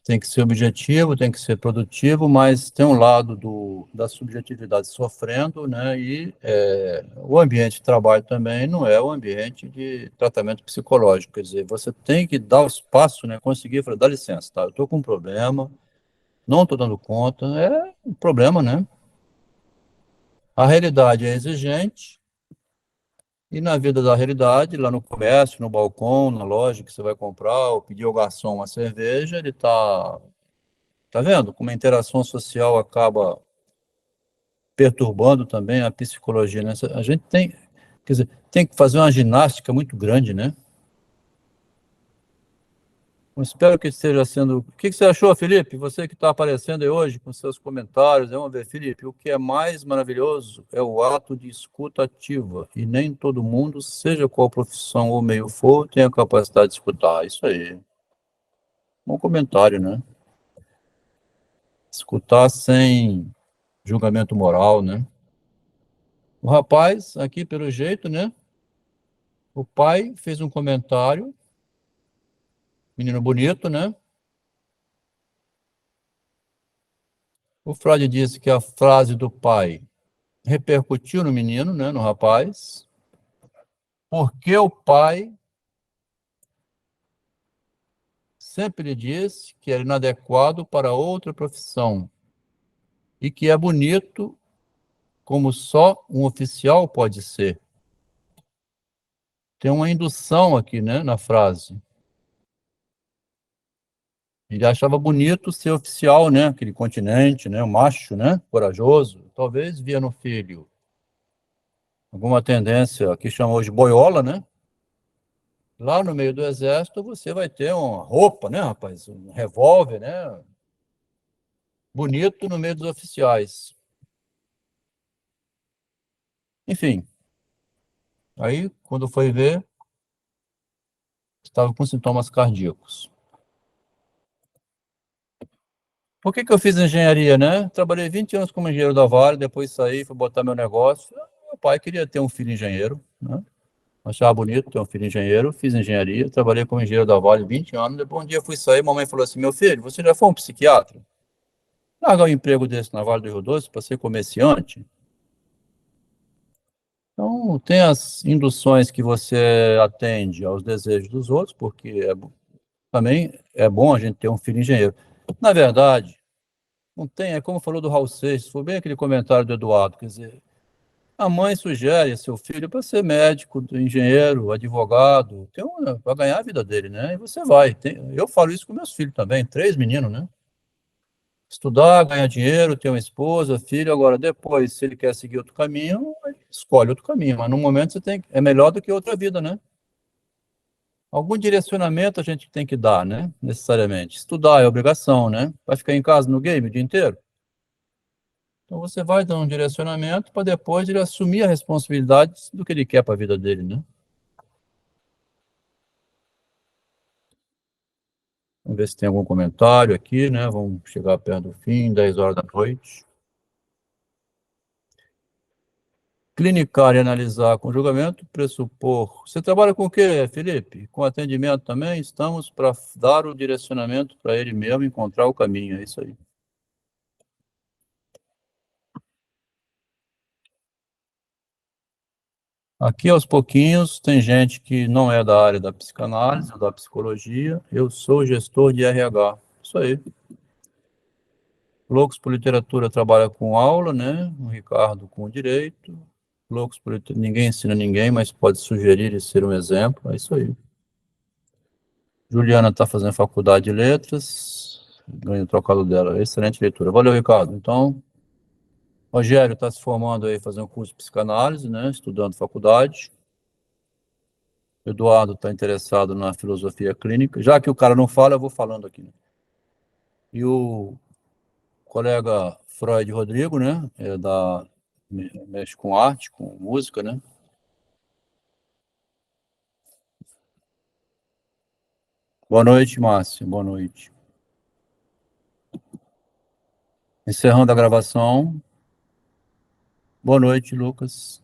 Tem que ser objetivo, tem que ser produtivo, mas tem um lado da subjetividade sofrendo, né? E o ambiente de trabalho também não é o ambiente de tratamento psicológico. Quer dizer, você tem que dar o espaço, né? Conseguir falar, dá licença, tá? Eu estou com um problema, não estou dando conta, é um problema, né? A realidade é exigente, e na vida da realidade, lá no comércio, no balcão, na loja que você vai comprar, ou pedir ao garçom uma cerveja, ele está. Tá vendo como a interação social acaba perturbando também a psicologia, né? A gente tem, quer dizer, tem que fazer uma ginástica muito grande, né? Eu espero que esteja sendo. O que você achou, Felipe? Você que está aparecendo aí hoje com seus comentários. Vamos ver, Felipe. O que é mais maravilhoso é o ato de escuta ativa. E nem todo mundo, seja qual profissão ou meio for, tem a capacidade de escutar. Isso aí. Bom comentário, né? Escutar sem julgamento moral, né? O rapaz, aqui pelo jeito, né? O pai fez um comentário, menino bonito, né? O Freud disse que a frase do pai repercutiu no menino, né? No rapaz, porque o pai sempre lhe disse que era inadequado para outra profissão e que é bonito como só um oficial pode ser. Tem uma indução aqui, né, na frase. Ele achava bonito ser oficial, né, aquele continente, né, um macho, né, corajoso. Talvez via no filho alguma tendência que chama hoje boiola, né? Lá no meio do exército você vai ter uma roupa, né, rapaz? Um revólver, né? Bonito no meio dos oficiais. Enfim, aí quando foi ver, estava com sintomas cardíacos. Por que eu fiz engenharia, né? Trabalhei 20 anos como engenheiro da Vale, depois saí, fui botar meu negócio. Meu pai queria ter um filho engenheiro, né? Achava bonito ter um filho engenheiro, fiz engenharia, trabalhei como engenheiro da Vale 20 anos, depois um dia fui sair, mamãe falou assim, meu filho, você já foi um psiquiatra? Larga um emprego desse na Vale do Rio Doce para ser comerciante? Então, tem as induções que você atende aos desejos dos outros, porque também é bom a gente ter um filho engenheiro. Na verdade, não tem, é como falou do Raul Seixas, foi bem aquele comentário do Eduardo, quer dizer, a mãe sugere seu filho para ser médico, engenheiro, advogado, para ganhar a vida dele, né? E você vai. Eu falo isso com meus filhos também, 3 meninos, né? Estudar, ganhar dinheiro, ter uma esposa, filho, agora depois, se ele quer seguir outro caminho, ele escolhe outro caminho, mas no momento é melhor do que outra vida, né? Algum direcionamento a gente tem que dar, né? Necessariamente. Estudar é obrigação, né? Vai ficar em casa no game o dia inteiro? Então você vai dar um direcionamento para depois ele assumir a responsabilidade do que ele quer para a vida dele, né? Vamos ver se tem algum comentário aqui, né? Vamos chegar perto do fim, 10 horas da noite. Clinicar e analisar com julgamento, pressupor. Você trabalha com o quê, Felipe? Com atendimento também? Estamos para dar o direcionamento para ele mesmo encontrar o caminho, é isso aí. Aqui, aos pouquinhos, tem gente que não é da área da psicanálise ou da psicologia. Eu sou gestor de RH. Isso aí. Loucos por Literatura trabalha com aula, né? O Ricardo com direito. Loucos por Literatura, ninguém ensina ninguém, mas pode sugerir e ser um exemplo. É isso aí. Juliana está fazendo faculdade de letras. Ganho o trocado dela. Excelente leitura. Valeu, Ricardo. Então, Rogério está se formando aí, fazendo um curso de psicanálise, né? Estudando faculdade. Eduardo está interessado na filosofia clínica. Já que o cara não fala, eu vou falando aqui. E o colega Freud Rodrigo, né? Mexe com arte, com música, né? Boa noite, Márcio. Boa noite. Encerrando a gravação. Boa noite, Lucas.